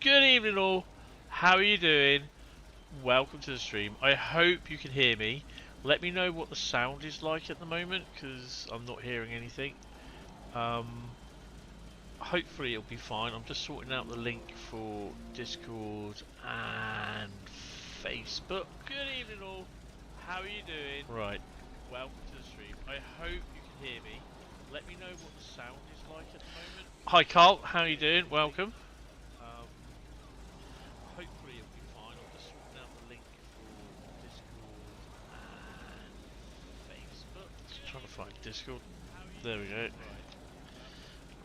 Good evening all, how are you doing? Welcome to the stream. I hope you can hear me. Let me know what the sound is like at the moment, because I'm not hearing anything. Hopefully it'll be fine. I'm just sorting out the link for Discord and Facebook. Good evening all, how are you doing? Right, welcome to the stream. I hope you can hear me. Let me know what the sound is like at the moment. Hi Carl, how are you doing? Welcome. Hopefully it'll be fine. I'm just sorting out the link for Discord and Facebook. Just trying to find Discord. There we go.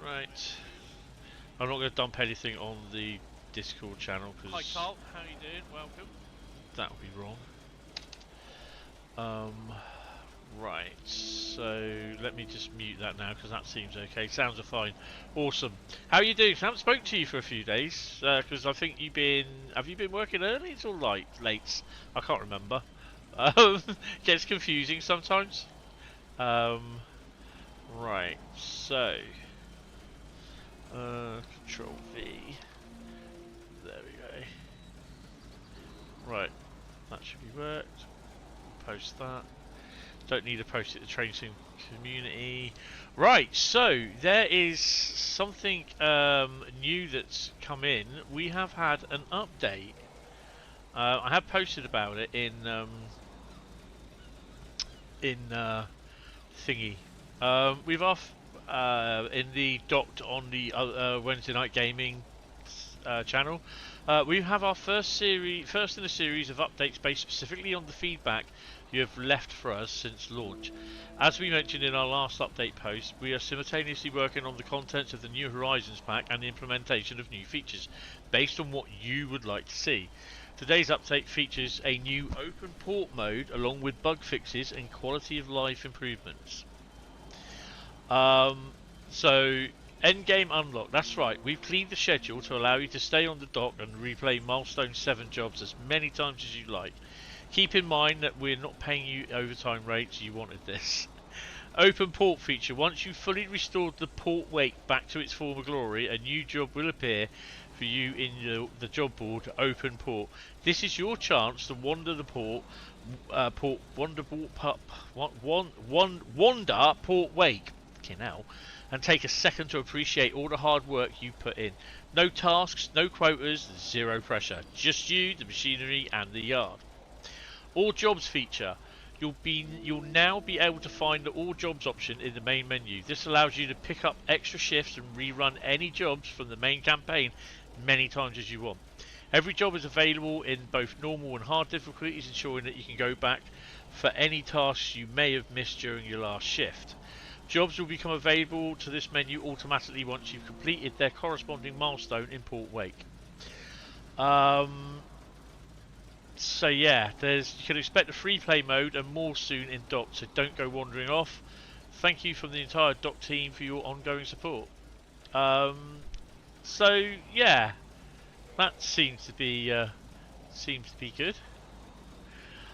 Right. I'm not going to dump anything on the Discord channel because. Hi Carl, how are you doing? Welcome. That would be wrong. Right. So let me just mute that now because that seems okay. Sounds are fine. Awesome. How are you doing? I haven't spoken to you for a few days because I think you've been. Have you been working early or late? I can't remember. Gets confusing sometimes. Right. So. Control V. There we go. Right. That should be worked. Post that. Don't need to post it to Tracing Community. Right, so there is something new that's come in. We have had an update. I have posted about it in thingy. We've off in the docked on the Wednesday Night Gaming channel. We have our first in a series of updates based specifically on the feedback you have left for us since launch. As we mentioned in our last update post, we are simultaneously working on the contents of the New Horizons pack and the implementation of new features based on what you would like to see. Today's update features a new open port mode along with bug fixes and quality of life improvements. So endgame unlock, that's right, we've cleaned the schedule to allow you to stay on the dock and replay Milestone 7 jobs as many times as you like. Keep in mind that we're not paying you overtime rates, you wanted this. Open port feature, once you've fully restored the port wake back to its former glory, a new job will appear for you in the job board, Open Port. This is your chance to wander the wander port wake, and take a second to appreciate all the hard work you put in. No tasks, no quotas, zero pressure. Just you, the machinery, and the yard. All jobs feature. You'll now be able to find the all jobs option in the main menu. This allows you to pick up extra shifts and rerun any jobs from the main campaign many times as you want. Every job is available in both normal and hard difficulties, ensuring that you can go back for any tasks you may have missed during your last shift. Jobs will become available to this menu automatically once you've completed their corresponding milestone in Port Wake. So yeah, you can expect a free play mode and more soon in dock, so don't go wandering off. Thank you from the entire dock team for your ongoing support. So yeah, that seems to be good.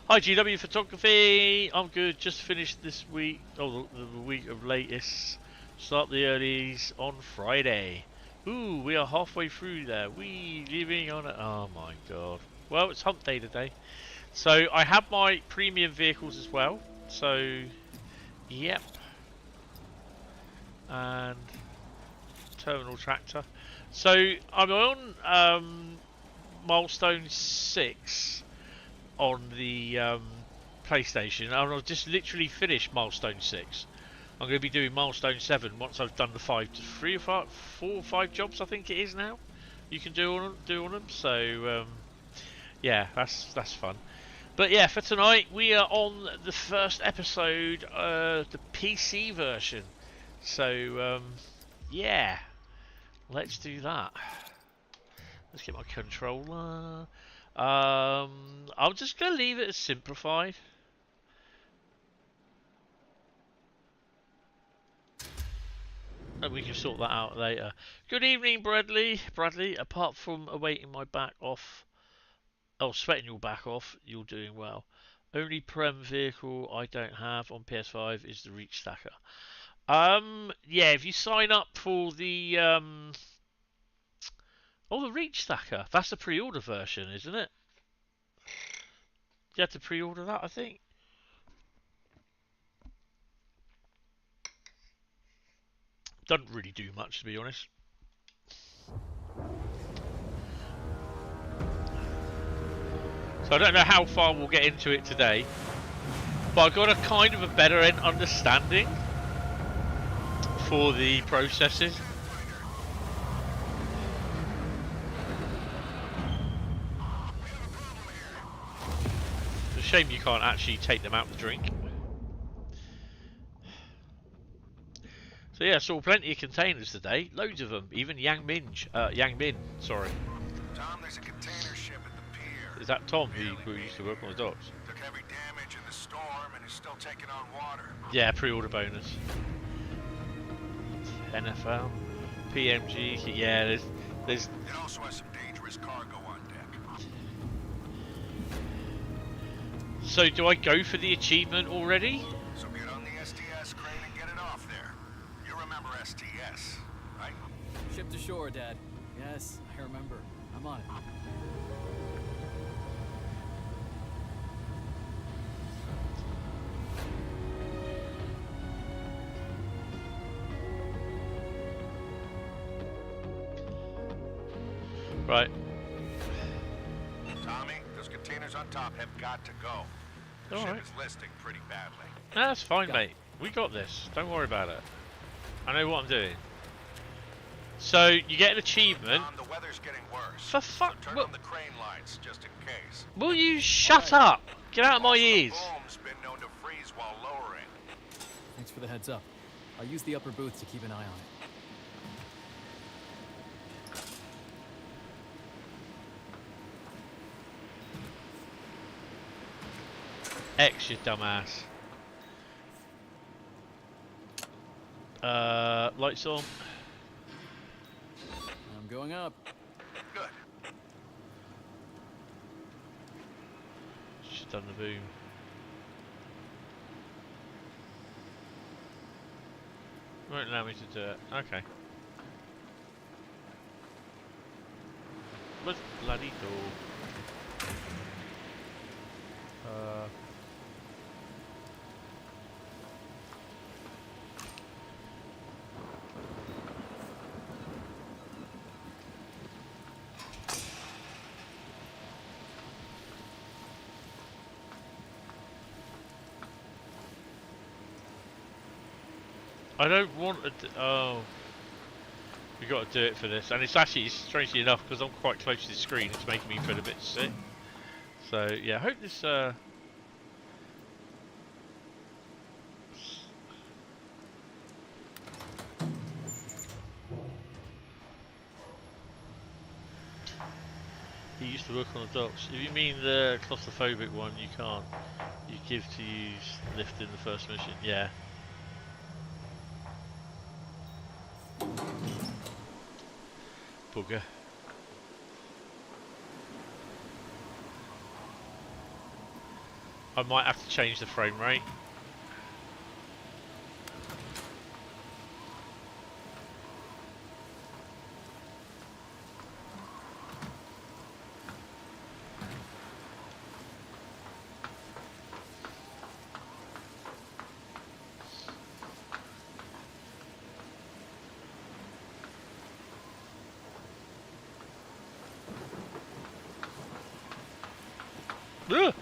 Hi GW Photography, I'm good. Just finished this week, the week of latest. Start the earlies on Friday. Ooh, we are halfway through there. We living on it. Oh my god. Well, it's hump day today. So I have my premium vehicles as well. So, yep. And terminal tractor. So I'm on milestone 6 on the PlayStation. I've just literally finished milestone 6. I'm going to be doing milestone 7 once I've done the 4 or 5 jobs. I think it is now. You can do on them. So. Yeah, that's fun. But yeah, for tonight we are on the first episode, the PC version. So yeah, let's do that. Let's get my controller. I'm just gonna leave it as simplified. And we can sort that out later. Good evening, Bradley. Bradley, apart from awaiting my back off. Oh, sweating your back off, you're doing well. Only Prem vehicle I don't have on PS5 is the Reach Stacker. Yeah, if you sign up for the Oh, the Reach Stacker. That's the pre-order version, isn't it? You had to pre-order that, I think. Doesn't really do much, to be honest. So I don't know how far we'll get into it today, but I got a kind of a better understanding for the processes. It's a shame you can't actually take them out to drink. So yeah, saw plenty of containers today, loads of them, even Yang Min, sorry. Tom, there's a container ship at the pier. Is that Tom who used to work on the docks? Took heavy damage in the storm and is still taking on water. Yeah, pre-order bonus. NFL, PMG, yeah, there's. It also has some dangerous cargo on deck. So do I go for the achievement already? So get on the STS crane and get it off there. You remember STS, right? Ship to shore, Dad. Yes, I remember. I'm on it. Right. Tommy, those containers on top have got to go. The ship is listing pretty badly. No, that's fine, mate. We got this. Don't worry about it. I know what I'm doing. So you get an achievement. The weather's getting worse. For fuck. So turn on the crane lights just in case. Will you shut up? Get out of my ears. The boom's been known to freeze while lowering. Thanks for the heads up. I'll use the upper booth to keep an eye on it. X, you dumbass. Lights on. I'm going up. Good. She's done the boom. Won't allow me to do it. Okay. Where's the bloody door? I don't want to. Oh, we got to do it for this, and it's actually, strangely enough, because I'm quite close to the screen, it's making me feel a bit sick. So yeah, I hope this. He used to work on the docks. If you mean the claustrophobic one, you can't. You give to use lift in the first mission. Yeah. Bugger. I might have to change the frame rate. Ugh.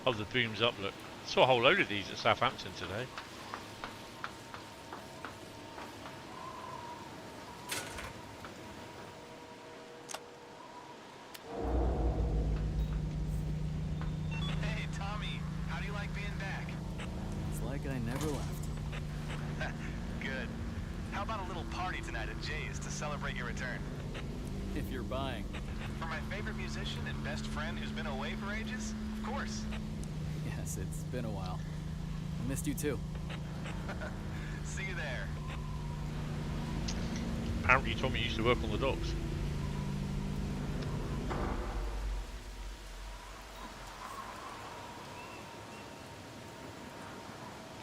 Oh, the boom's up, look. Saw a whole load of these at Southampton today. Hey, Tommy, how do you like being back? It's like I never left. Good. How about a little party tonight at Jay's to celebrate your return? If you're buying. For my favorite musician and best friend who's been away for ages? Of course. Yes, it's been a while. I missed you too. See you there. Apparently you told me you used to work on the docks.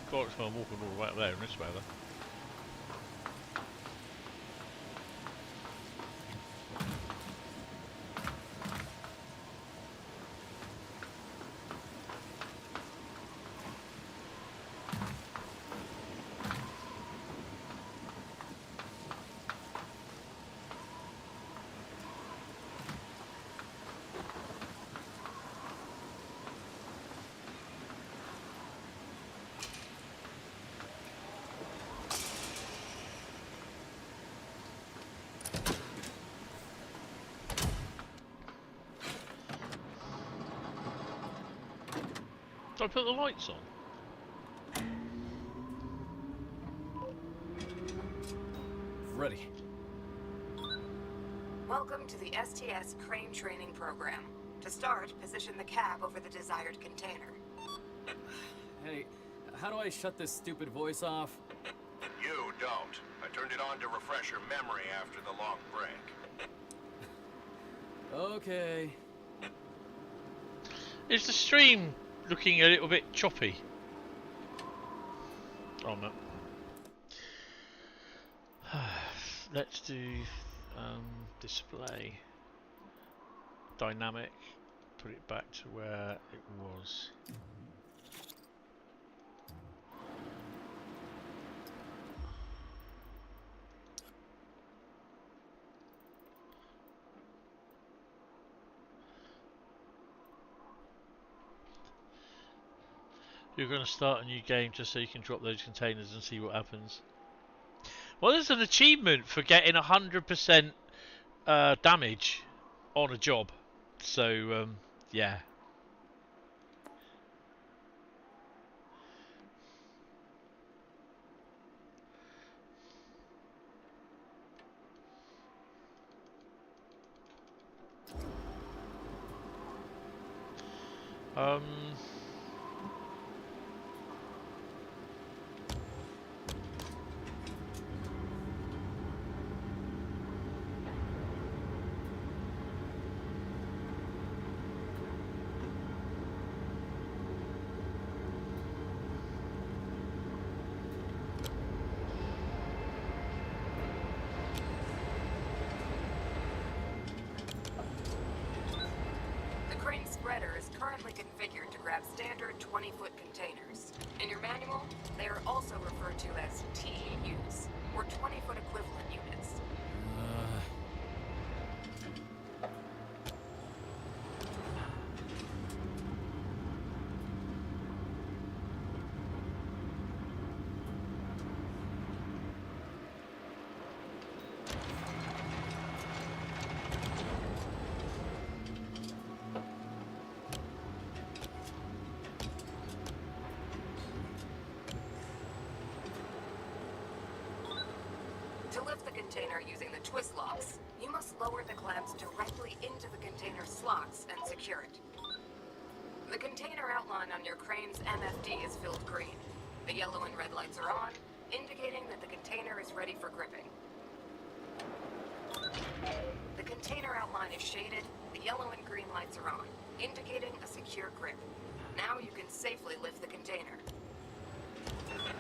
God, it's I'm walking all the way up there in this weather. Did I put the lights on? Ready. Welcome to the STS Crane Training Program. To start, position the cab over the desired container. Hey, how do I shut this stupid voice off? You don't. I turned it on to refresh your memory after the long break. Okay. Is the stream looking a little bit choppy? Oh no. Let's do display. Dynamic. Put it back to where it was. You're going to start a new game just so you can drop those containers and see what happens. Well, there's an achievement for getting 100% damage on a job. So, yeah. The crane spreader is currently configured to grab standard 20-foot containers. In your manual, they are also referred to as TEUs, or 20-foot equivalent units. To lift the container using the twist locks, you must lower the clamps directly into the container slots and secure it. The container outline on your crane's MFD is filled green. The yellow and red lights are on, indicating that the container is ready for gripping. The container outline is shaded, the yellow and green lights are on, indicating a secure grip. Now you can safely lift the container.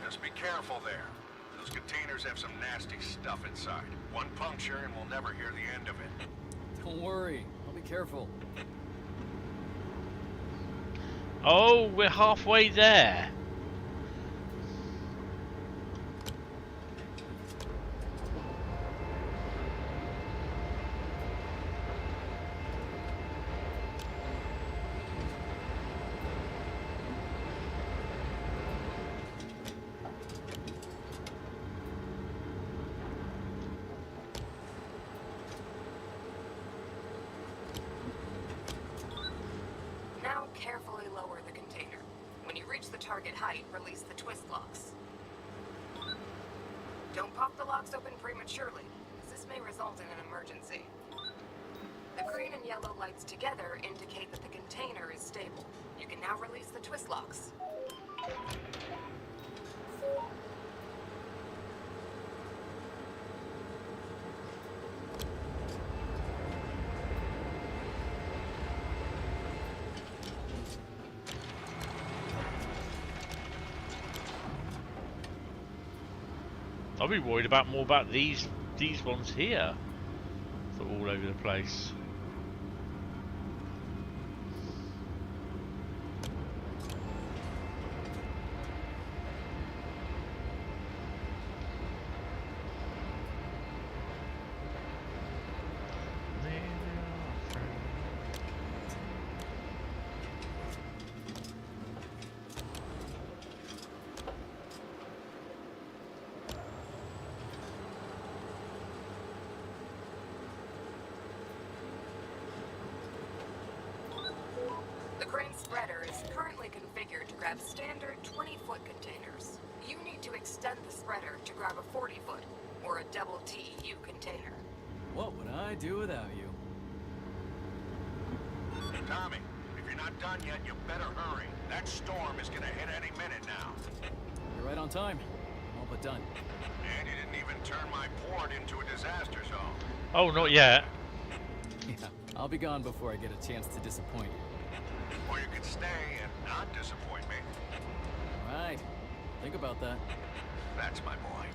Just be careful there. Those containers have some nasty stuff inside. One puncture and we'll never hear the end of it. Don't worry. I'll be careful. Oh, we're halfway there. Now carefully lower the container. When you reach the target height, release the twist locks. Don't pop the locks open prematurely, as this may result in an emergency. The green and yellow lights together indicate that the container is stable. You can now release the twist locks. I'll be worried more about these ones here. That are all over the place. The crane spreader is currently configured to grab standard 20-foot containers. You need to extend the spreader to grab a 40-foot or a double TEU container. What would I do without you? Tommy, if you're not done yet, you better hurry. That storm is gonna hit any minute now. You're right on time. All but done. And you didn't even turn my port into a disaster zone. Oh, not yet. Yeah, I'll be gone before I get a chance to disappoint you. Or you could stay and not disappoint me. All right. Think about that. That's my boy.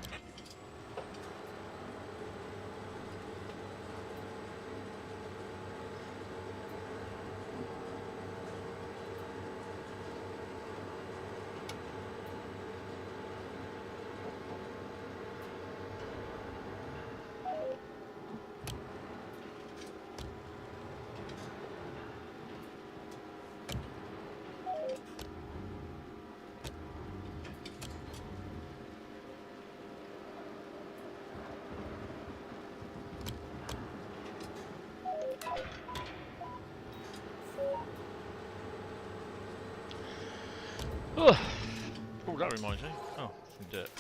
Oh, that reminds me. Oh, some dirt.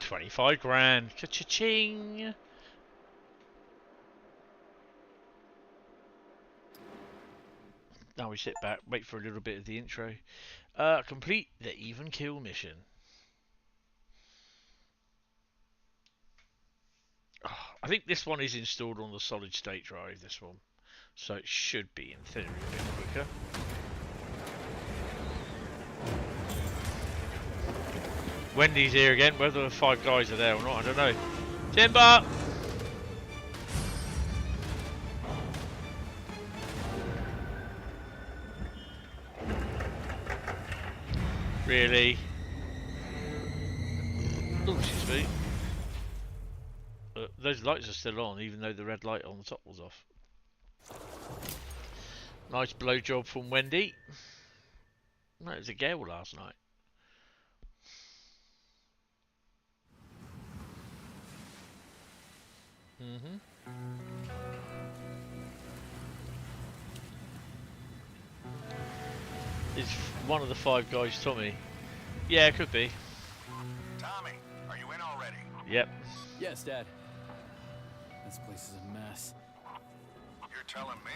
25 grand. Cha-cha-ching. Now we sit back, wait for a little bit of the intro. Complete the even kill mission. Oh, I think this one is installed on the solid state drive, this one. So it should be, in theory, a bit quicker. Wendy's here again. Whether the 5 guys are there or not, I don't know. Timber! Really? Oh, excuse me. Those lights are still on, even though the red light on the top was off. Nice blowjob from Wendy. That was a gale last night. Is one of the 5 guys Tommy? Yeah, it could be. Tommy, are you in already? Yep. Yes, Dad. This place is a mess. You're telling me?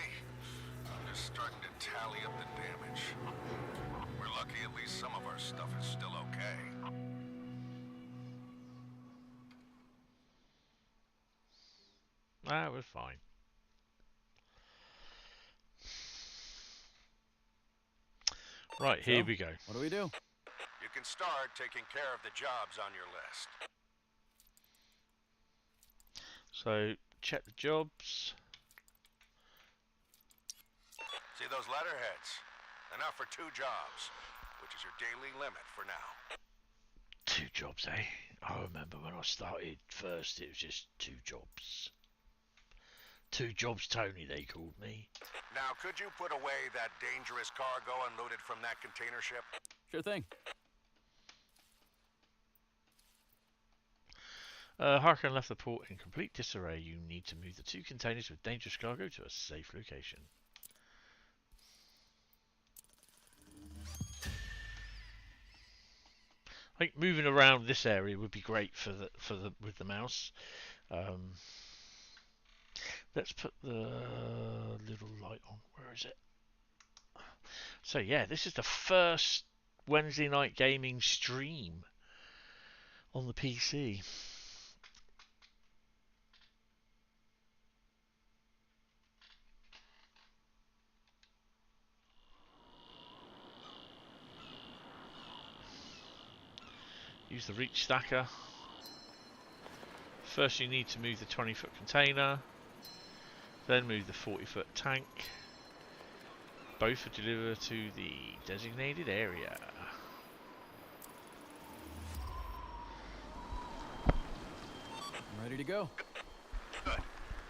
I'm just starting to tally up the damage. We're lucky at least some of our stuff is still okay. Ah, we're fine. Right, here we go. What do we do? You can start taking care of the jobs on your list. So, check the jobs. See those letterheads? Enough for 2 jobs, which is your daily limit for now. 2 jobs, eh? I remember when I started first, it was just 2 jobs. 2 jobs, Tony, they called me. Now, could you put away that dangerous cargo unloaded from that container ship? Sure thing. Harkin left the port in complete disarray. You need to move the 2 containers with dangerous cargo to a safe location. I think moving around this area would be great with the mouse. Let's put the little light on. Where is it? So yeah, this is the first Wednesday night gaming stream on the PC. Use the reach stacker. First you need to move the 20-foot container, then move the 40-foot tank. Both are delivered to the designated area. I'm ready to go. Good.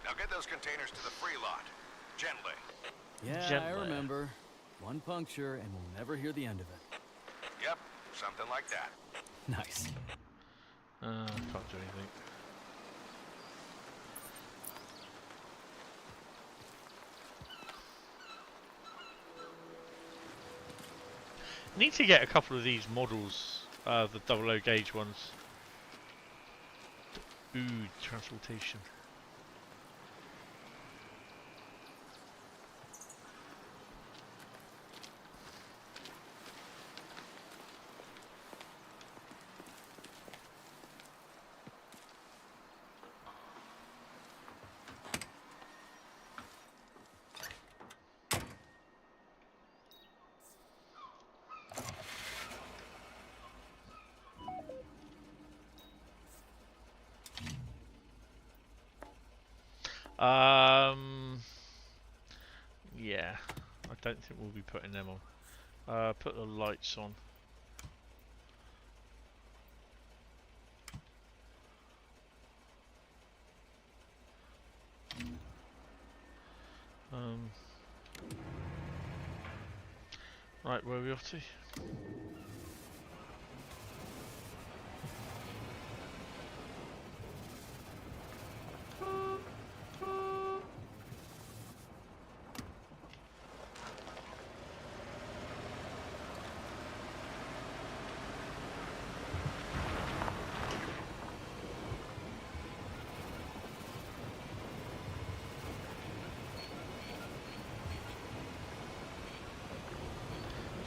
Now get those containers to the free lot. Gently. Yeah, Gently. I remember. One puncture and we'll never hear the end of it. Yep, something like that. Nice. Can't do anything. Need to get a couple of these models, the 00 gauge ones. Ooh, transportation. Yeah, I don't think we'll be putting them on. Put the lights on. Right, where are we off to?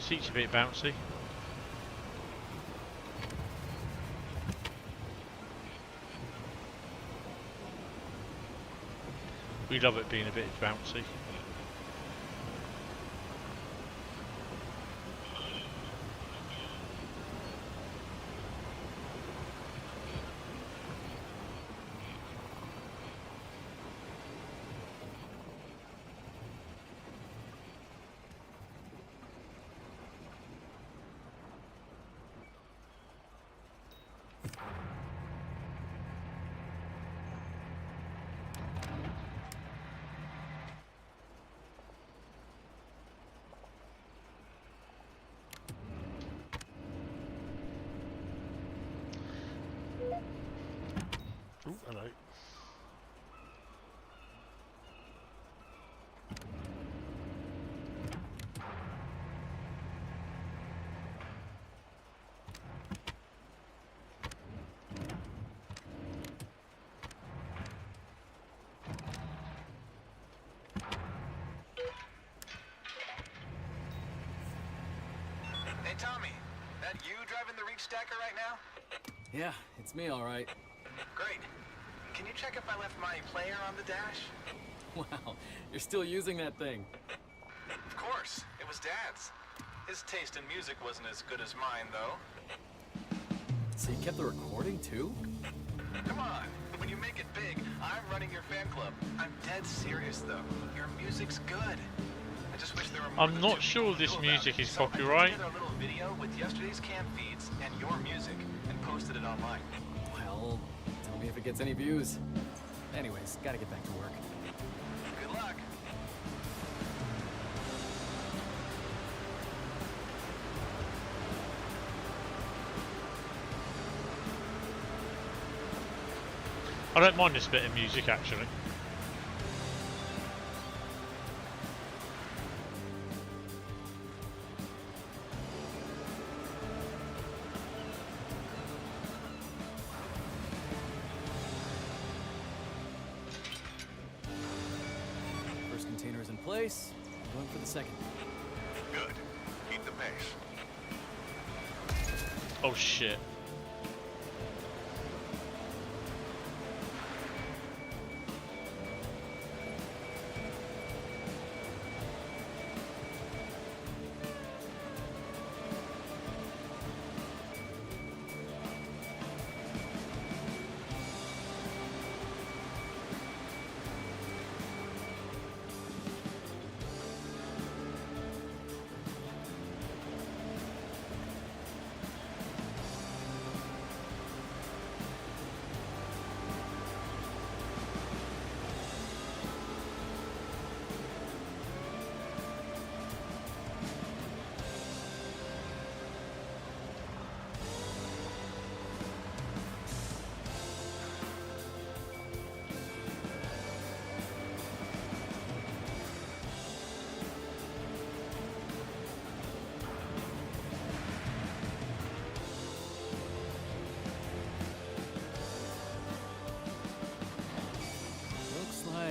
Seat's a bit bouncy. We love it being a bit bouncy. Oh, hello. Hey, Tommy, that you driving the reach stacker right now? Yeah, it's me all right. Great. Can you check if I left my player on the dash? Wow, you're still using that thing. Of course. It was Dad's. His taste in music wasn't as good as mine, though. So you kept the recording too? Come on. When you make it big, I'm running your fan club. I'm dead serious, though. Your music's good. I just wish there were more I'm than not two sure people this who knew about music it. is So copyright. I did a little video with yesterday's cam feeds and your music and posted it online. Well, tell me if it gets any views. Anyways, gotta get back to work. Good luck. I don't mind this bit of music actually. First container's in place. I'm going for the second. Good. Keep the pace. Oh shit.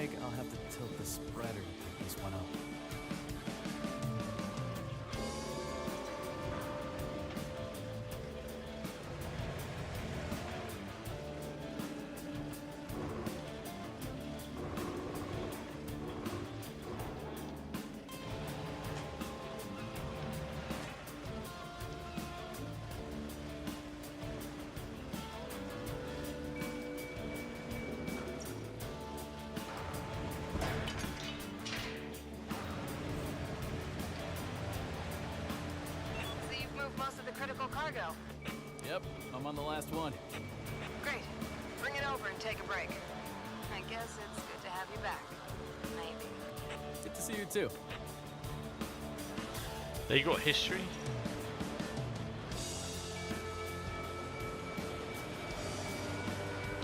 like I'll have to tilt the spreader to pick this one up. Cargo. Yep, I'm on the last one. Great. Bring it over and take a break. I guess it's good to have you back. Maybe. Good to see you too. They got history.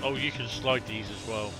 Oh, you can slide these as well.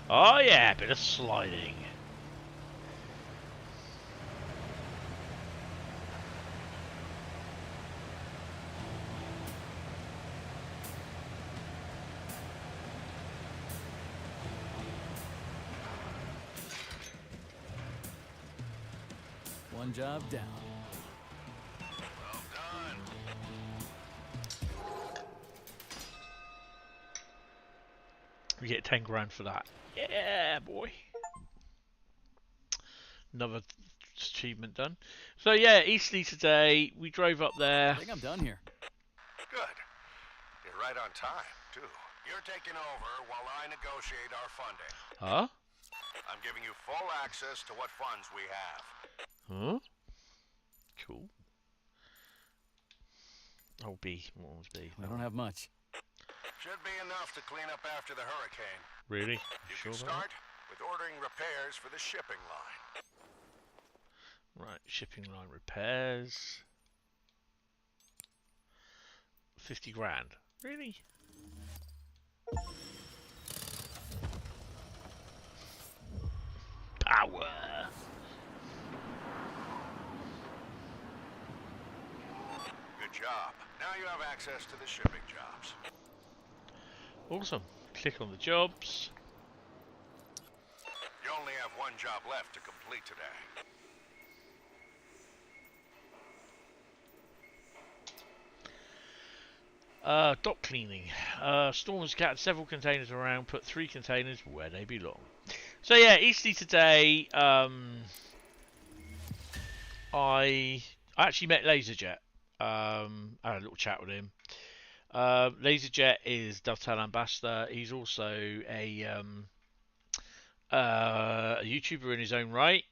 Oh yeah, a bit of sliding. One job down. Well done. We get 10 grand for that. Yeah, boy. Another achievement done. So yeah, Eastleigh today. We drove up I there. think I'm done here. Good. You're right on time, too. You're taking over while I negotiate our funding. Huh? I'm giving you full access to what funds we have. Huh? Cool. Oh, B. What was B? I don't have much. Should be enough to clean up after the hurricane. Really? You Sure can about start with ordering repairs for the shipping line. that? Right, shipping line repairs. 50 grand. Really? Power. Good job. Now you have access to the shipping jobs. Awesome. Click on the jobs. You only have one job left to complete today. Dock cleaning. Storm has scattered several containers around, put 3 containers where they belong. So yeah, Eastleigh today, I actually met Laserjet. I had a little chat with him. Laserjet is Dovetail Ambassador. He's also a YouTuber in his own right.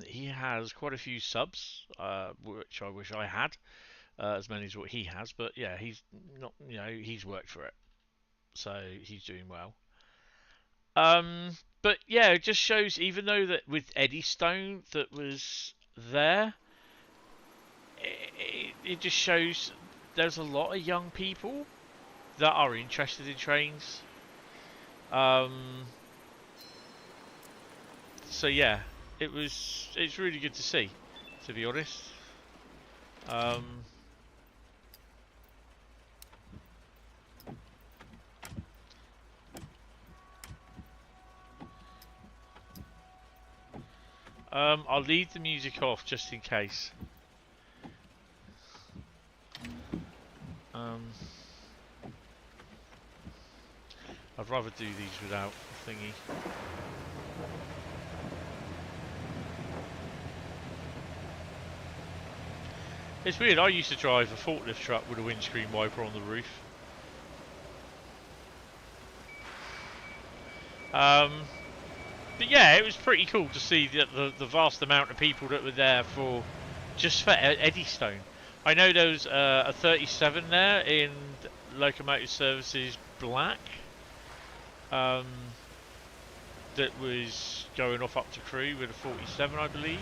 He has quite a few subs, which I wish I had. As many as what he has, but yeah, he's not, you know, he's worked for it, so he's doing well. But yeah, it just shows, even though that with Eddie Stone that was there, it just shows there's a lot of young people that are interested in trains. So yeah, it's really good to see, to be honest. I'll leave the music off just in case. I'd rather do these without the thingy. It's weird, I used to drive a forklift truck with a windscreen wiper on the roof. But yeah, it was pretty cool to see the vast amount of people that were there for just for Eddie Stone. I know there was a 37 there in Locomotive Services Black. That was going off up to crew with a 47, I believe.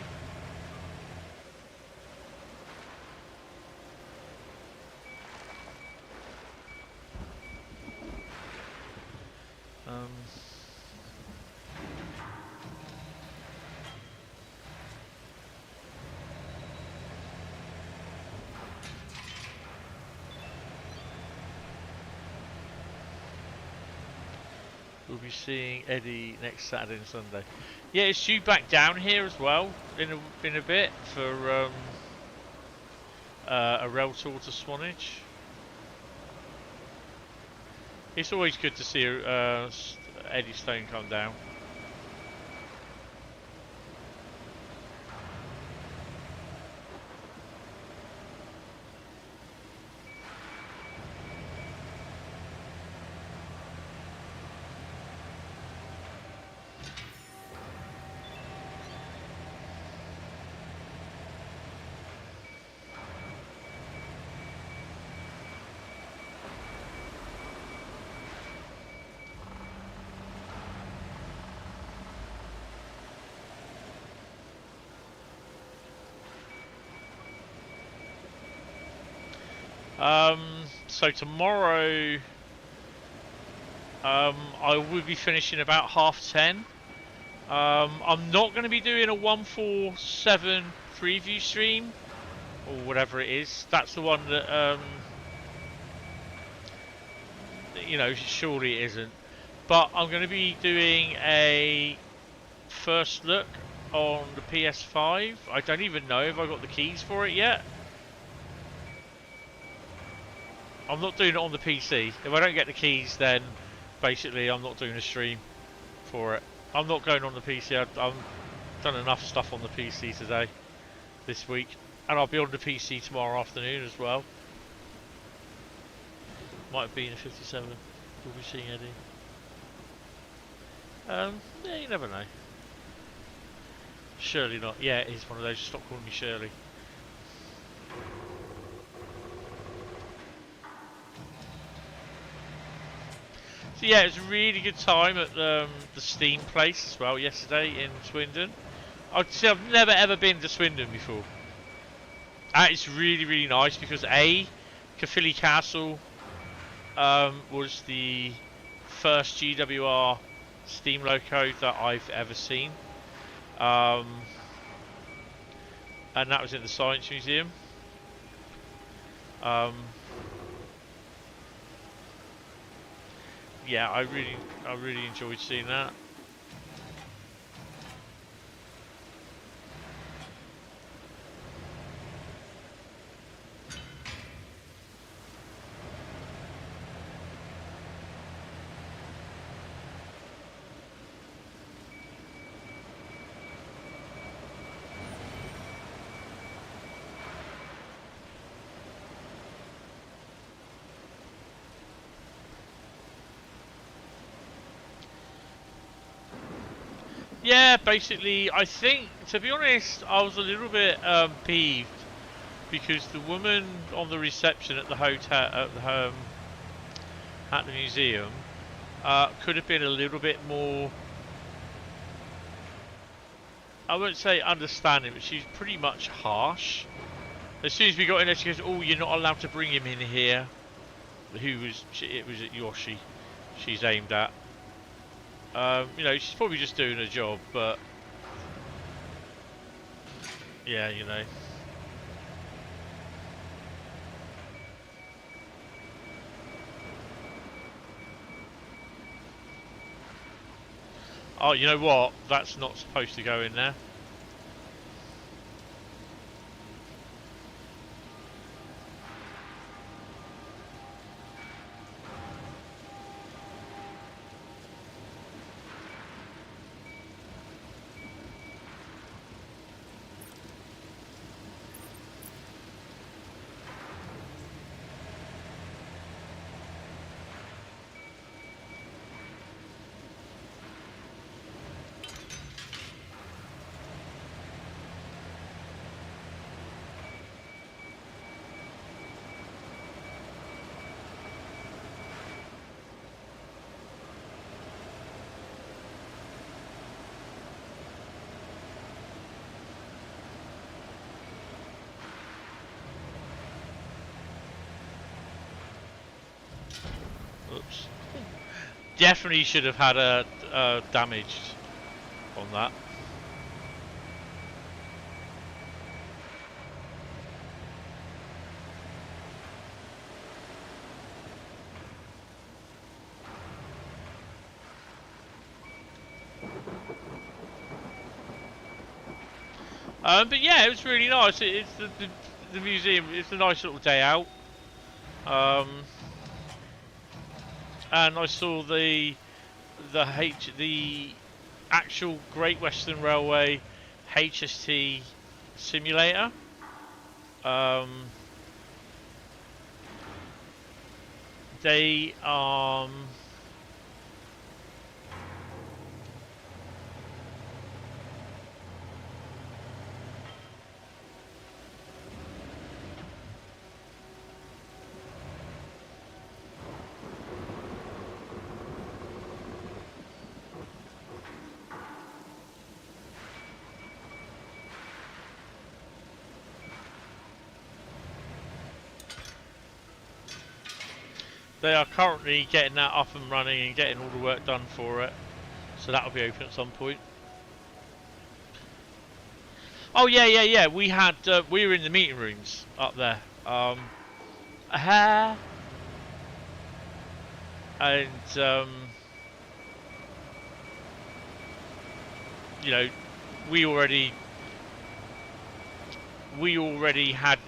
We'll be seeing Eddie next Saturday and Sunday. Yeah, it's due back down here as well in a bit for a rail tour to Swanage. It's always good to see Eddie Stone come down. So tomorrow, I will be finishing about 10:30. I'm not going to be doing a 147 preview stream or whatever it is. That's the one that you know, surely it isn't. But I'm going to be doing a first look on the PS5. I don't even know if I got the keys for it yet. I'm not doing it on the PC. If I don't get the keys, then basically I'm not doing a stream for it. I'm not going on the PC. I've done enough stuff on the PC today, this week. And I'll be on the PC tomorrow afternoon as well. Might have been a 57. We'll be seeing Eddie. Yeah, you never know. Surely not. Yeah, it is one of those. Stop calling me Shirley. So yeah, it was a really good time at the Steam place as well yesterday in Swindon. I'd say I've never ever been to Swindon before. And it's really, really nice because Caerphilly Castle was the first GWR Steam loco that I've ever seen. And that was in the Science Museum. Yeah, I really enjoyed seeing that. Yeah, basically, I think, to be honest, I was a little bit peeved because the woman on the reception at the hotel, at the museum, could have been a little bit more, I won't say understanding, but she's pretty much harsh. As soon as we got in there, she goes, "Oh, you're not allowed to bring him in here." It was at Yoshi she's aimed at. You know, she's probably just doing her job, but yeah, you know. Oh, you know what? That's not supposed to go in there. Oops. Definitely should have had a damaged on that. But yeah, it was really nice. It's the museum. It's a nice little day out. And I saw the actual Great Western Railway HST simulator. They They are currently getting that up and running and getting all the work done for it. So that'll be open at some point. Oh yeah. We had we were in the meeting rooms up there. And you know, we already had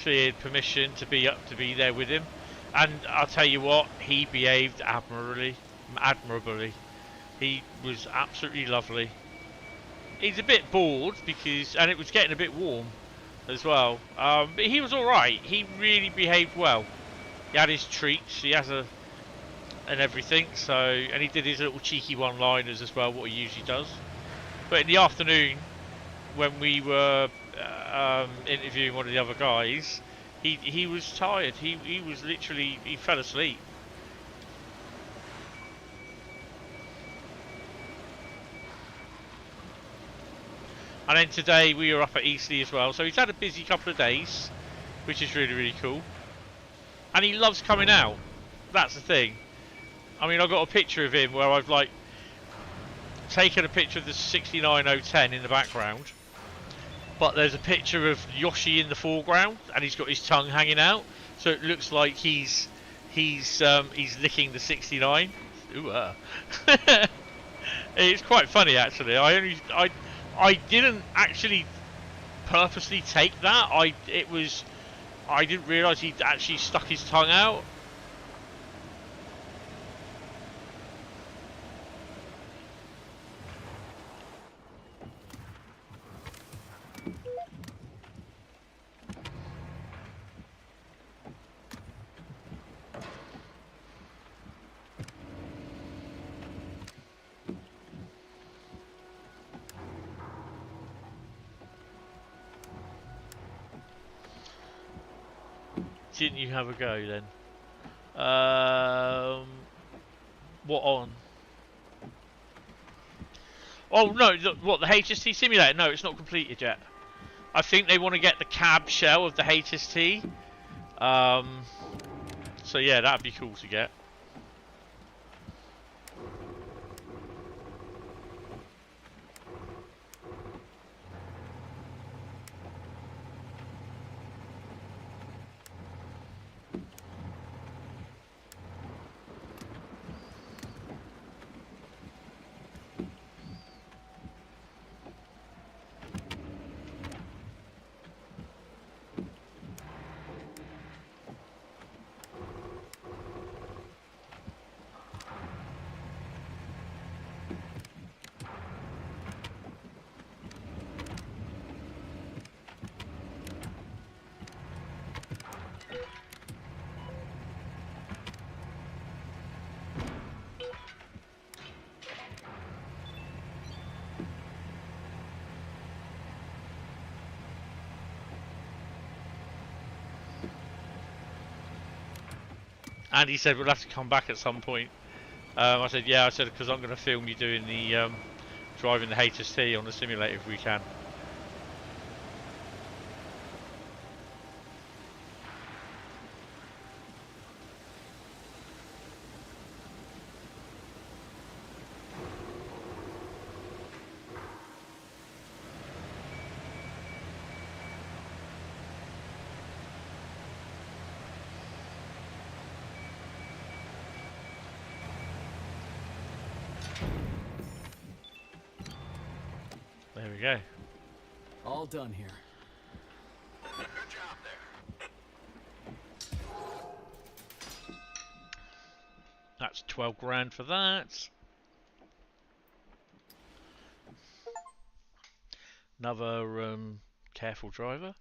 cleared permission to be there with him. And I'll tell you what, he behaved admirably. He was absolutely lovely. He's a bit bored and it was getting a bit warm as well. But he was all right. He really behaved well. He had his treats. He has and everything. So, and he did his little cheeky one-liners as well, what he usually does. But in the afternoon, when we were interviewing one of the other guys, he was tired. He was literally, he fell asleep. And then today we were up at Eastleigh as well, so he's had a busy couple of days, which is really cool. And he loves coming out. That's the thing. I mean, I've got a picture of him where I've like taken a picture of the 69010 in the background, but there's a picture of Yoshi in the foreground, and he's got his tongue hanging out, so it looks like he's licking the 69. Ooh, It's quite funny actually. I didn't actually purposely take that. I didn't realise he'd actually stuck his tongue out. Didn't you have a go then? What on? Oh no, what, the HST simulator? No, it's not completed yet. I think they want to get the cab shell of the HST. So yeah, that'd be cool to get. And he said we'll have to come back at some point. I said yeah. I said because I'm going to film you doing the driving the HST on the simulator if we can. we go. All done here. Good job there. That's 12 grand for that. Another careful driver.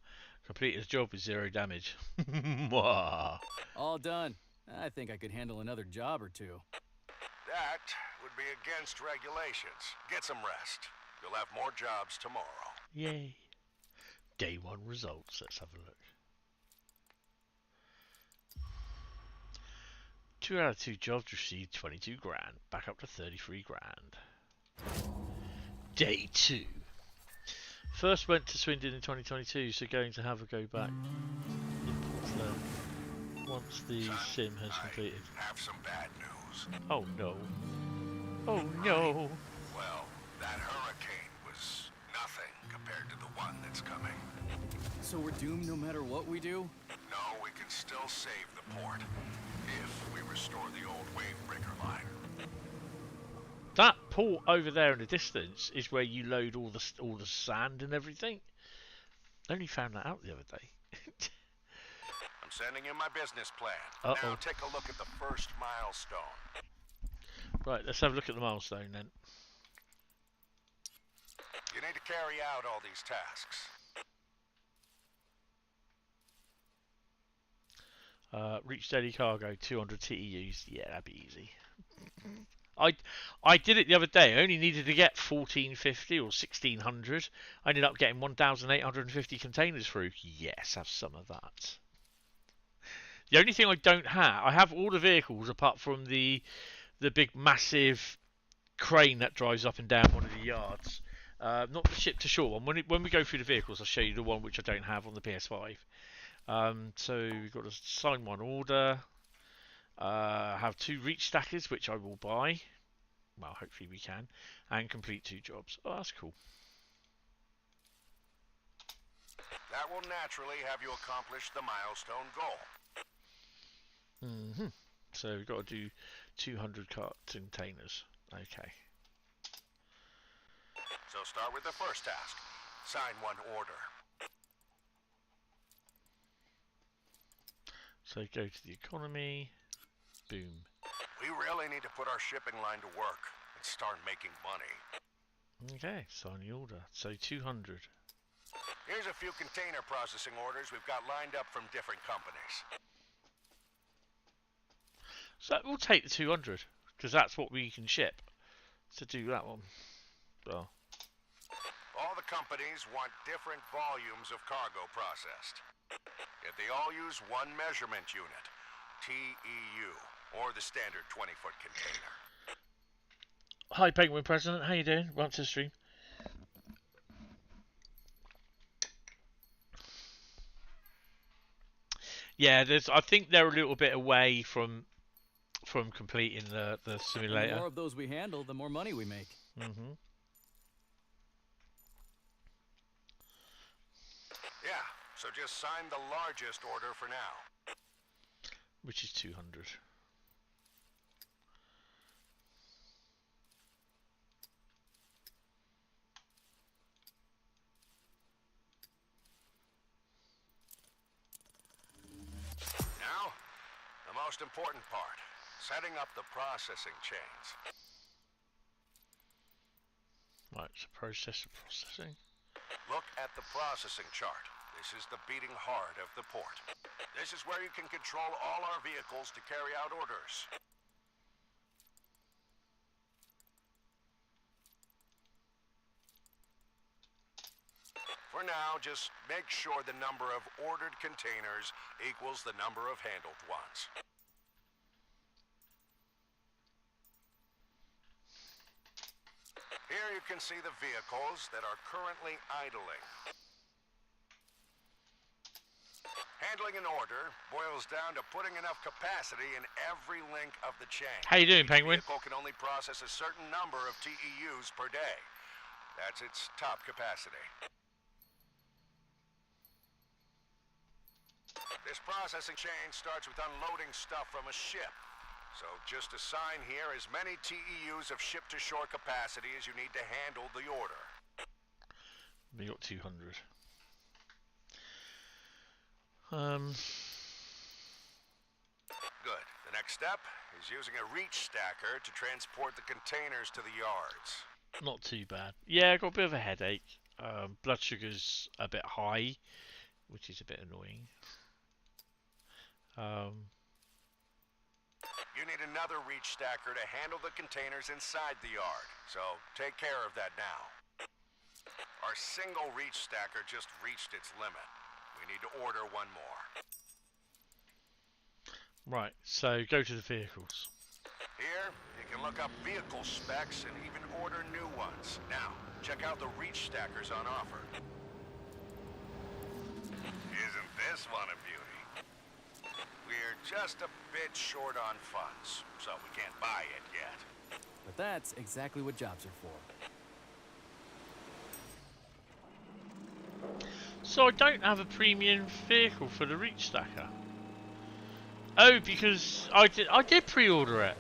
Completed his job with 0 damage. Mwah. All done. I think I could handle another job or two. That would be against regulations. Get some rest. You'll have more jobs tomorrow. Yay. Day 1 results. Let's have a look. 2 out of 2 jobs received 22 grand. Back up to 33 grand. Day 2. First went to Swindon in 2022, so going to have a go back. Imports there. Once the sim has completed. I have some bad news. Oh no. Oh no. Well, that hurricane was nothing compared to the one that's coming. So we're doomed no matter what we do? No, we can still save the port if we restore the old wave breaker line. That port over there in the distance is where you load all the sand and everything. I only found that out the other day. I'm sending you my business plan. Uh-oh. Now take a look at the first milestone. Right, let's have a look at the milestone then. You need to carry out all these tasks. Reach daily cargo, 200 TEUs. Yeah, that'd be easy. I did it the other day. I only needed to get 1450 or 1600. I ended up getting 1850 containers through. Yes, have some of that. The only thing I don't have, I have all the vehicles apart from the big massive crane that drives up and down one of the yards. Not the ship to shore one. When we go through the vehicles, I'll show you the one which I don't have on the PS5. So we've got to sign one order. Have 2 reach stackers, which I will buy. Well, hopefully we can. And complete 2 jobs. Oh, that's cool. That will naturally have you accomplish the milestone goal. So we've got to do 200 cart containers. Okay. So start with the first task. Sign one order. So go to the economy. Boom. We really need to put our shipping line to work and start making money. Okay, sign the order. So 200. Here's a few container processing orders we've got lined up from different companies. So we'll take the 200 because that's what we can ship. So do that one. Well. All the companies want different volumes of cargo processed. Yet they all use one measurement unit, TEU, or the standard 20-foot container. Hi, Penguin President. How you doing? Welcome to the stream. Yeah, I think they're a little bit away from completing the simulator. The more of those we handle, the more money we make. Yeah, so just sign the largest order for now. Which is 200. Now, the most important part, setting up the processing chains. Right, so processing. Look at the processing chart. This is the beating heart of the port. This is where you can control all our vehicles to carry out orders. For now, just make sure the number of ordered containers equals the number of handled ones. Here you can see the vehicles that are currently idling. Handling an order boils down to putting enough capacity in every link of the chain. How you doing, Penguin? Each vehicle can only process a certain number of TEUs per day. That's its top capacity. This processing chain starts with unloading stuff from a ship. So just assign here as many TEUs of ship-to-shore capacity as you need to handle the order. We got 200. Good. The next step is using a reach stacker to transport the containers to the yards. Not too bad. Yeah, I got a bit of a headache. Blood sugar's a bit high, which is a bit annoying. You need another reach stacker to handle the containers inside the yard, so take care of that now. Our single reach stacker just reached its limit. We need to order one more. Right, so go to the vehicles. Here, you can look up vehicle specs and even order new ones. Now, check out the reach stackers on offer. Isn't this one a beauty? We're just a bit short on funds, so we can't buy it yet. But that's exactly what jobs are for. So I don't have a premium vehicle for the reach stacker. Oh, because I did pre-order it.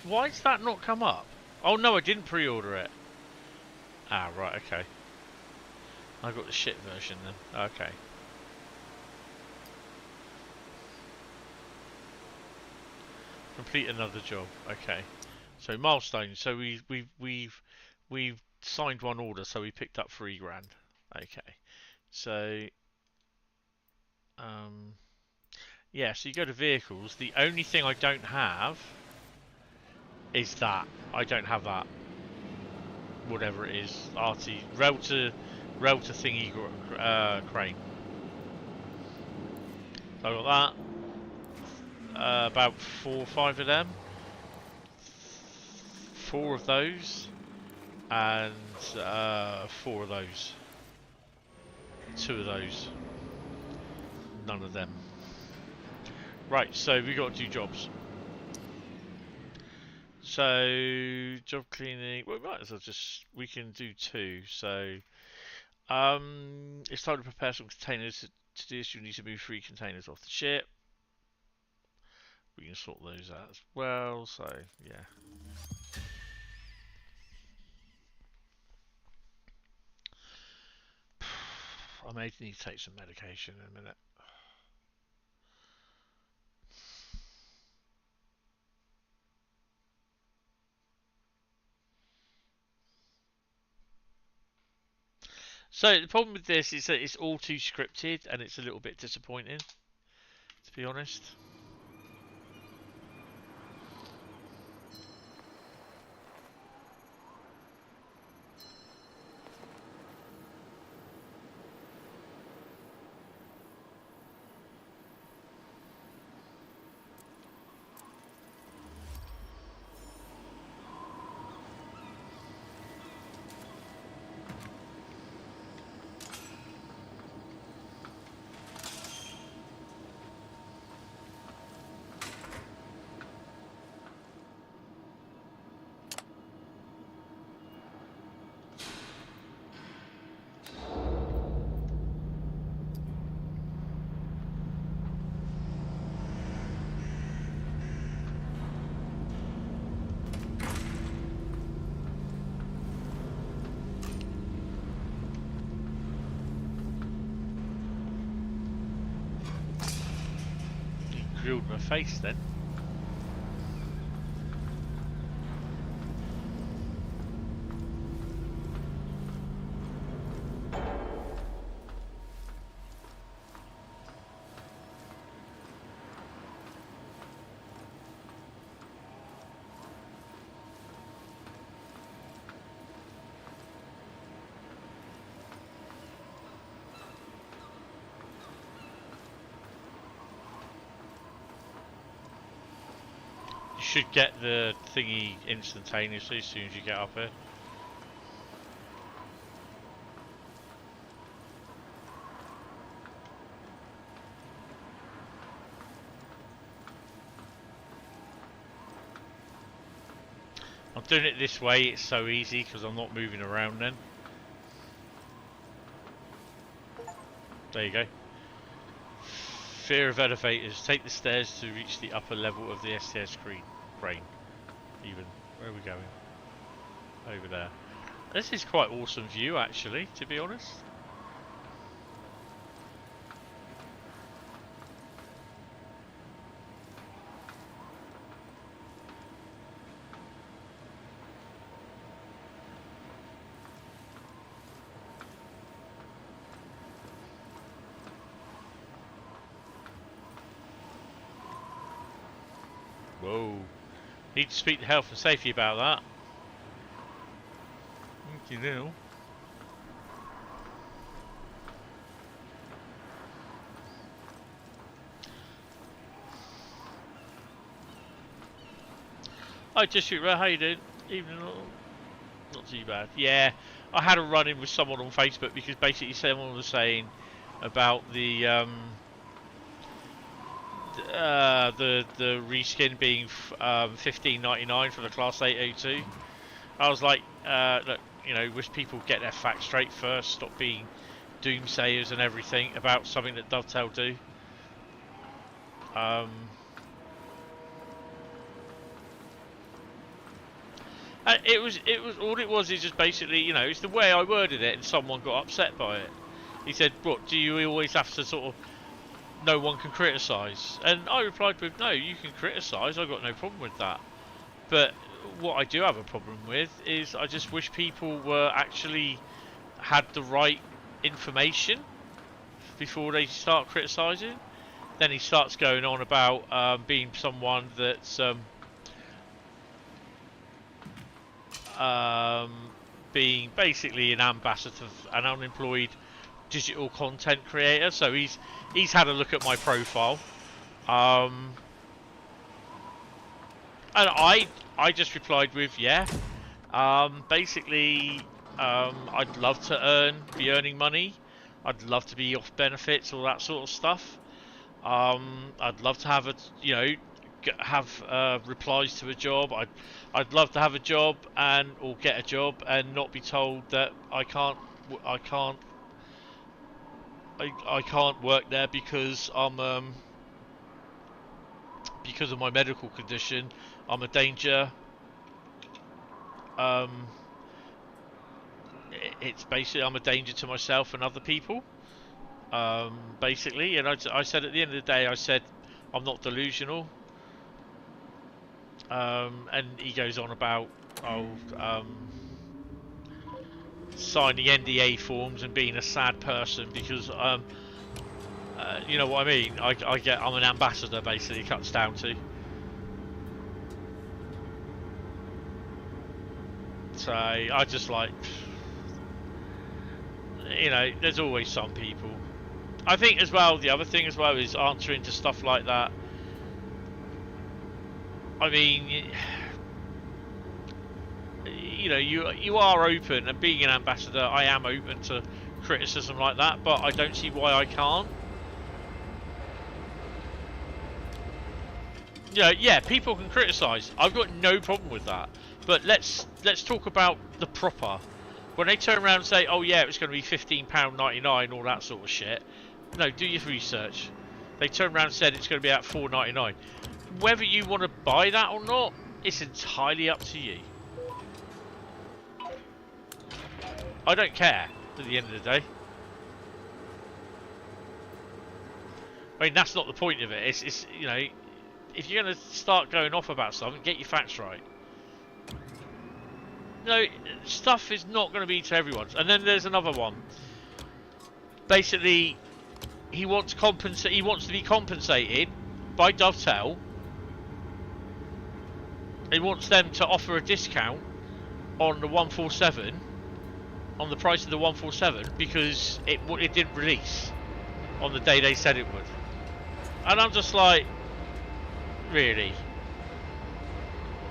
Why does that not come up? Oh no, I didn't pre-order it. Ah, right, okay. I got the shit version then. Okay. Complete another job. Okay. So milestones. So we've signed one order, so we picked up $3 grand. Okay. So yeah, so you go to vehicles. The only thing I don't have is that. I don't have that. Whatever it is, RT rail to thingy crane. So I got that. About 4 or 5 of them. 4 of those, and 4 of those. 2 of those. None of them. Right, so we got to do jobs. So job cleaning. Well, we might as well we can do 2. So it's time to prepare some containers. To do this, you need to move 3 containers off the ship. We can sort those out as well. So yeah. I may need to take some medication in a minute. So the problem with this is that it's all too scripted, and it's a little bit disappointing, to be honest. Grilled my face then. You should get the thingy instantaneously as soon as you get up here. I'm doing it this way, it's so easy because I'm not moving around then. There you go. Fear of elevators. Take the stairs to reach the upper level of the STS crane. Even. Where are we going? Over there. This is quite awesome view, actually, to be honest. Whoa. Need to speak to health and safety about that. You know. Hi, just shoot. How you doing? Evening. Not too bad. Yeah, I had a run-in with someone on Facebook because basically someone was saying about the reskin being $15.99 for the Class 802. I was like, look, you know, wish people get their facts straight first, stop being doomsayers and everything about something that Dovetail do. It was all it was is just basically, you know, it's the way I worded it, and someone got upset by it. He said, "What, do you always have to sort of, no one can criticise?" And I replied with, "No, you can criticise. I've got no problem with that. But what I do have a problem with is I just wish people were actually had the right information before they start criticising." Then he starts going on about being someone that's being basically an ambassador, an unemployed digital content creator. So he's had a look at my profile, and I just replied with, yeah, basically I'd love to be earning money. I'd love to be off benefits, all that sort of stuff. I'd love to have have replies to a job. I'd love to have a job or get a job and not be told that I can't work there because I'm because of my medical condition. I'm a danger. It's basically I'm a danger to myself and other people. Basically, and I said at the end of the day, I said I'm not delusional. And he goes on about signing NDA forms and being a sad person because you know what I mean. I'm an ambassador, basically. Cuts down to. So I just like, you know, there's always some people. I think as well, the other thing as well is answering to stuff like that. I mean, you know, you are open, and being an ambassador, I am open to criticism like that, but I don't see why I can't. Yeah, people can criticise. I've got no problem with that. But let's talk about the proper. When they turn around and say, "Oh yeah, it's going to be £15.99," all that sort of shit. No, do your research. They turned around and said it's going to be at $4.99. Whether you want to buy that or not, it's entirely up to you. I don't care at the end of the day. I mean, that's not the point of it. It's you know, if you're going to start going off about something, get your facts right. No, stuff is not going to be to everyone's. And then there's another one. Basically, he wants to be compensated by Dovetail. He wants them to offer a discount on the 147, on the price of the 147, because it didn't release on the day they said it would. And I'm just like, really?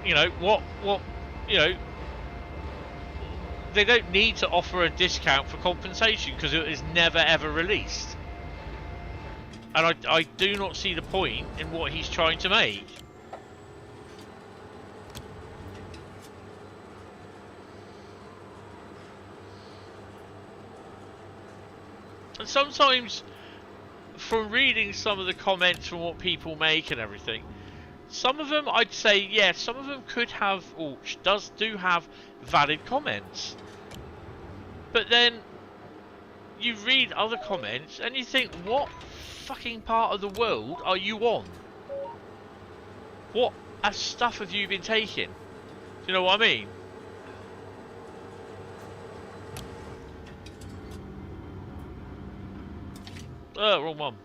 You know, what, you know, they don't need to offer a discount for compensation because it is never ever released. And I do not see the point in what he's trying to make. And sometimes, from reading some of the comments from what people make and everything, some of them I'd say, yeah, some of them could have, or do have valid comments. But then you read other comments and you think, what fucking part of the world are you on? What stuff have you been taking? Do you know what I mean? Oh, wrong one.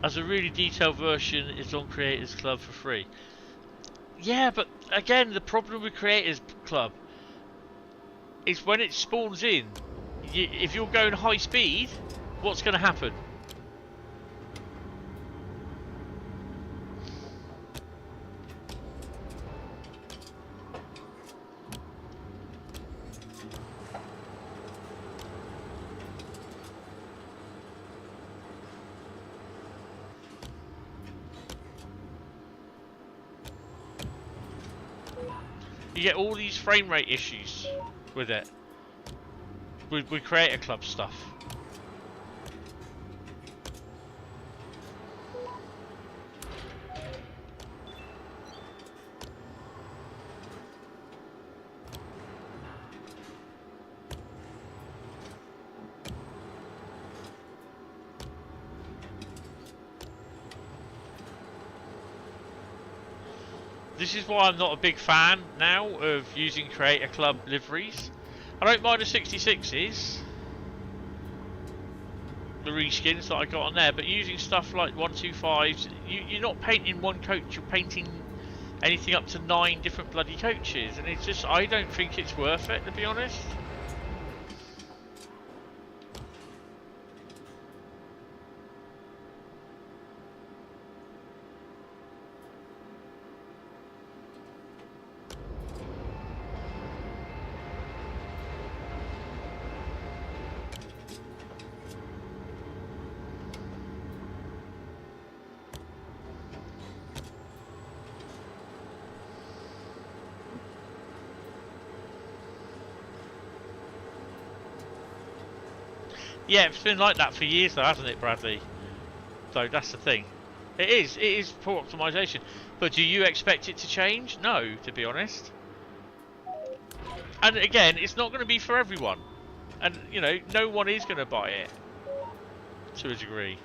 As a really detailed version is on Creators Club for free. Yeah, but again, the problem with Creators Club is when it spawns in, if you're going high speed, what's going to happen? You get all these frame rate issues with it. With Creator Club stuff. This is why I'm not a big fan now of using Creator Club liveries. I don't mind the 66s, the reskins that I got on there, but using stuff like 125s, you're not painting one coach, you're painting anything up to 9 different bloody coaches, and it's just, I don't think it's worth it, to be honest. Yeah, it's been like that for years though, hasn't it, Bradley? So that's the thing. It is poor optimization. But do you expect it to change? No, to be honest. And again, it's not going to be for everyone. And, you know, no one is going to buy it. To a degree.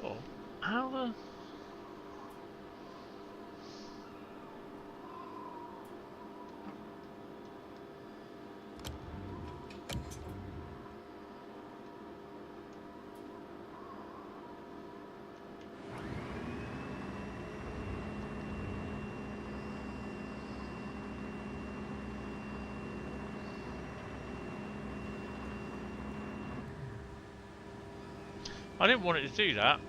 Oh, how the... I didn't want it to do that.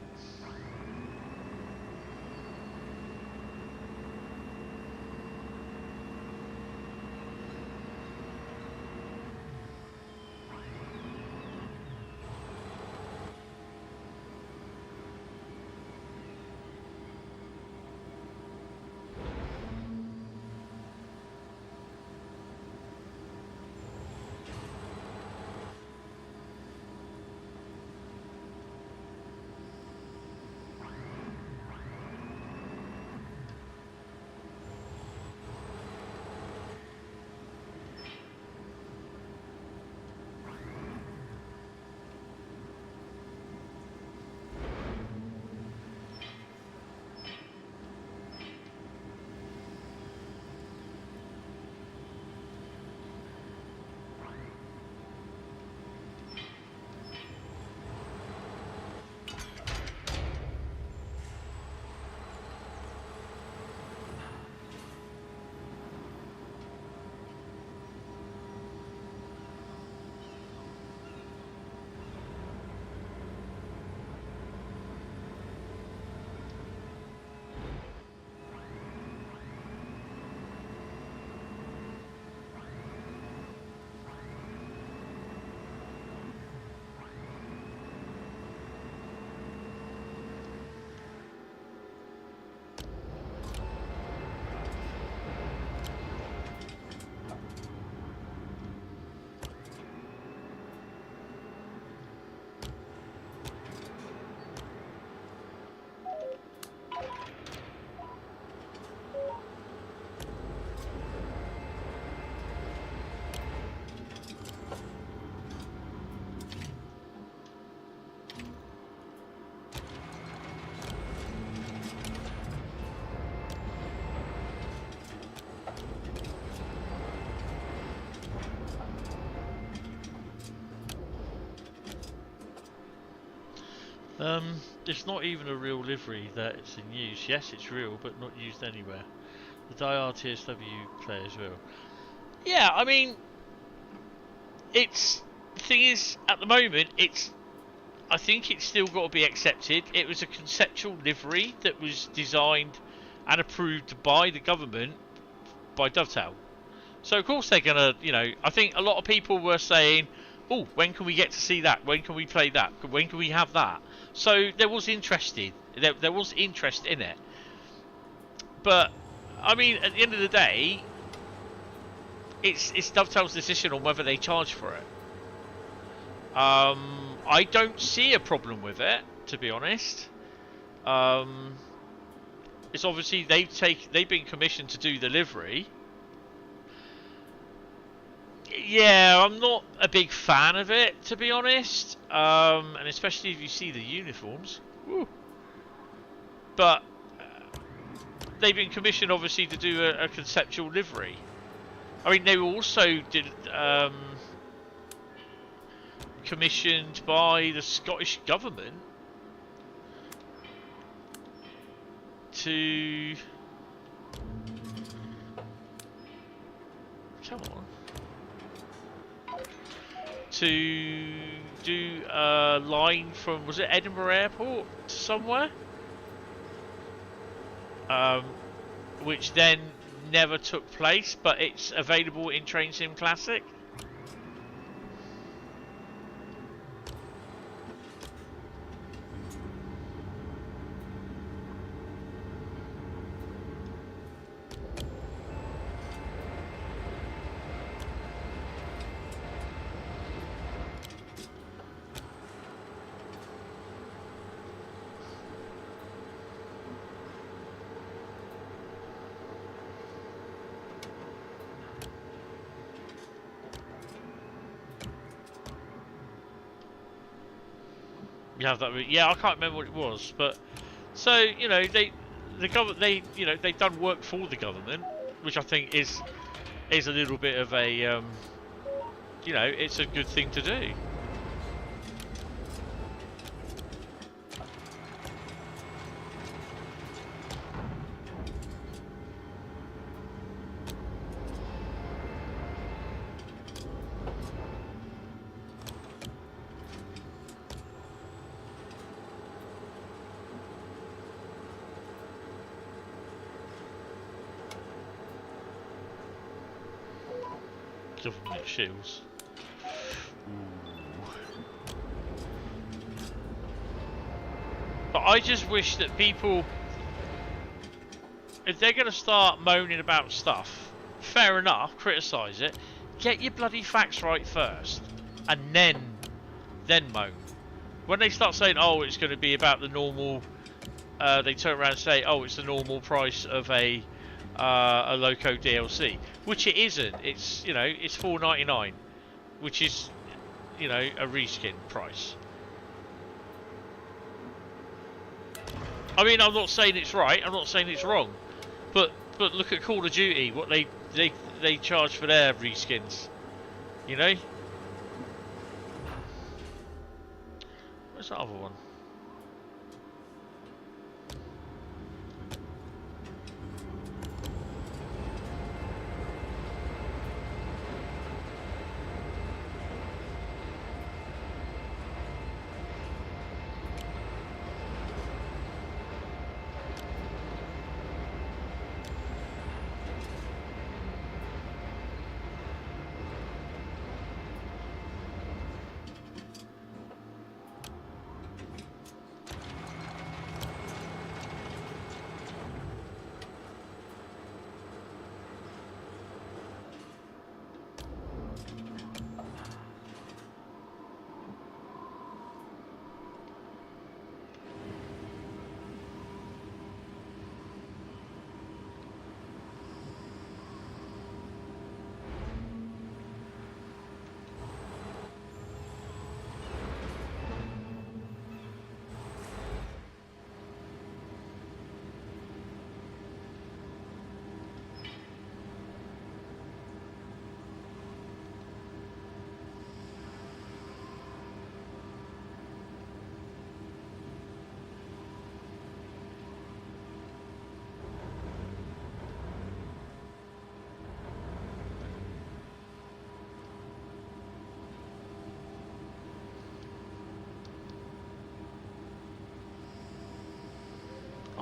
It's not even a real livery that it's in use. Yes, it's real, but not used anywhere. The DIR TSW players will. Yeah, I mean, it's the thing is at the moment I think it's still got to be accepted. It was a conceptual livery that was designed and approved by the government by Dovetail. So of course they're gonna, I think a lot of people were saying, "Oh, when can we get to see that? When can we play that? When can we have that?" So there was interest in it. But I mean, at the end of the day, it's Dovetail's decision on whether they charge for it. I don't see a problem with it, to be honest. It's obviously they've been commissioned to do the livery. Yeah, I'm not a big fan of it, to be honest. And especially if you see the uniforms. Woo. But they've been commissioned, obviously, to do a conceptual livery. I mean, they also did commissioned by the Scottish government to do a line from, was it Edinburgh Airport to somewhere, which then never took place, but it's available in Train Sim Classic. You have that, yeah. I can't remember what it was, but so the government, they've done work for the government, which I think is a little bit of a it's a good thing to do. Government shields. Ooh. But I just wish that people, if they're going to start moaning about stuff, fair enough, criticise it. Get your bloody facts right first, and then moan. When they start saying, "Oh, it's going to be about the normal," they turn around and say, "Oh, it's the normal price of a Loco DLC," which it isn't. It's it's $4.99, which is a reskin price. I mean, I'm not saying it's right. I'm not saying it's wrong, but look at Call of Duty, what they charge for their reskins. Where's that other one?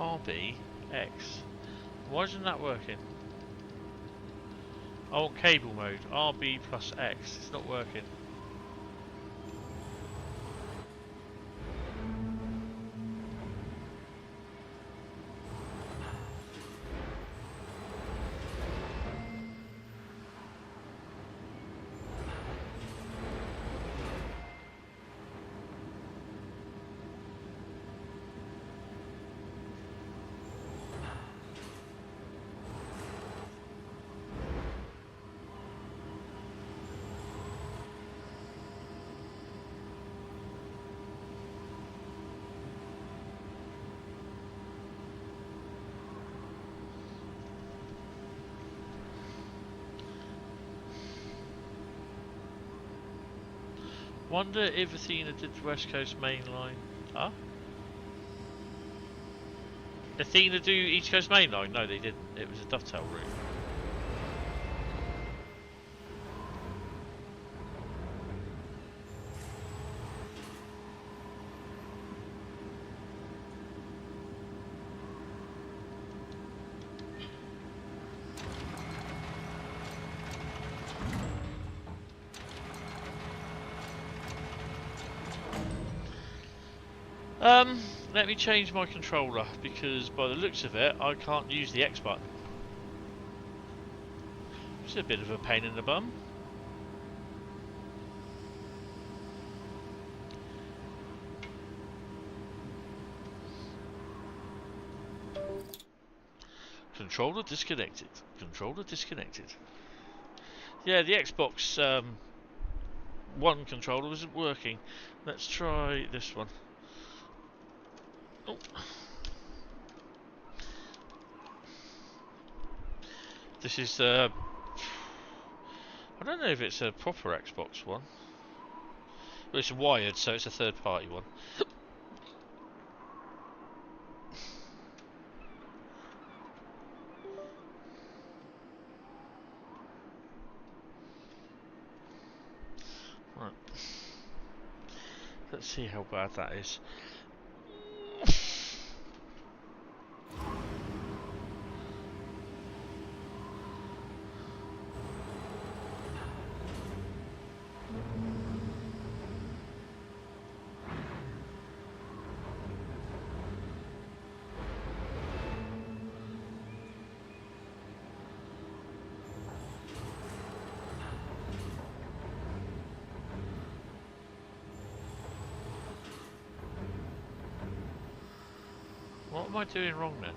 RB, X. Why isn't that working? I want cable mode. RB plus X. It's not working. Wonder if Athena did the West Coast main line. Huh? Athena do East Coast main line? No, they didn't. It was a dovetail route. Let me change my controller, because by the looks of it, I can't use the X button. It's a bit of a pain in the bum. Controller disconnected. Controller disconnected. Yeah, the Xbox One controller isn't working. Let's try this one. Oh. This is I don't know if it's a proper Xbox One. Well, it's wired, so it's a third-party one. Right. Let's see how bad that is. What am I doing wrong then?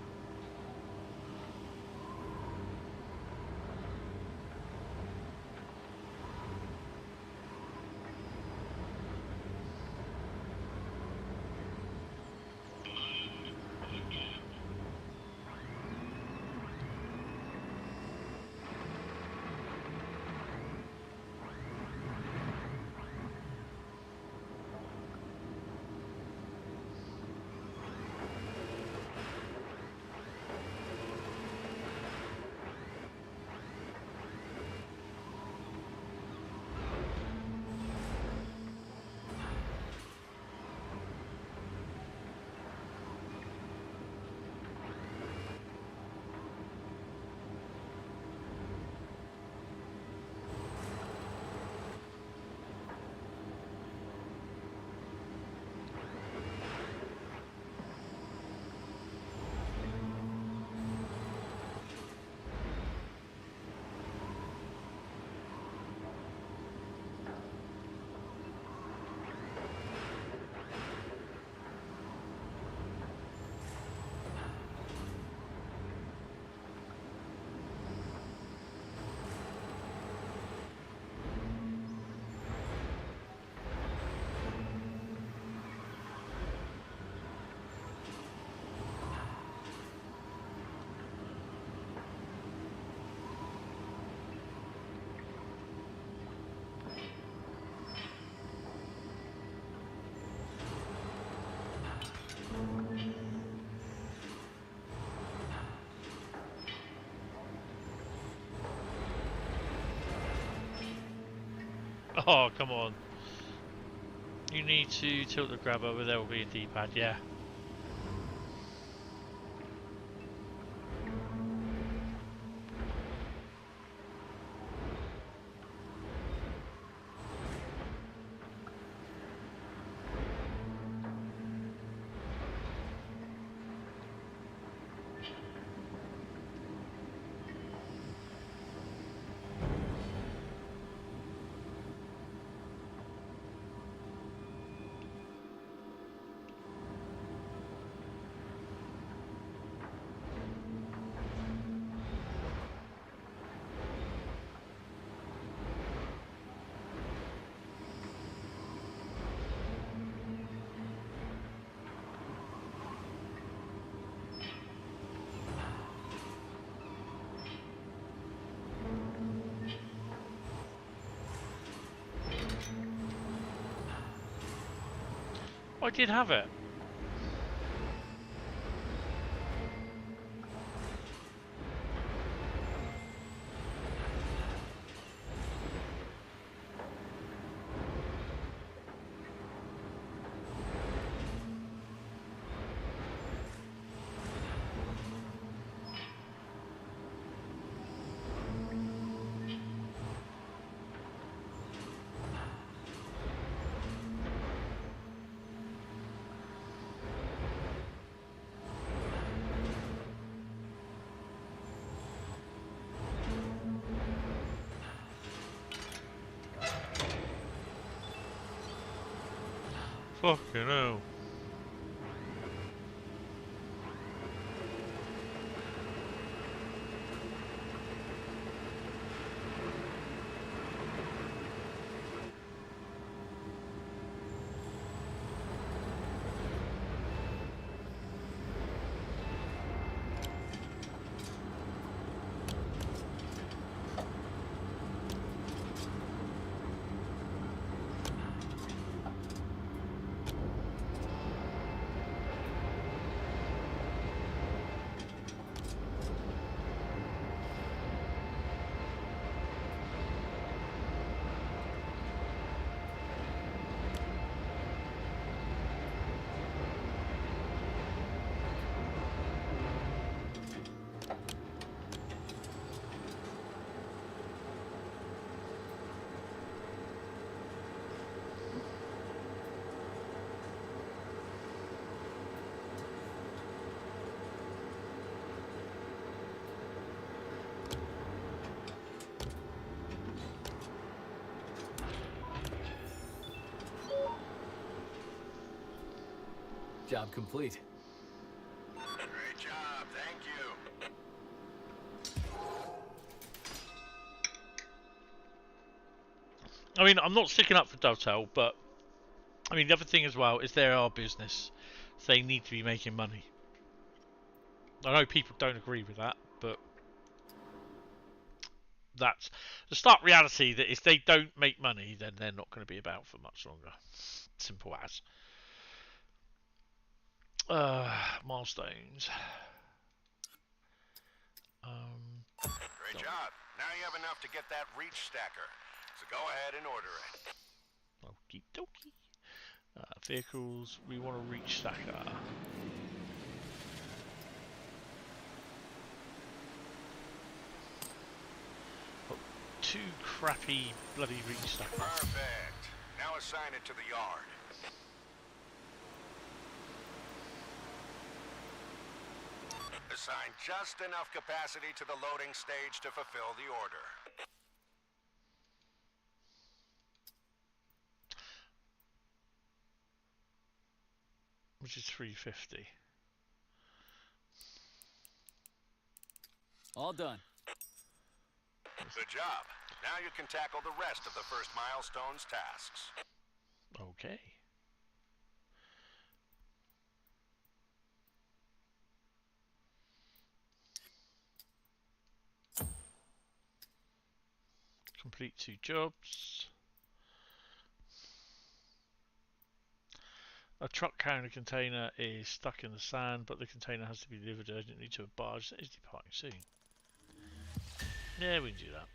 Oh, come on. You need to tilt the grabber with LB and D-pad, yeah. I did have it. Fucking hell. Job complete. Great job, thank you. I mean, I'm not sticking up for Dovetail, but I mean, the other thing as well is they're our business. So they need to be making money. I know people don't agree with that, but that's the stark reality that if they don't make money, then they're not going to be about for much longer. Simple as. Milestones. Great job. Now you have enough to get that reach stacker. So go ahead and order it. Okie dokie. Vehicles, we want to reach stacker. Got 2 crappy bloody reach stackers. Perfect. Now assign it to the yard. Assign just enough capacity to the loading stage to fulfill the order. Which is 350. All done. Good job. Now you can tackle the rest of the first milestone's tasks. Okay. Complete 2 jobs. A truck carrying a container is stuck in the sand, but the container has to be delivered urgently to a barge that is departing soon. Yeah, we can do that.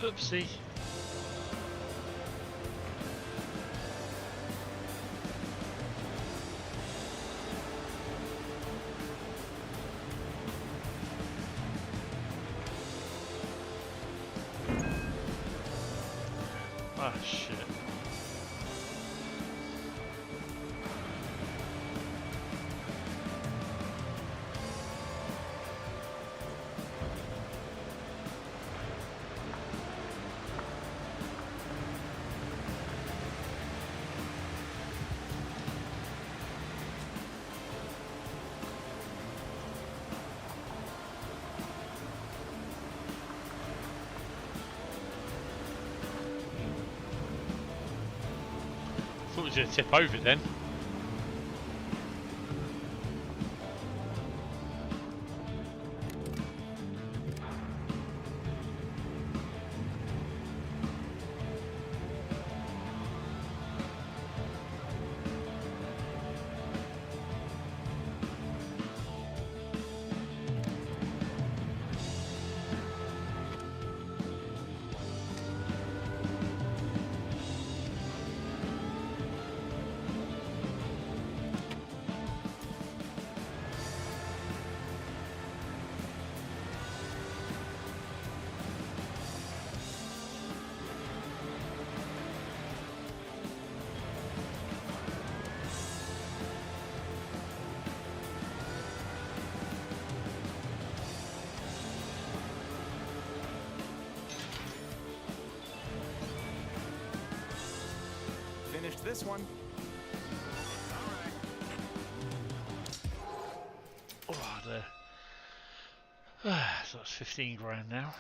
Oopsie. Ah, shit. Thought it was going to tip over then. Finished this one. Oh, there. So that's 15 grand now.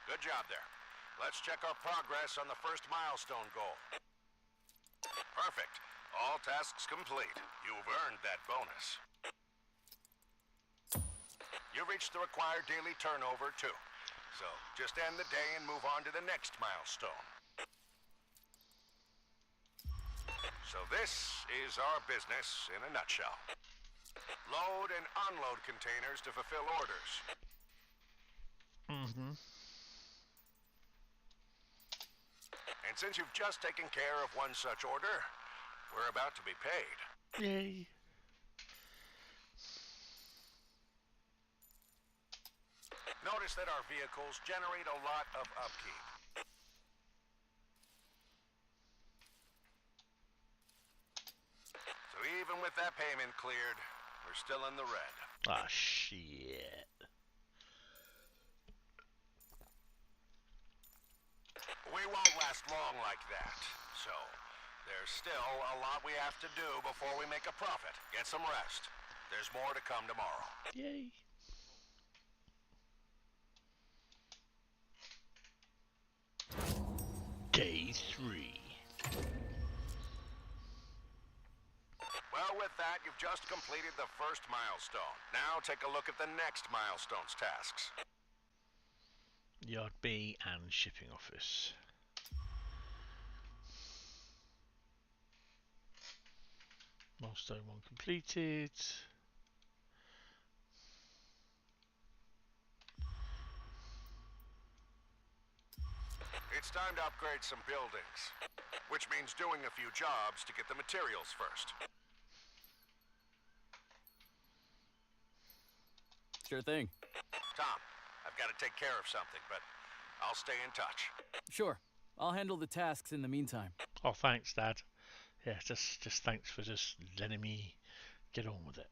Good job there. Let's check our progress on the first milestone goal. Perfect. All tasks complete. You've earned that bonus. You reached the required daily turnover, too. So, just end the day and move on to the next milestone. So this is our business in a nutshell. Load and unload containers to fulfill orders. Mm-hmm. And since you've just taken care of one such order, we're about to be paid. Yay. Notice that our vehicles generate a lot of upkeep. So even with that payment cleared, we're still in the red. Ah, shit. We won't last long like that, so there's still a lot we have to do before we make a profit. Get some rest. There's more to come tomorrow. Yay. Day 3. Well, with that, you've just completed the first milestone. Now take a look at the next milestone's tasks. Yard B and shipping office. Milestone 1 completed. It's time to upgrade some buildings, which means doing a few jobs to get the materials first. Sure thing. Tom, I've got to take care of something, but I'll stay in touch. Sure. I'll handle the tasks in the meantime. Oh, thanks, Dad. Yeah, just thanks for just letting me get on with it.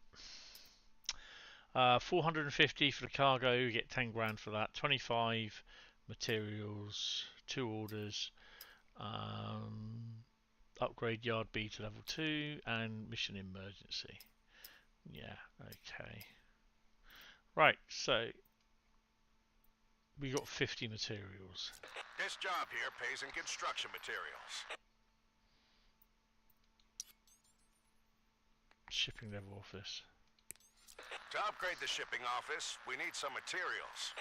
450 for the cargo, you get 10 grand for that. 25 materials, 2 orders. Upgrade yard B to level 2 and mission emergency. Yeah, okay. Right, so we got 50 materials. This job here pays in construction materials. Shipping level office. To upgrade the shipping office, we need some materials.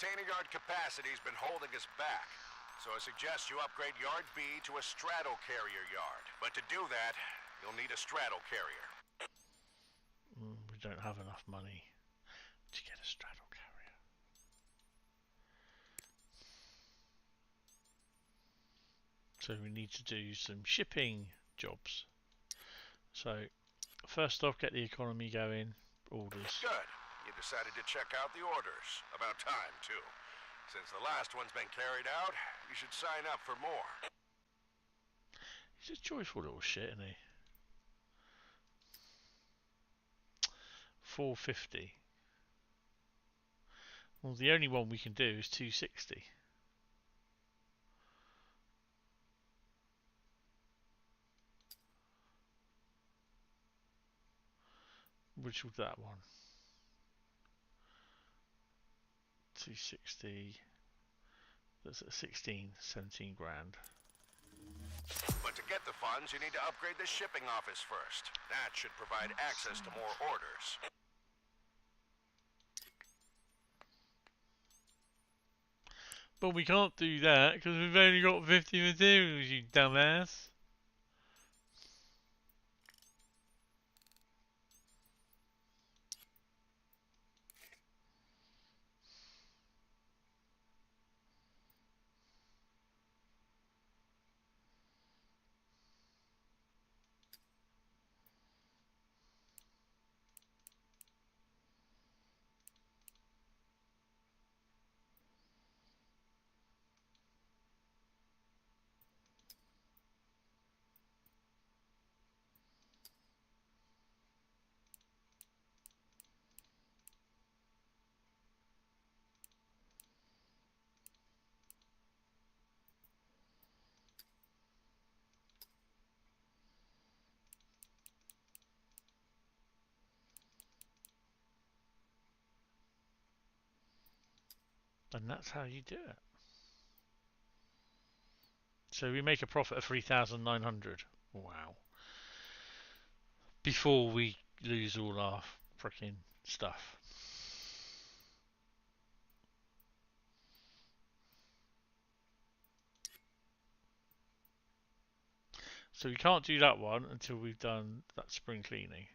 container yard capacity's been holding us back. So I suggest you upgrade Yard B to a straddle carrier yard. But to do that, you'll need a straddle carrier. We don't have enough money to get a straddle carrier. So we need to do some shipping jobs. So first off, get the economy going. Orders. Good. You decided to check out the orders. About time, too. Since the last one's been carried out, you should sign up for more. He's a joyful little shit, isn't he? 450. Well, the only one we can do is 260. Which was that one? 260. That's at 17 grand. But to get the funds, you need to upgrade the shipping office first. That should provide access to more orders. But we can't do that because we've only got 50 materials, you dumbass. And that's how you do it. So we make a profit of 3,900. Wow. Before we lose all our freaking stuff. So we can't do that one until we've done that spring cleaning.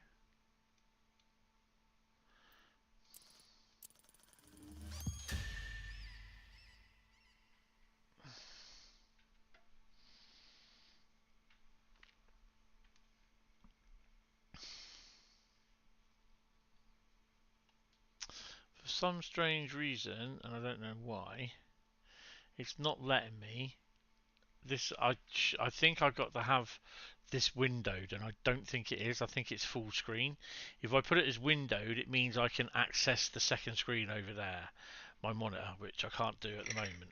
For some strange reason, and I don't know why, it's not letting me. This I think I've got to have this windowed, and I don't think it is. I think it's full screen. If I put it as windowed, it means I can access the second screen over there, my monitor, which I can't do at the moment.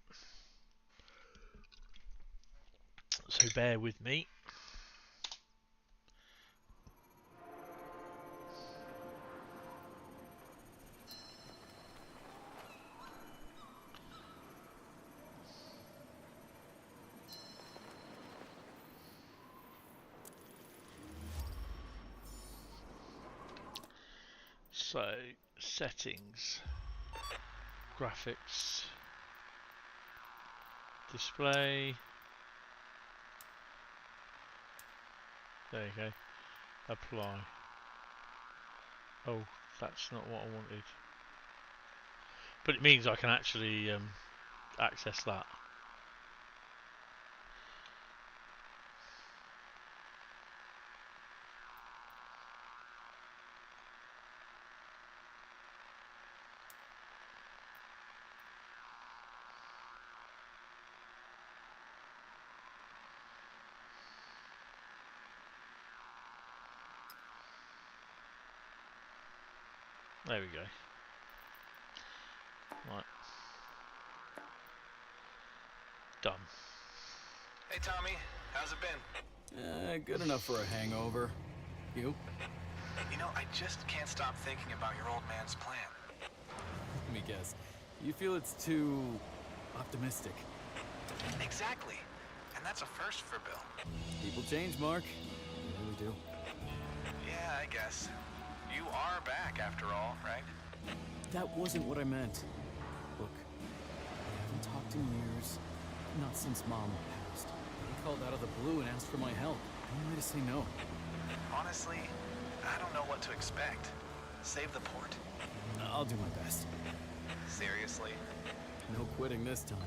So bear with me. So, settings, graphics, display, there you go, apply. Oh, that's not what I wanted. But it means I can actually access that. There we go. Right. Done. Hey Tommy, how's it been? Good enough for a hangover. You? You know, I just can't stop thinking about your old man's plan. Let me guess. You feel it's too optimistic. Exactly. And that's a first for Bill. People change, Mark. They really do. Yeah, I guess. You are back after all, right? That wasn't what I meant. Look, talked in years. Not since Mom passed. He called out of the blue and asked for my help. Who am I to say no? Honestly, I don't know what to expect. Save the port. I'll do my best. Seriously? No quitting this time.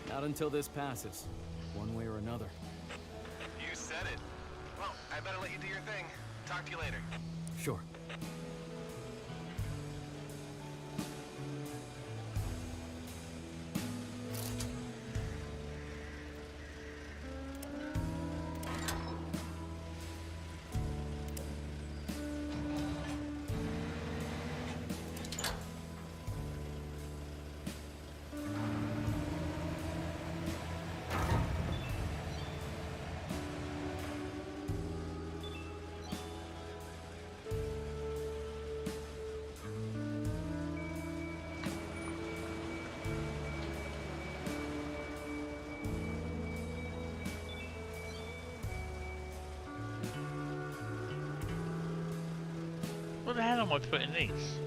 Not until this passes. One way or another. You said it. Well, I better let you do your thing. Talk to you later. Sure. What the hell am I putting these?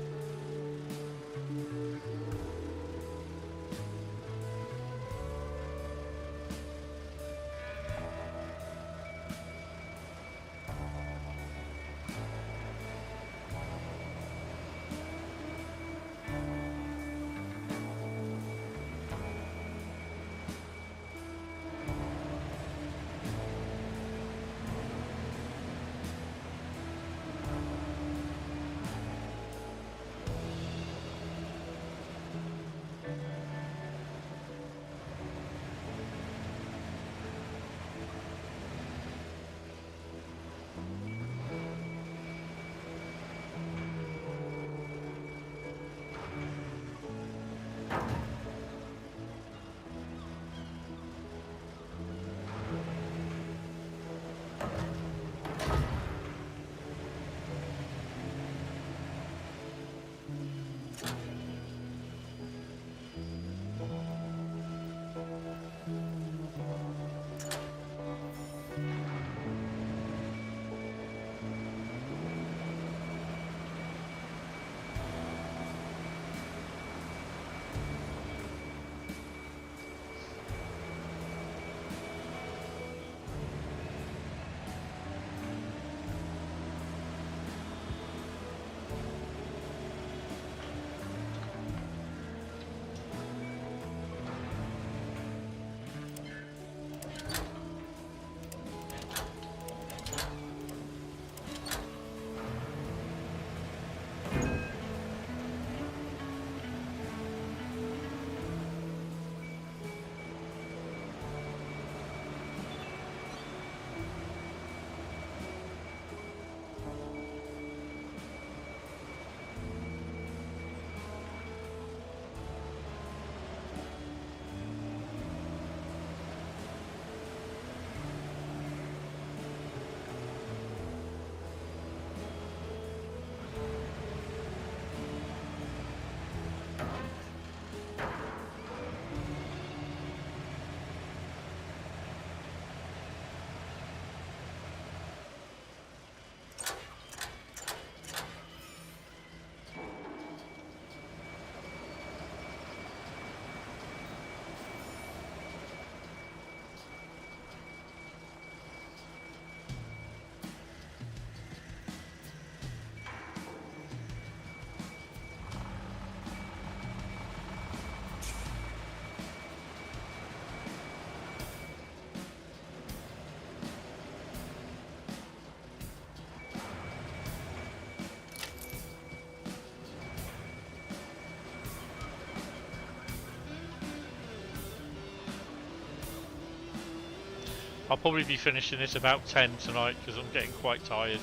I'll probably be finishing this about 10 tonight because I'm getting quite tired.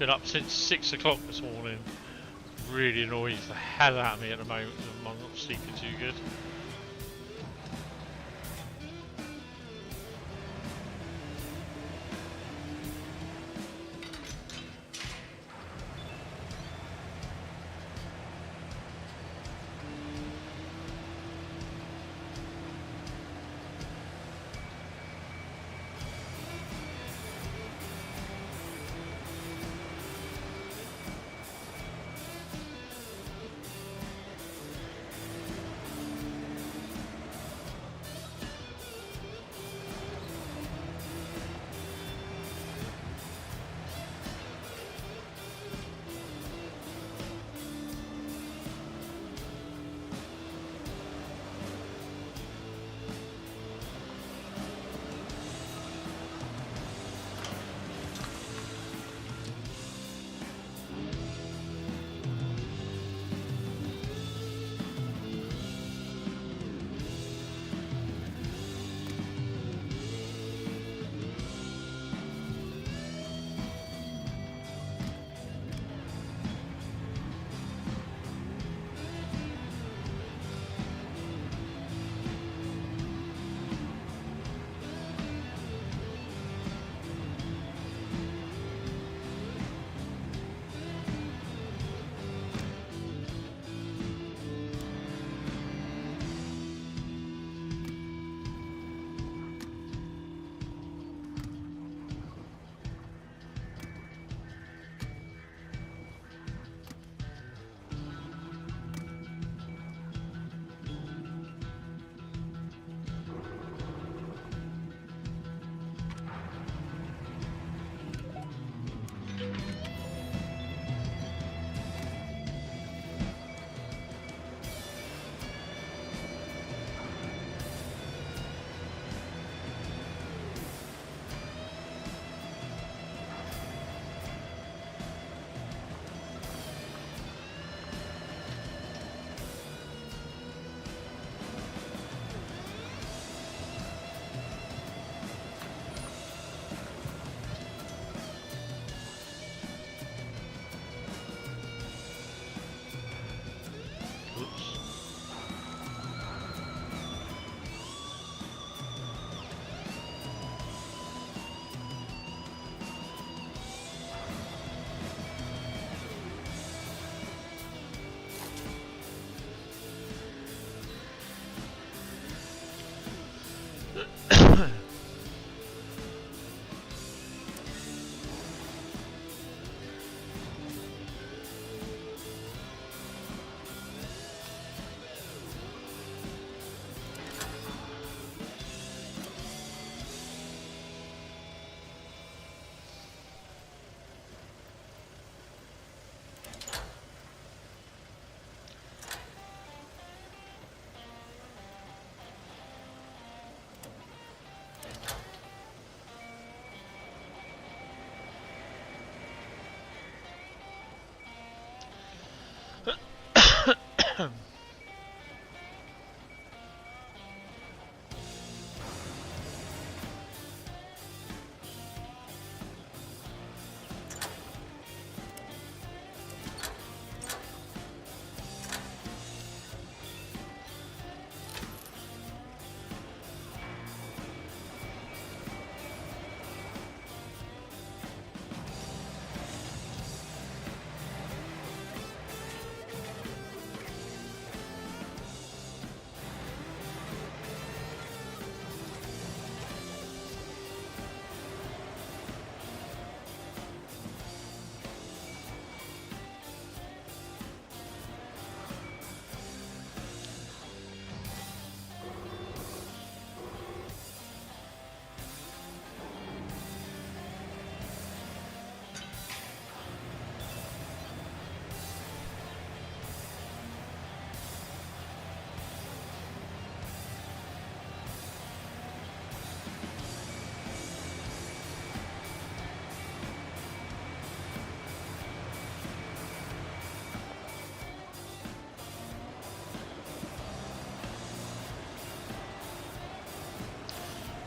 Been up since 6 o'clock this morning. Really annoys the hell out of me at the moment. I'm not sleeping too good.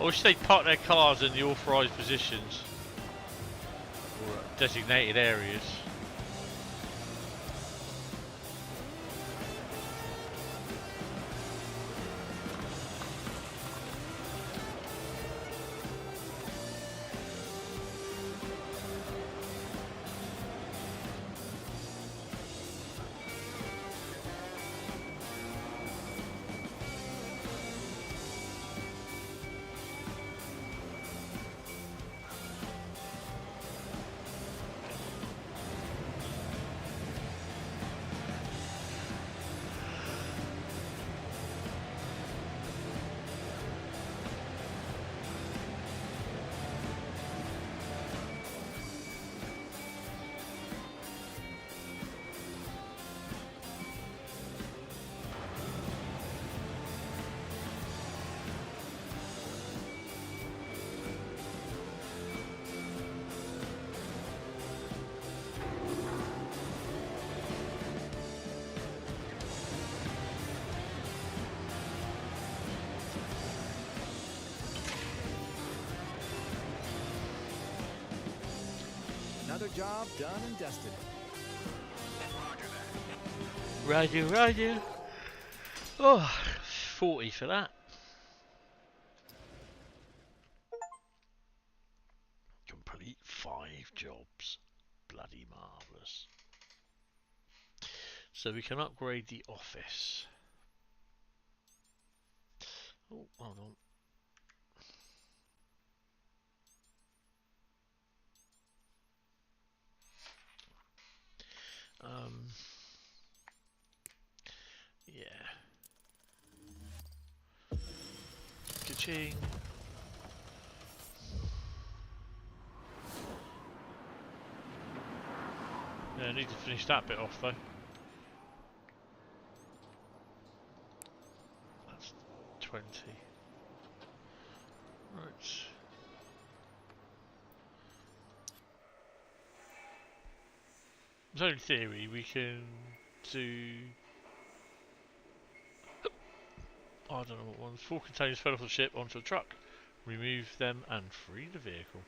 I wish they'd park their cars in the authorised positions or designated areas. Another job done and dusted. Roger, roger. Oh, 40 for that. Complete 5 jobs. Bloody marvellous. So we can upgrade the office. Oh, hold on. Yeah. Ka-ching. Yeah, I need to finish that bit off though. That's 20. Right. So in theory we can do... I don't know what ones. 4 containers fell off the ship onto a truck. Remove them and free the vehicle.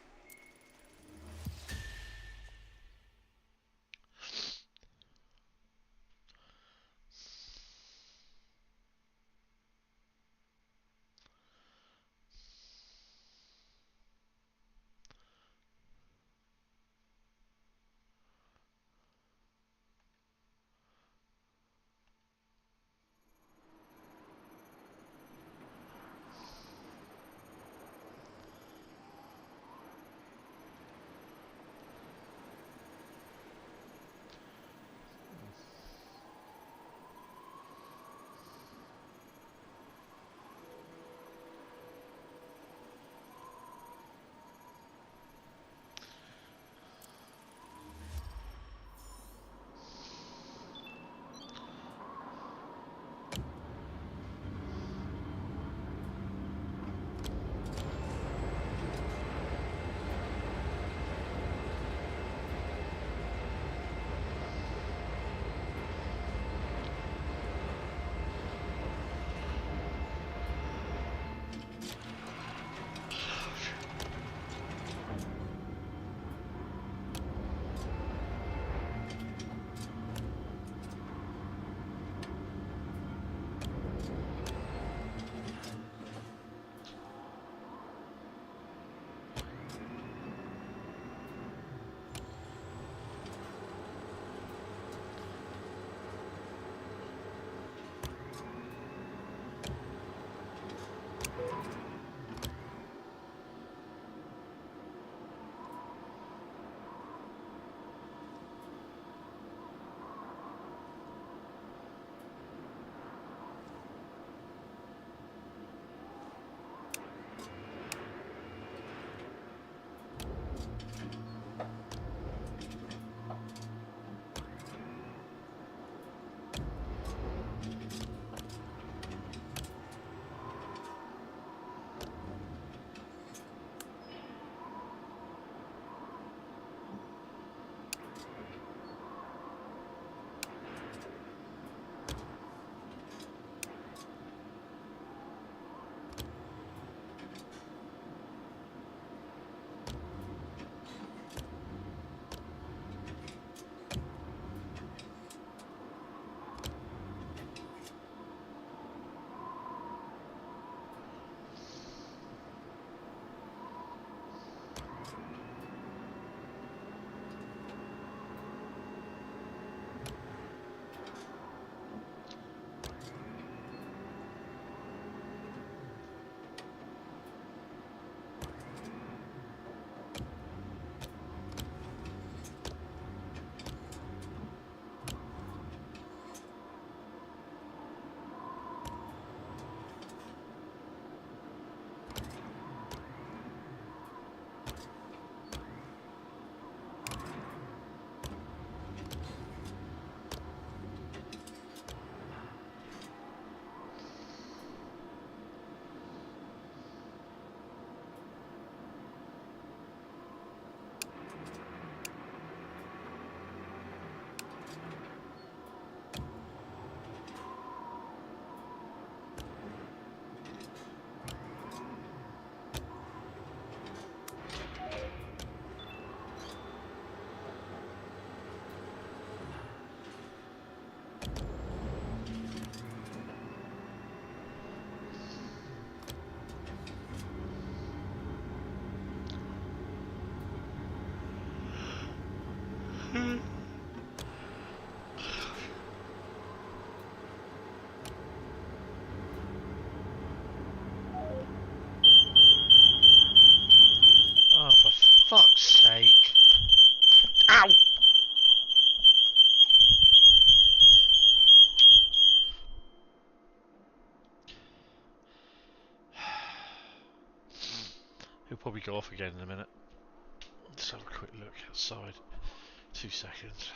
fuck's sake. Ow! He'll probably go off again in a minute. Let's have a quick look outside. 2 seconds.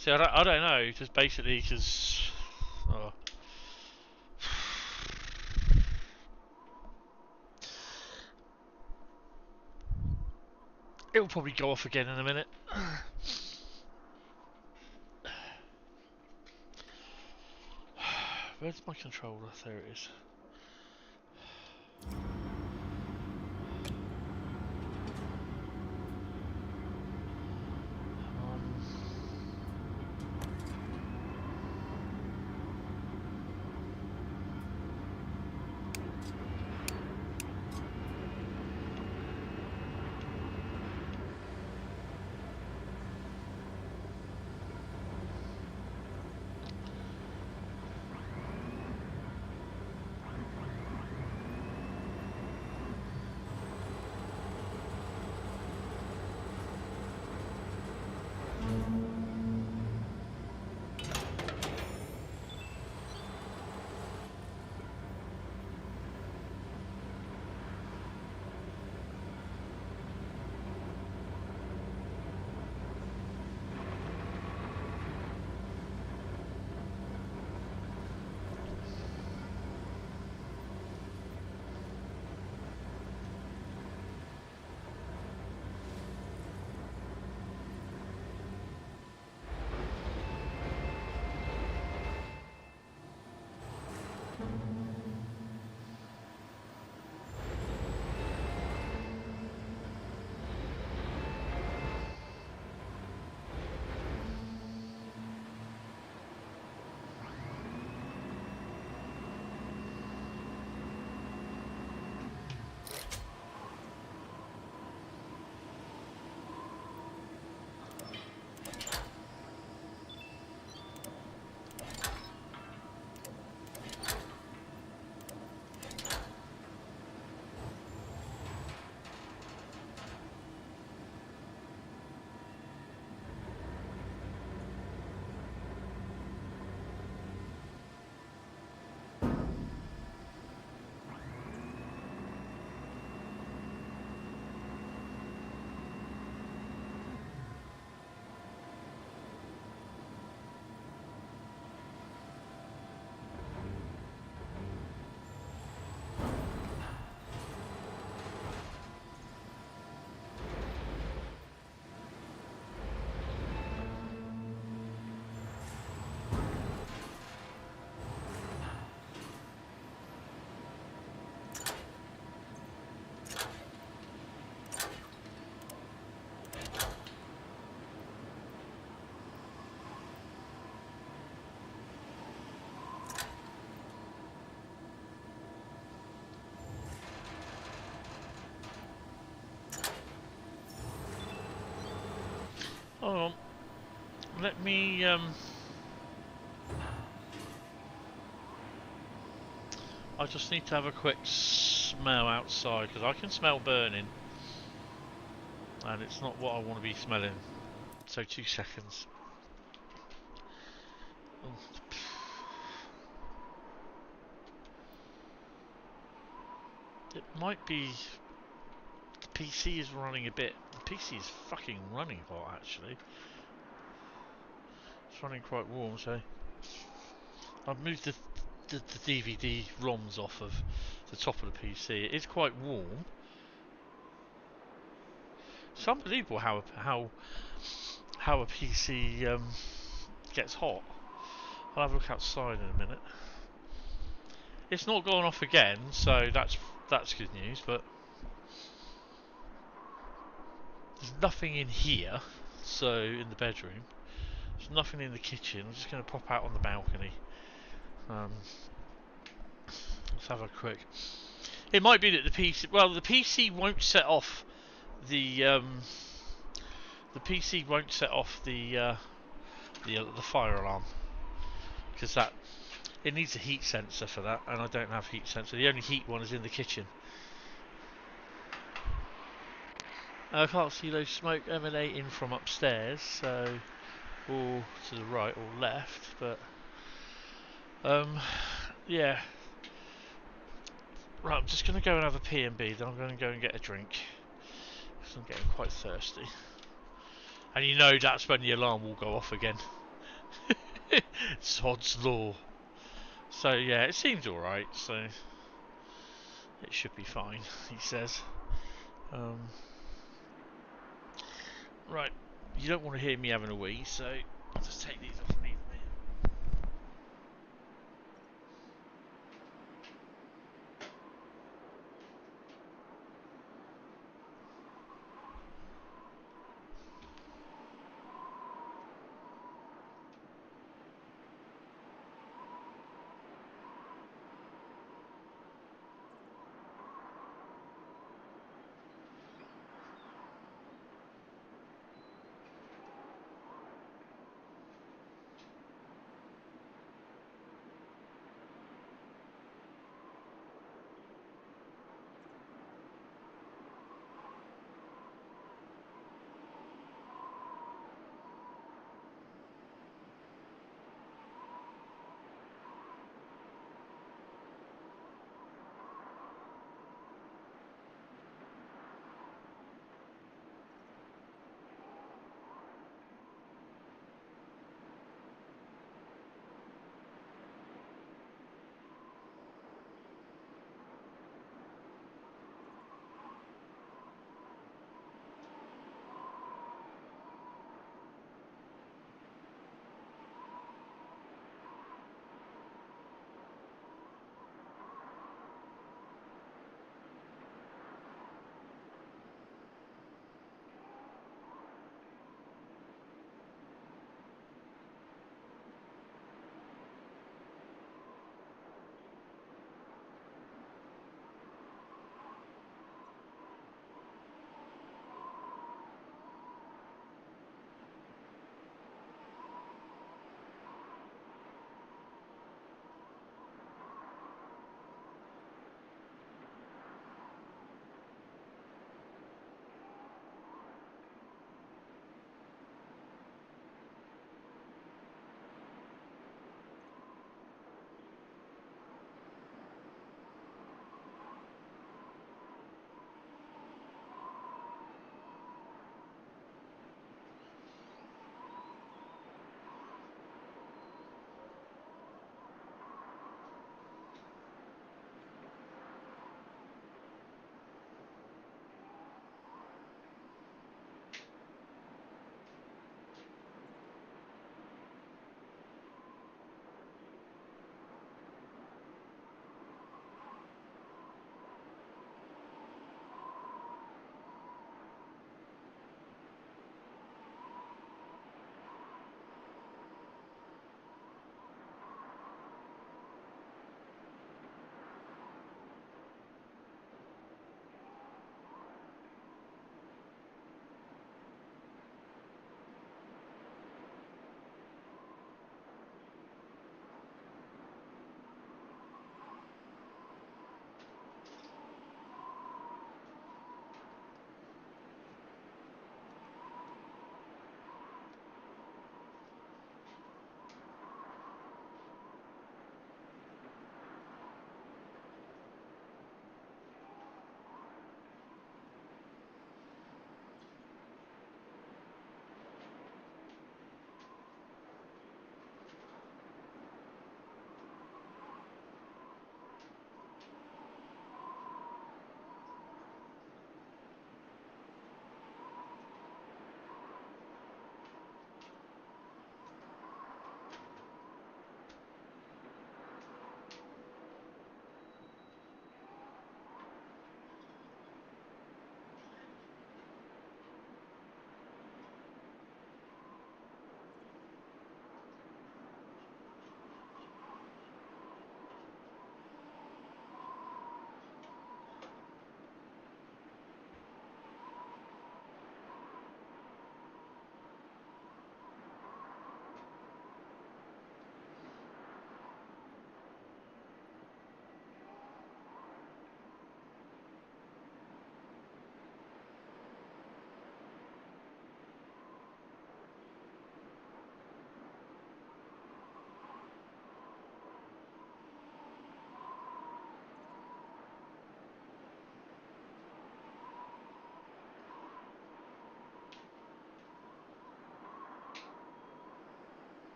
See, I don't know, just basically because... Oh. It'll probably go off again in a minute. Where's my controller? There it is. Hold on. Let me I just need to have a quick smell outside because I can smell burning and it's not what I want to be smelling. So 2 seconds. Oh. It might be the PC is running a bit. The PC is fucking running hot actually. It's running quite warm, so I've moved the DVD ROMs off of the top of the PC. It is quite warm. It's unbelievable how a PC gets hot. I'll have a look outside in a minute. It's not gone off again, so that's good news. But there's nothing in here, So in the bedroom, there's nothing in the kitchen. I'm just going to pop out on the balcony. Let's have a quick. It might be that the PC. Well, the PC won't set off the. The PC won't set off the fire alarm because that it needs a heat sensor for that, and I don't have heat sensor. The only heat one is in the kitchen. I can't see no smoke emanating from upstairs, so or to the right or left, but yeah. Right, I'm just going to go and have a P&B, then I'm going to go and get a drink because I'm getting quite thirsty. And you know that's when the alarm will go off again. Sod's law. So yeah, it seems alright, so it should be fine, he says. Right, you don't want to hear me having a wee, so I'll just take these off and leave them here.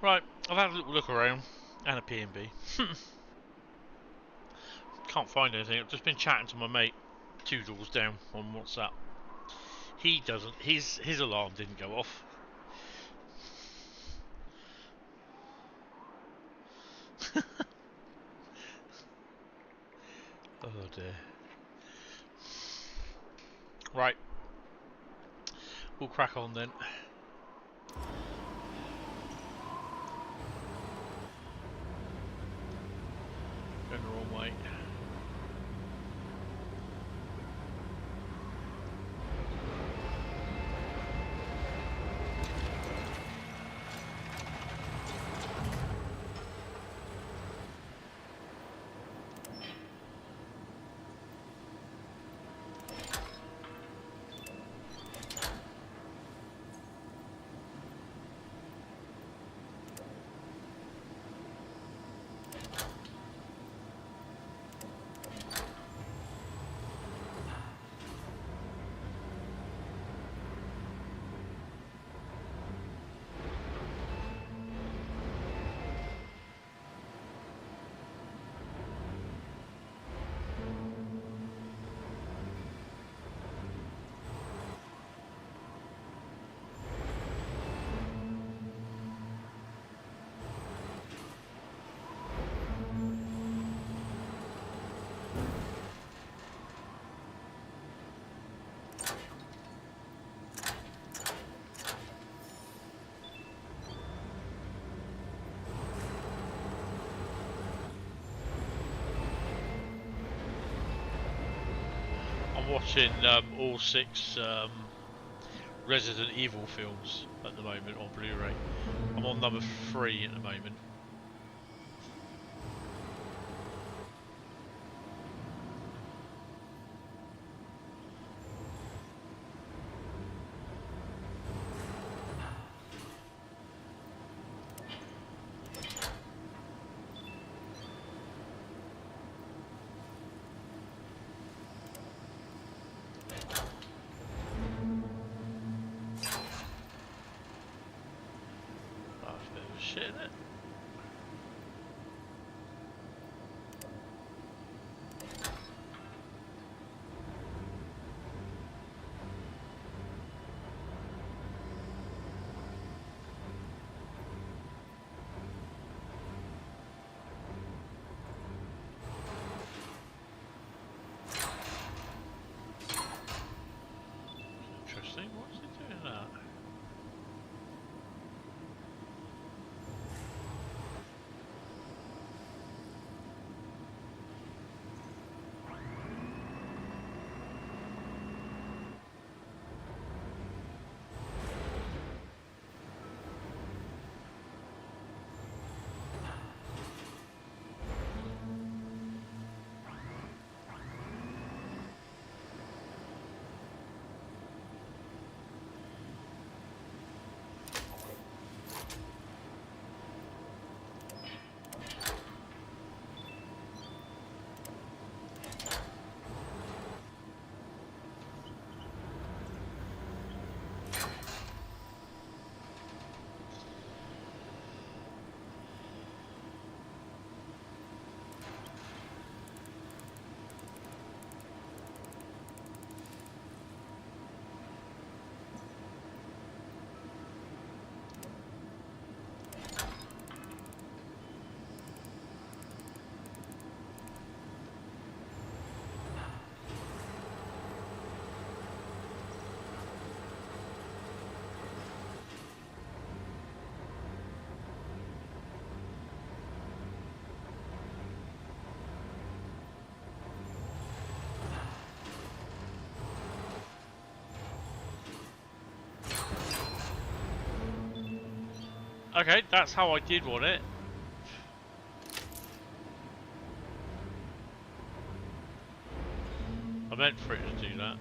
Right, I've had a little look around and a P&B. Can't find anything. I've just been chatting to my mate 2 doors down on WhatsApp. He doesn't. His alarm didn't go off. Oh dear. Right. We'll crack on then. Going the wrong way. I'm watching all 6 Resident Evil films at the moment on Blu-ray. I'm on number 3 at the moment. Shit, isn't it? Interesting. What's he doing that? Okay, that's how I did want it. I meant for it to do that.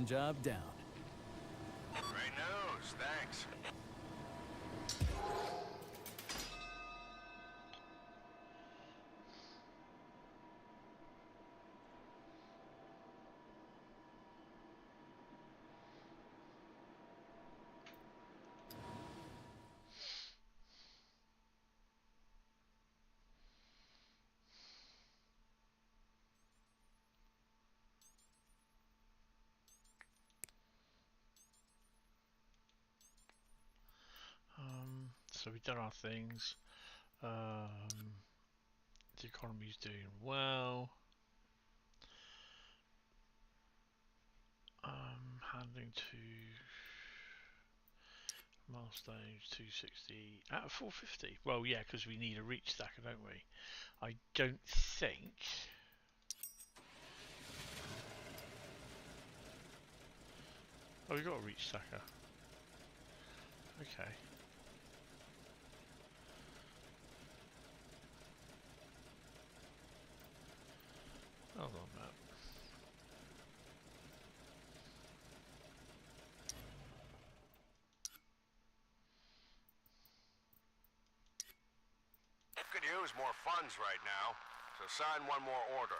One job down. Great news, thanks. So we've done our things. The economy's doing well. Handling to milestones 260 out of 450. Well, yeah, because we need a reach stacker, don't we? I don't think. Oh, we got a reach stacker. Okay. Hold on, map. Could use more funds right now, so sign one more order.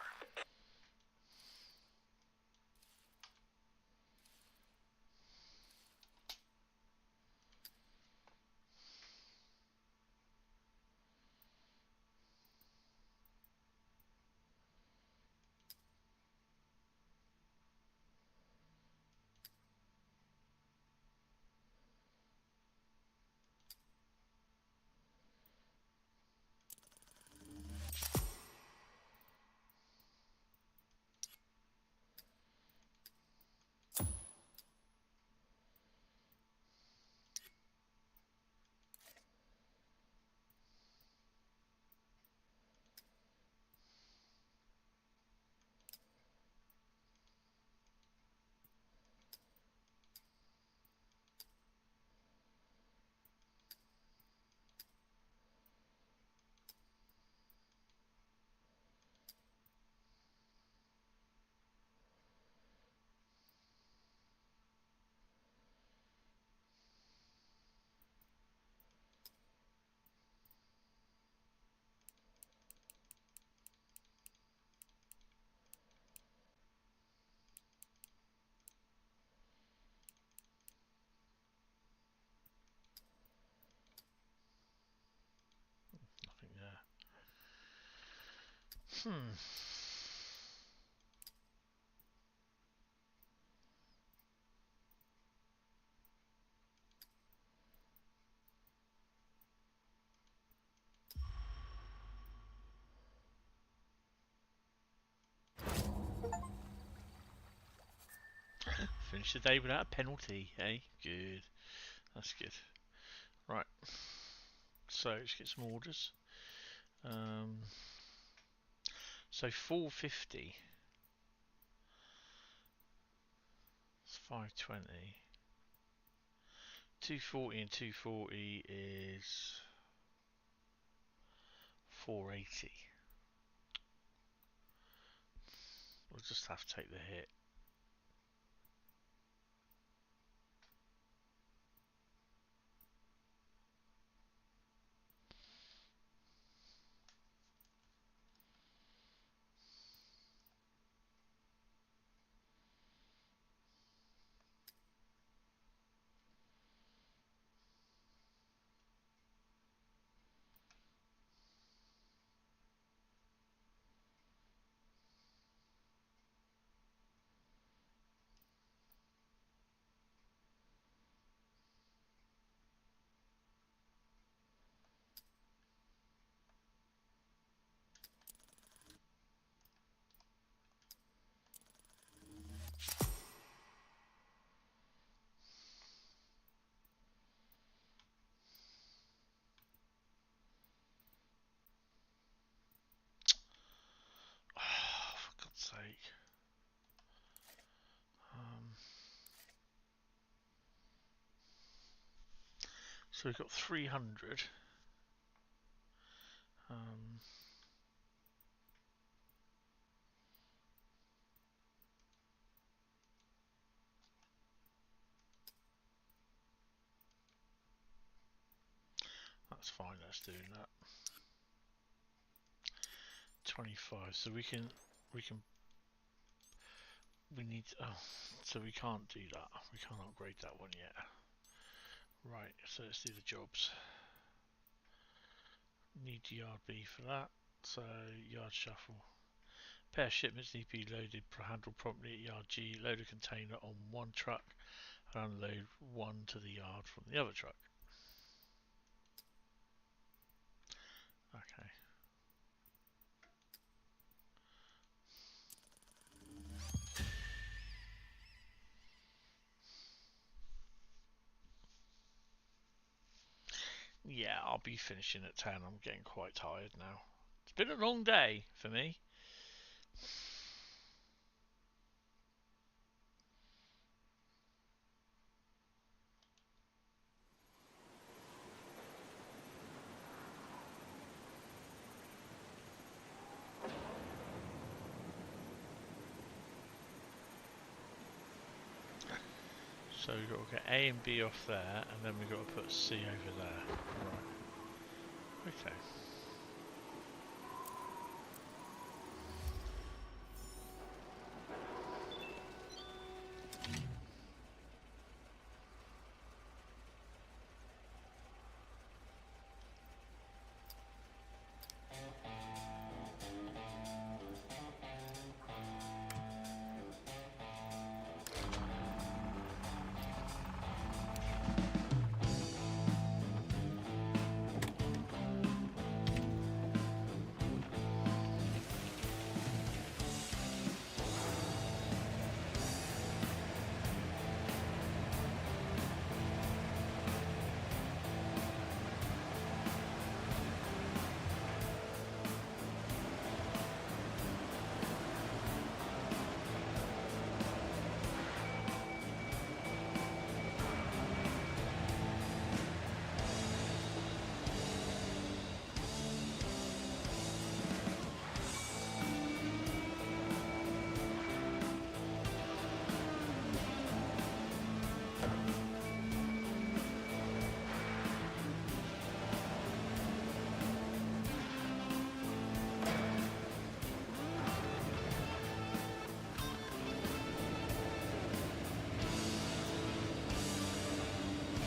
Nothing there. Hmm. Finish the day without a penalty, eh? Good. That's good. Right. So let's get some orders. So 450. It's 520. 240 and 240 is 480. We'll just have to take the hit. Oh, for God's sake. So we've got 300. fine. That's doing that. 25. So we need. Oh, so we can't do that. We can't upgrade that one yet. Right. So let's do the jobs. Need yard B for that. So yard shuffle. Pair of shipments need to be loaded, handled promptly at yard G. Load a container on one truck and unload one to the yard from the other truck. Okay. Yeah, I'll be finishing at 10. I'm getting quite tired now. It's been a long day for me. So we've got to get A and B off there, and then we've got to put C over there. Right. Okay.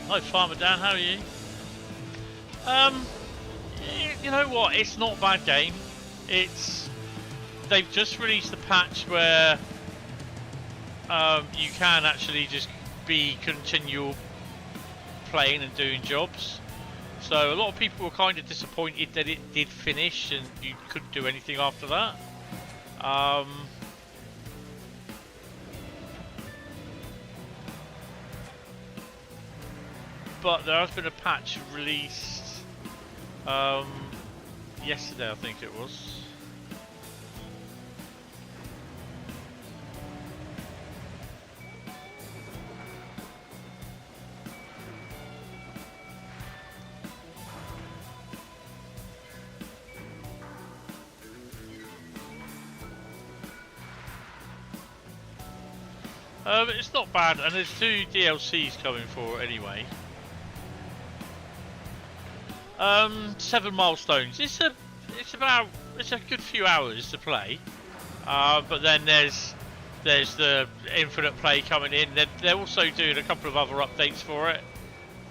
Hi Farmer Dan, how are you? You know what? It's not a bad game. They've just released a patch where you can actually just be continual playing and doing jobs. So a lot of people were kind of disappointed that it did finish and you couldn't do anything after that. But there has been a patch released yesterday, I think it was. It's not bad, and there's 2 DLCs coming for it anyway. 7 milestones. It's a good few hours to play, but then there's the infinite play coming in. They're also doing a couple of other updates for it,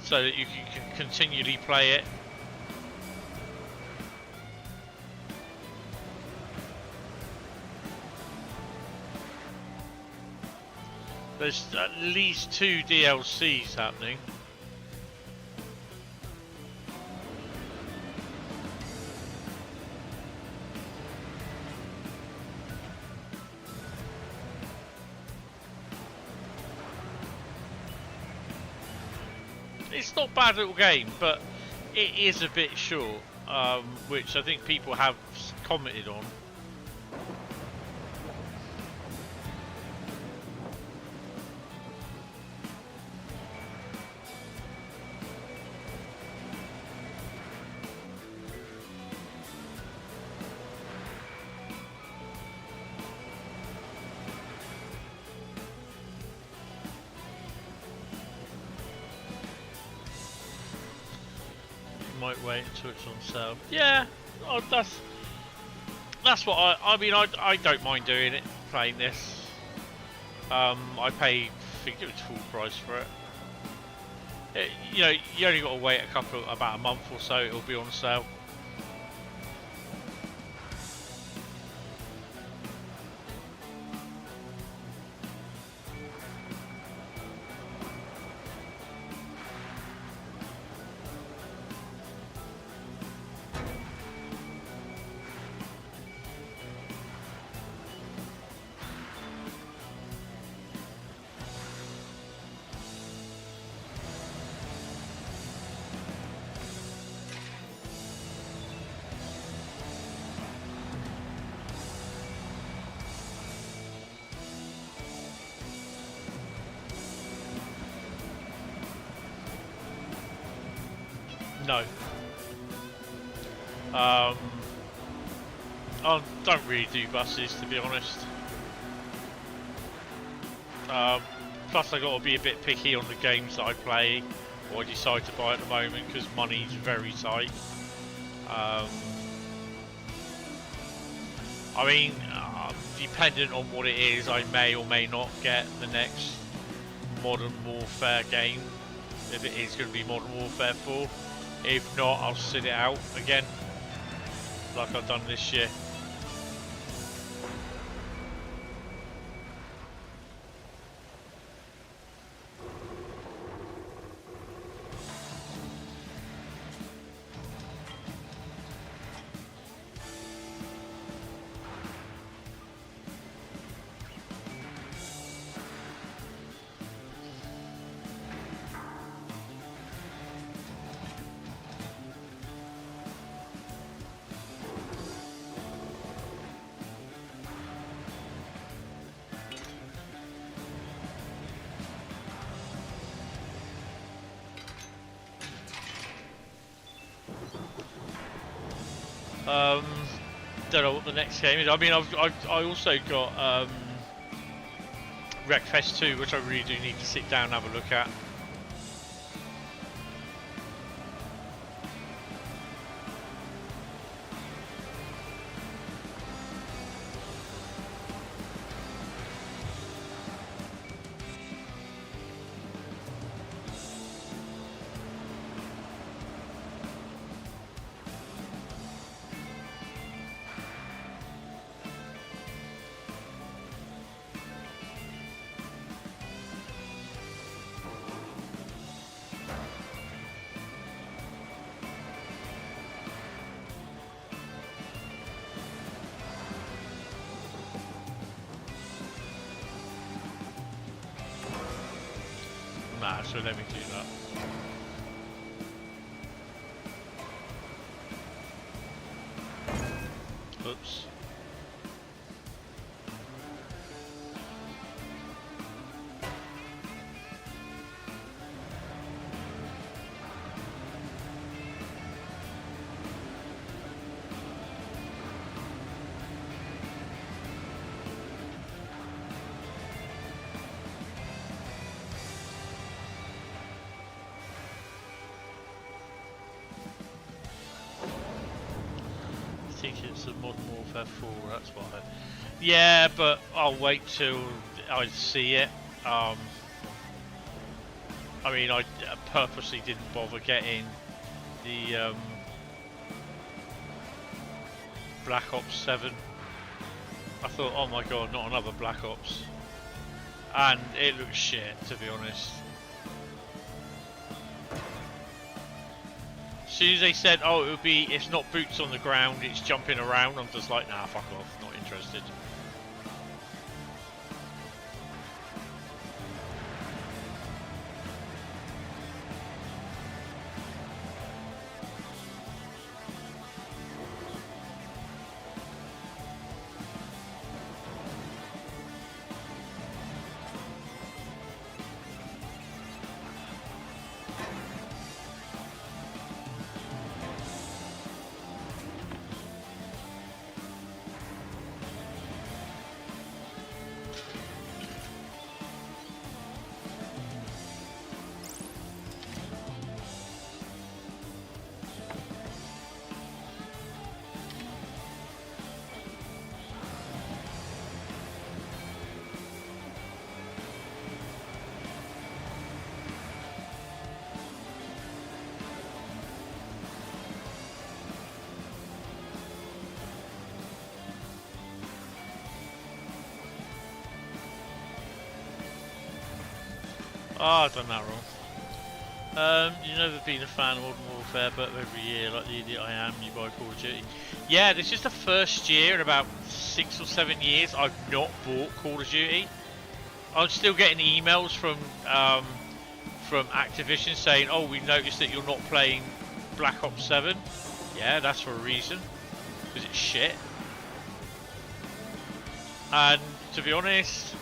so that you can continually play it. There's at least 2 DLCs happening. It's not a bad little game, but it is a bit short, which I think people have commented on. Might wait until it's on sale. Yeah, oh, that's what I mean. I don't mind doing it, playing this. I paid, I think it was full price for it. You know, you only got to wait about a month or so. It'll be on sale. No. I don't really do buses, to be honest. Plus I got to be a bit picky on the games that I play or I decide to buy at the moment because money's very tight. I mean, dependent on what it is, I may or may not get the next Modern Warfare game, if it is going to be Modern Warfare 4. If not, I'll sit it out again, like I've done this year. Don't know what the next game is. I mean, I also got Wreckfest 2, which I really do need to sit down and have a look at. Nah, so let me do that. Oops. I think it's a Modern Warfare 4, that's why. Yeah, but I'll wait till I see it. I mean, I purposely didn't bother getting the Black Ops 7. I thought, oh my god, not another Black Ops. And it looks shit, to be honest. As soon as they said, oh, it's not boots on the ground, it's jumping around, I'm just like, nah, fuck off, not interested. Oh, I've done that wrong. You've never been a fan of Modern Warfare, but every year, like the idiot I am, you buy Call of Duty. Yeah, this is the first year in about 6 or 7 years I've not bought Call of Duty. I'm still getting emails from Activision saying, "Oh, we noticed that you're not playing Black Ops 7." Yeah, that's for a reason, because it's shit. And to be honest,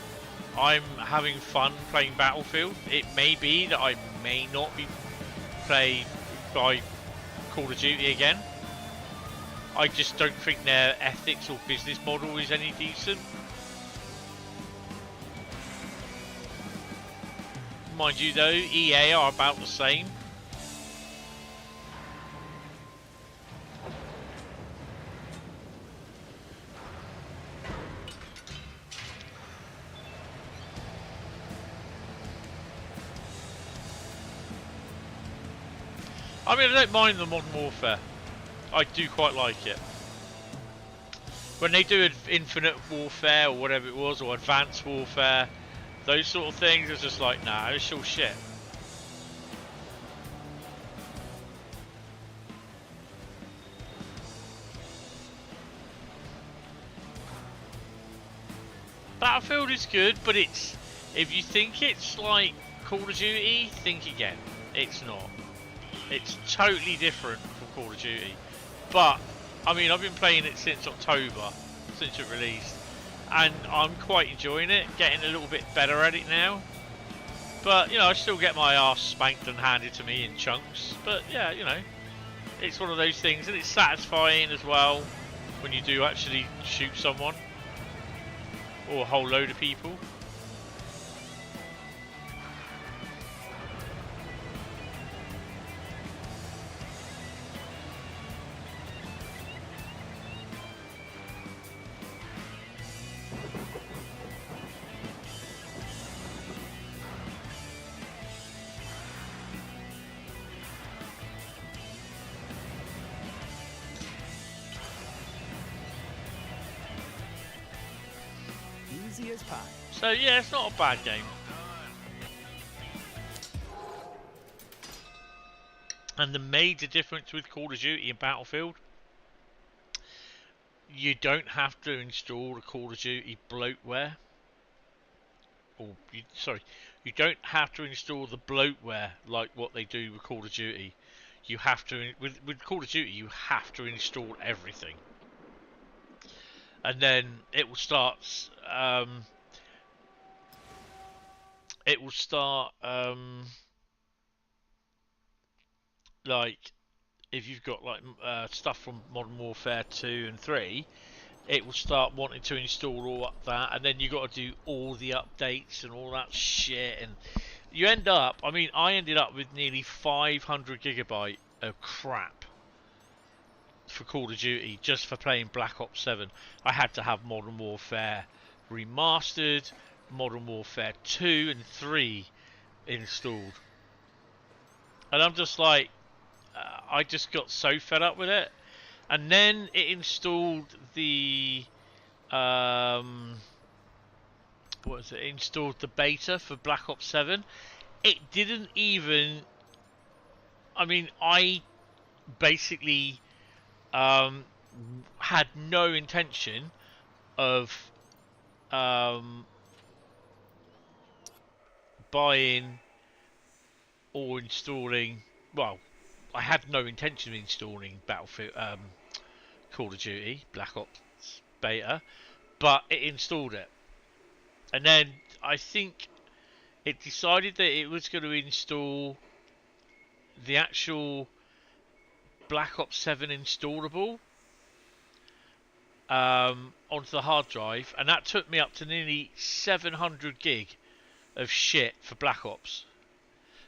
I'm having fun playing Battlefield. It may be that I may not be played by Call of Duty again. I just don't think their ethics or business model is any decent. Mind you though, EA are about the same. I mean, I don't mind the Modern Warfare. I do quite like it. When they do Infinite Warfare or whatever it was, or Advanced Warfare, those sort of things, it's just like, nah, it's all shit. Battlefield is good, but it's, if you think it's like Call of Duty, think again. It's not. It's totally different from Call of Duty. But, I mean, I've been playing it since October, since it released. And I'm quite enjoying it, getting a little bit better at it now. But, you know, I still get my arse spanked and handed to me in chunks. But, yeah, you know, it's one of those things. And it's satisfying as well when you do actually shoot someone. Or a whole load of people. Easy as pie. So yeah, it's not a bad game. And the major difference with Call of Duty and Battlefield, you don't have to install the Call of Duty bloatware. You don't have to install the bloatware like what they do with Call of Duty. You have to, with Call of Duty, you have to install everything. And then it will start. Like if you've got like stuff from Modern Warfare 2 and 3, it will start wanting to install all that, and then you got to do all the updates and all that shit, and you end up. I mean, I ended up with nearly 500 gigabyte of crap for Call of Duty just for playing Black Ops 7. I had to have Modern Warfare Remastered, Modern Warfare 2 and 3 installed. And I'm just like, I just got so fed up with it. And then it installed the, installed the beta for Black Ops 7. It didn't even, I mean, I basically had no intention of buying or installing. Well, I had no intention of installing Battlefield, Call of Duty Black Ops beta, but it installed it, and then I think it decided that it was going to install the actual Black Ops 7 installable onto the hard drive, and that took me up to nearly 700 gig of shit for Black Ops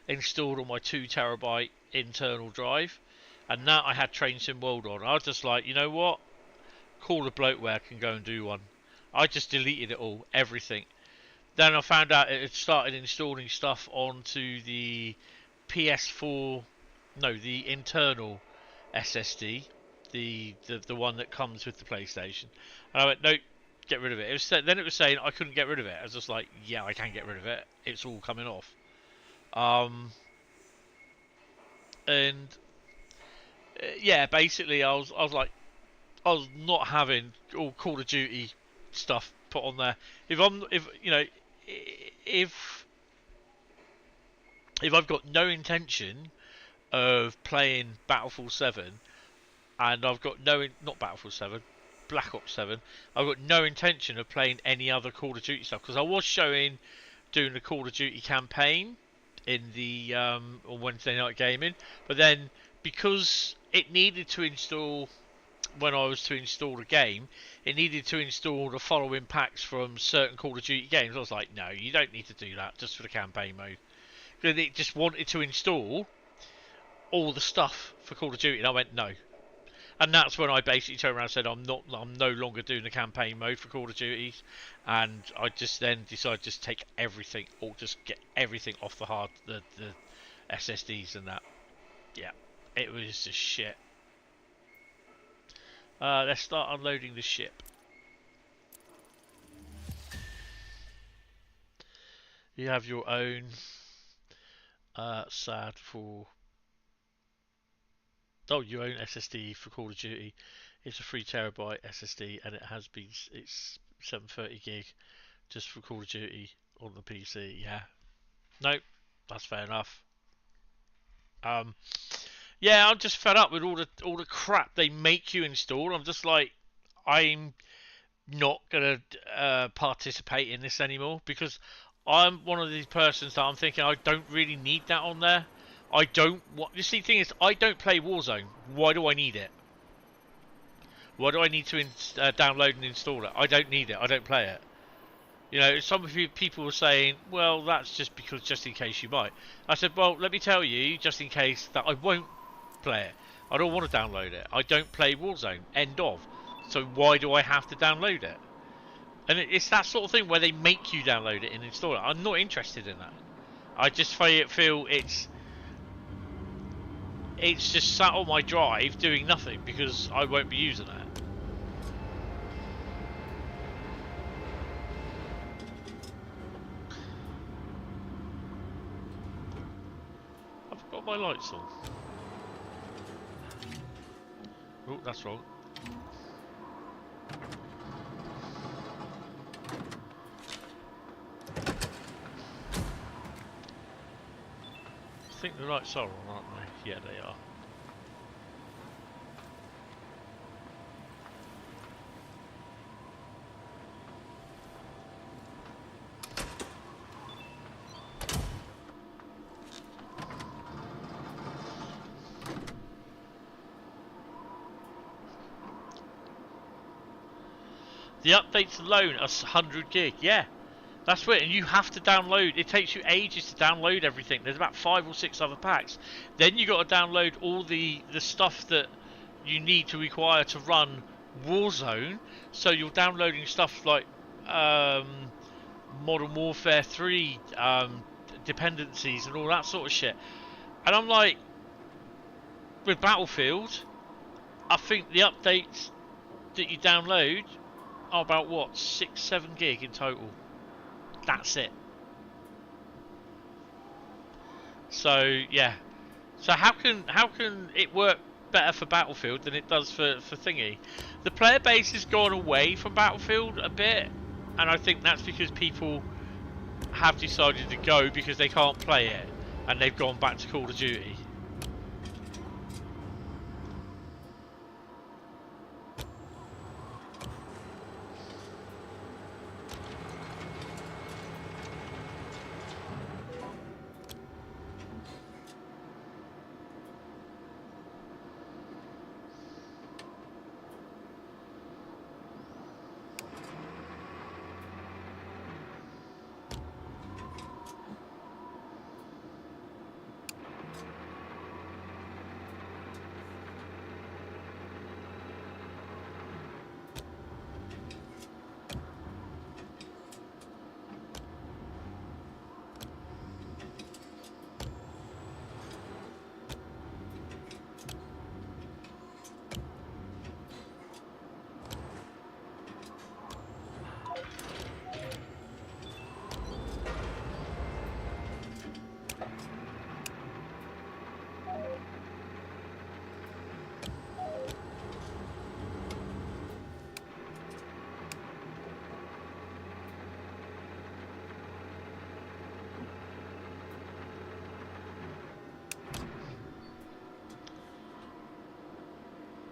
installed on my 2 terabyte internal drive. And now I had Train Sim World on. I was just like, you know what? Call the bloatware can go and do one. I just deleted it all, everything. Then I found out it had started installing stuff onto the PS4, no, the internal SSD, the one that comes with the PlayStation. And I went, no, get rid of it. Then it was saying I couldn't get rid of it. I was just like, yeah, I can get rid of it. It's all coming off. And yeah, basically I was not having all Call of Duty stuff put on there. If you know, if I've got no intention of playing Battlefield 7, and I've got not Battlefield 7, Black Ops 7, I've got no intention of playing any other Call of Duty stuff, because I was doing the Call of Duty campaign in the on Wednesday Night Gaming, but then because it needed to install, when I was to install the game, it needed to install the following packs from certain Call of Duty games. I was like, no, you don't need to do that just for the campaign mode. Because it just wanted to install all the stuff for Call of Duty, and I went no. And that's when I basically turned around and said I'm no longer doing the campaign mode for Call of Duty, and I just then decided to just take everything, or just get everything off the SSDs and that. Yeah, it was just shit. Let's start unloading the ship. You have your own sad for. Oh, you own SSD for Call of Duty. It's a 3TB SSD, and it's 730 gig just for Call of Duty on the PC. Yeah, nope, that's fair enough. Yeah, I'm just fed up with all the crap they make you install. I'm just like, I'm not gonna participate in this anymore, because I'm one of these persons that I'm thinking I don't really need that on there. I don't. What you see, thing is, I don't play Warzone. Why do I need it? Why do I need to download and install it? I don't need it. I don't play it. You know, some of you people were saying, well, that's just in case you might. I said, well, let me tell you, just in case, that I won't play it. I don't want to download it. I don't play Warzone. End of. So why do I have to download it? And it's that sort of thing where they make you download it and install it. I'm not interested in that. I just feel it's just sat on my drive doing nothing, because I won't be using it. I've got my lights on. Oh, that's wrong. I think the lights are on, aren't they? Yeah, they are. The updates alone are 100 gig, yeah. That's weird, and you have to download. It takes you ages to download everything. There's about 5 or 6 other packs. Then you got to download all the stuff that you need to require to run Warzone. So you're downloading stuff like Modern Warfare 3 dependencies and all that sort of shit. And I'm like, with Battlefield, I think the updates that you download are about what, 6-7 gig in total. That's it. So yeah. So how can it work better for Battlefield than it does for Thingy? The player base has gone away from Battlefield a bit, and I think that's because people have decided to go because they can't play it, and they've gone back to Call of Duty.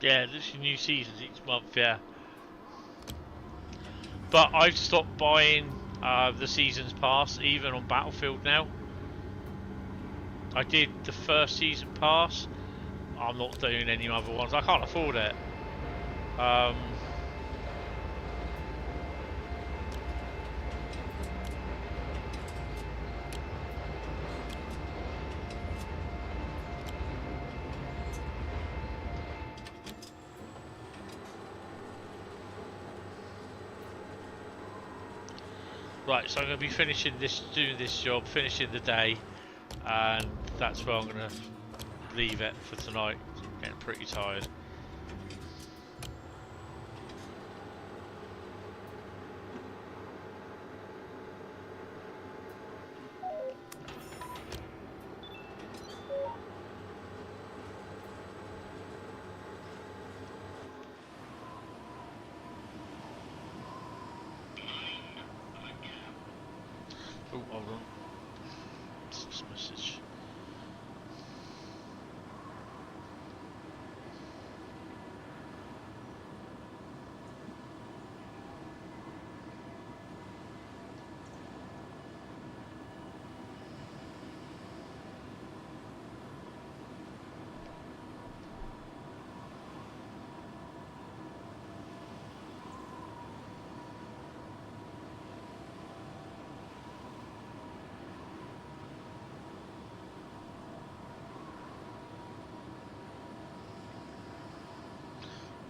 Yeah, there's new seasons each month, yeah. But I've stopped buying the seasons pass, even on Battlefield now. I did the first season pass. I'm not doing any other ones. I can't afford it. Right, so I'm going to be finishing this, doing this job, finishing the day, and that's where I'm going to leave it for tonight. I'm getting pretty tired. Oh, hold on. What's this message?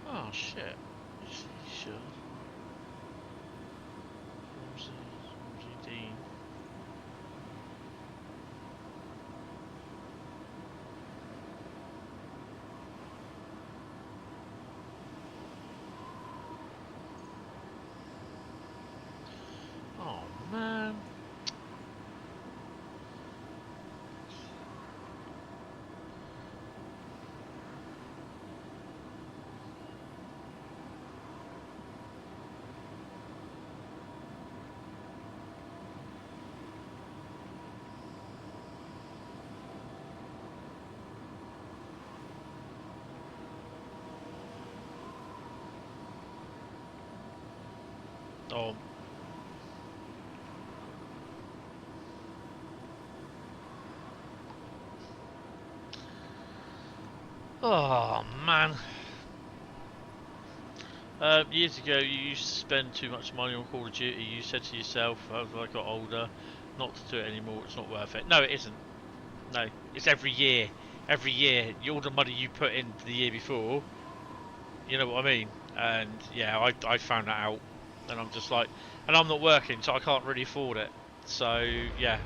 Oh shit. Sure. Dean. Oh man. Oh. Oh man. Years ago, you used to spend too much money on Call of Duty. You said to yourself, as I got older, not to do it anymore. It's not worth it. No, it isn't. No, it's every year. Every year, all the money you put in the year before. You know what I mean? And yeah, I found that out, and I'm just like, and I'm not working, so I can't really afford it. So yeah.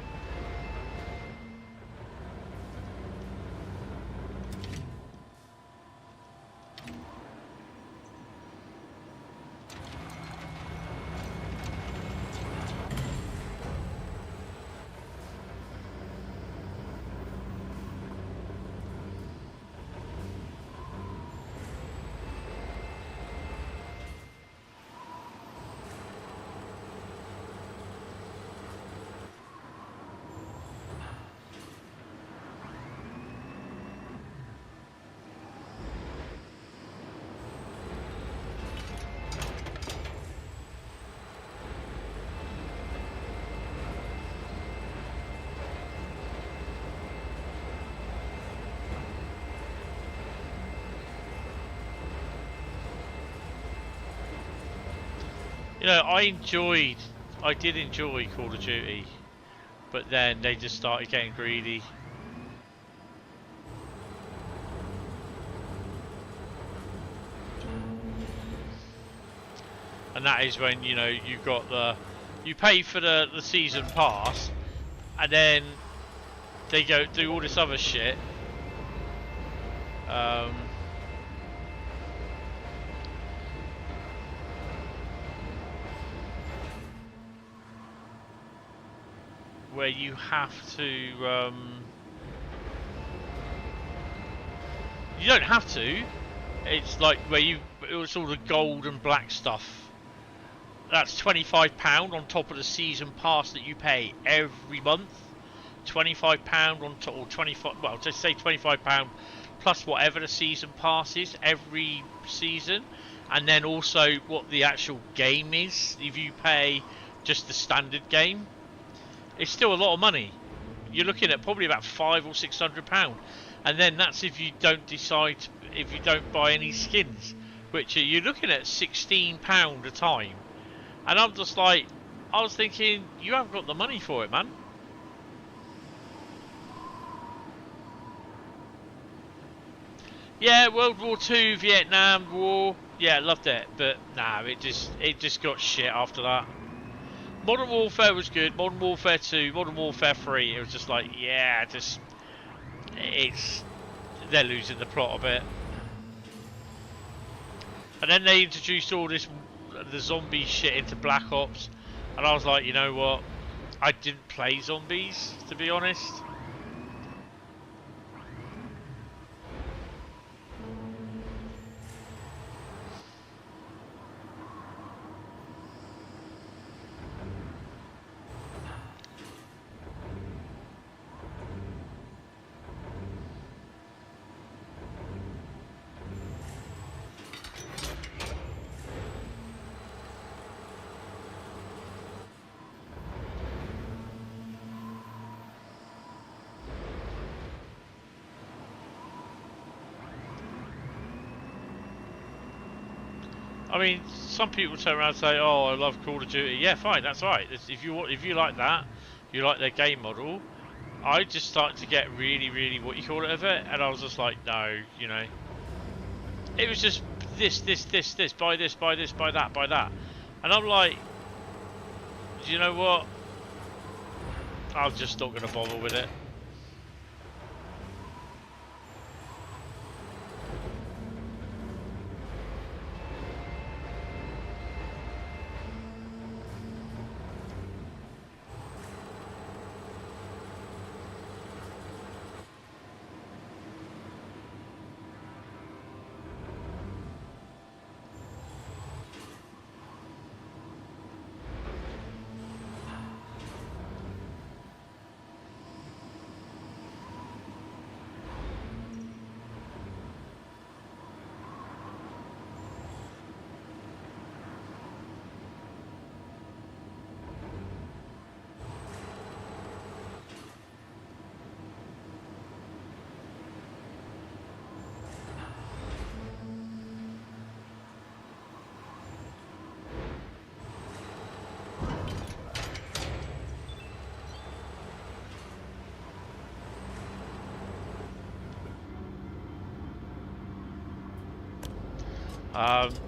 You know, I did enjoy Call of Duty, but then they just started getting greedy. And that is when, you know, you've got you pay for the season pass, and then they go do all this other shit. Where you have to, you don't have to. It's like where it's all the gold and black stuff. That's £25 on top of the season pass that you pay every month. £25 on top, or 25. Well, just say £25 plus whatever the season pass is every season, and then also what the actual game is if you pay just the standard game. It's still a lot of money. You're looking at probably about £500 or £600, and then that's if you don't buy any skins, which you're looking at £16 a time. And I'm just like, I was thinking, you haven't got the money for it, man. Yeah, World War II, Vietnam War, yeah, loved it, but nah, it just got shit after that. Modern Warfare was good. Modern Warfare 2, Modern Warfare 3, it was just like, yeah, they're losing the plot a bit. And then they introduced all the zombie shit into Black Ops, and I was like, you know what? I didn't play zombies, to be honest. I mean, some people turn around and say, "Oh, I love Call of Duty." Yeah, fine, that's alright. If you like that, you like their game model. I just started to get really what you call it of it, and I was just like, no, you know. It was just this, buy this, buy this, buy that, buy that, and I'm like, you know what? I'm just not going to bother with it.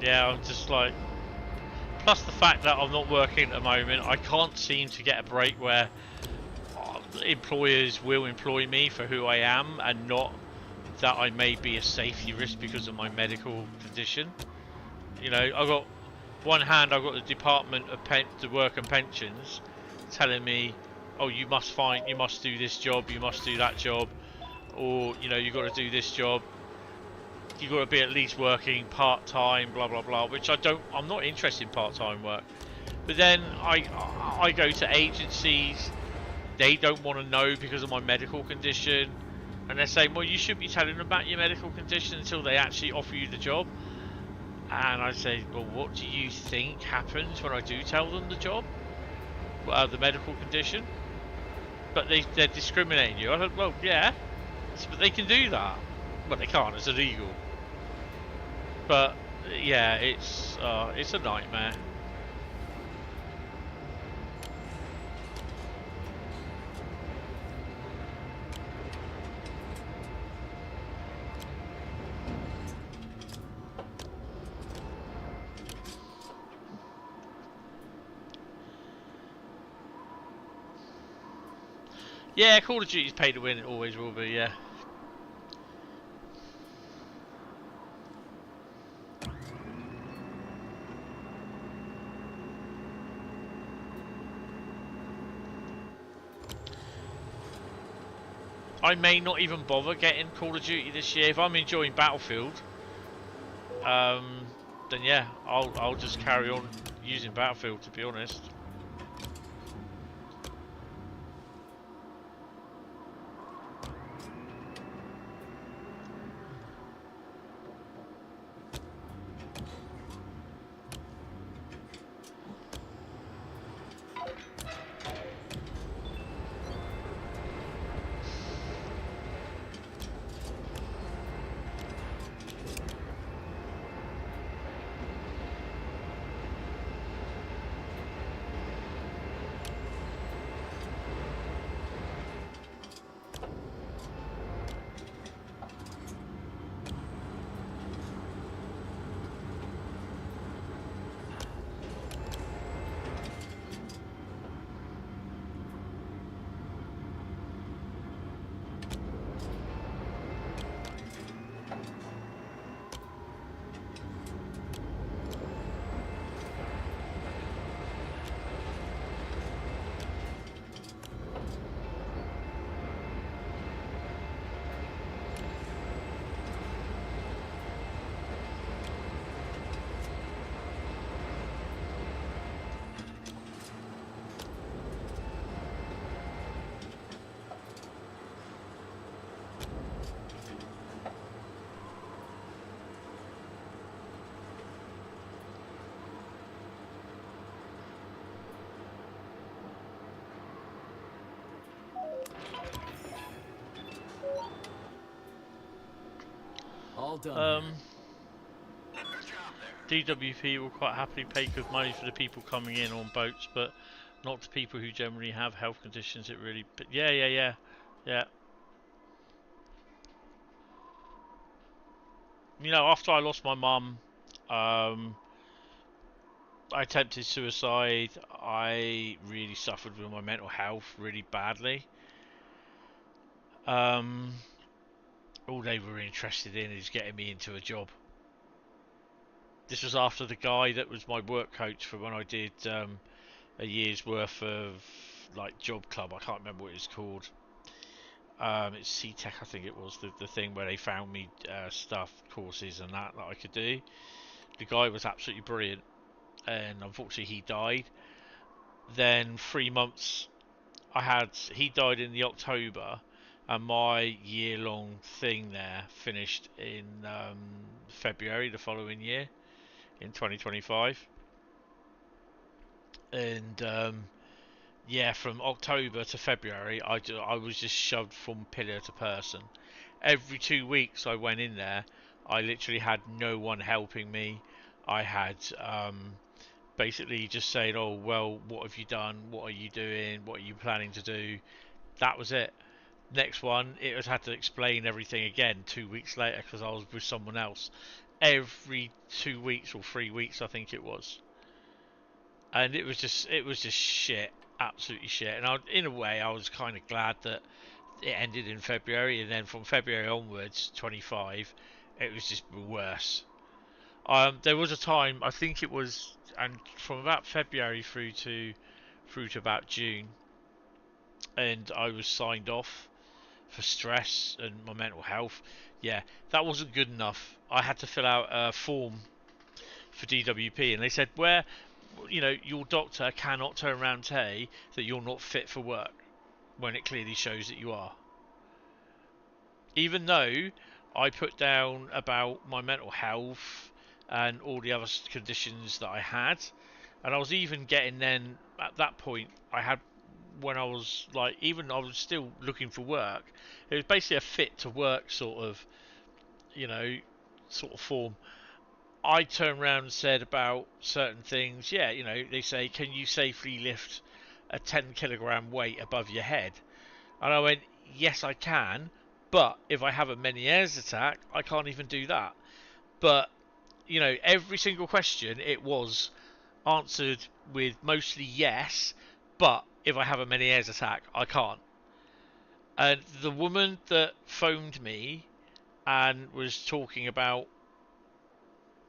Yeah, I'm just like, plus the fact that I'm not working at the moment, I can't seem to get a break where employers will employ me for who I am and not that I may be a safety risk because of my medical condition. You know, I've got one hand, I've got the Department of Work and Pensions telling me, oh, you must do this job, you must do that job, or, you know, you've got to do this job. You've got to be at least working part-time, blah blah blah, which I'm not interested in part-time work. But then I go to agencies, they don't want to know because of my medical condition, and they're saying, well, you shouldn't be telling them about your medical condition until they actually offer you the job. And I say, well, what do you think happens when I do tell them the job, the medical condition? But they're discriminating you. I said, well, yeah, but they can do that. Well, they can't, it's illegal. But yeah, it's a nightmare. Yeah, Call of Duty's pay to win, it always will be, yeah. I may not even bother getting Call of Duty this year. If I'm enjoying Battlefield, then yeah, I'll just carry on using Battlefield, to be honest. All done. Good job there. DWP will quite happily pay good money for the people coming in on boats, but not to people who generally have health conditions. It really, but yeah. You know, after I lost my mum, I attempted suicide. I really suffered with my mental health really badly. All they were interested in is getting me into a job. This was after the guy that was my work coach for when I did a year's worth of like job club. I can't remember what it was called. It's C-Tech, I think it was, the thing where they found me stuff, courses and that I could do. The guy was absolutely brilliant, and unfortunately he died. Then 3 months, he died in the October, and my year-long thing there finished in February the following year, in 2025. And yeah, from October to February, I was just shoved from pillar to person. Every 2 weeks I went in there, I literally had no one helping me. I had basically just saying, oh, well, what have you done? What are you doing? What are you planning to do? That was it. Next one, it was had to explain everything again 2 weeks later because I was with someone else. Every 2 weeks or 3 weeks, I think it was. And it was just shit, absolutely shit. And in a way, I was kind of glad that it ended in February, and then from February onwards, 25, it was just worse. There was a time, I think it was, and from about February through to about June, and I was signed off for stress and my mental health. Yeah, that wasn't good enough. I had to fill out a form for DWP, and they said, where, you know, your doctor cannot turn around and say that you're not fit for work when it clearly shows that you are. Even though I put down about my mental health and all the other conditions that I had, and I was even getting then at that point I had, when I was like, even I was still looking for work, it was basically a fit to work sort of, you know, sort of form. I turned around and said about certain things, yeah, you know, they say, can you safely lift a 10 kilogram weight above your head? And I went, yes, I can, but if I have a Meniere's attack, I can't even do that. But, you know, every single question, it was answered with mostly yes, but if I have a Meniere's attack, I can't. And the woman that phoned me and was talking about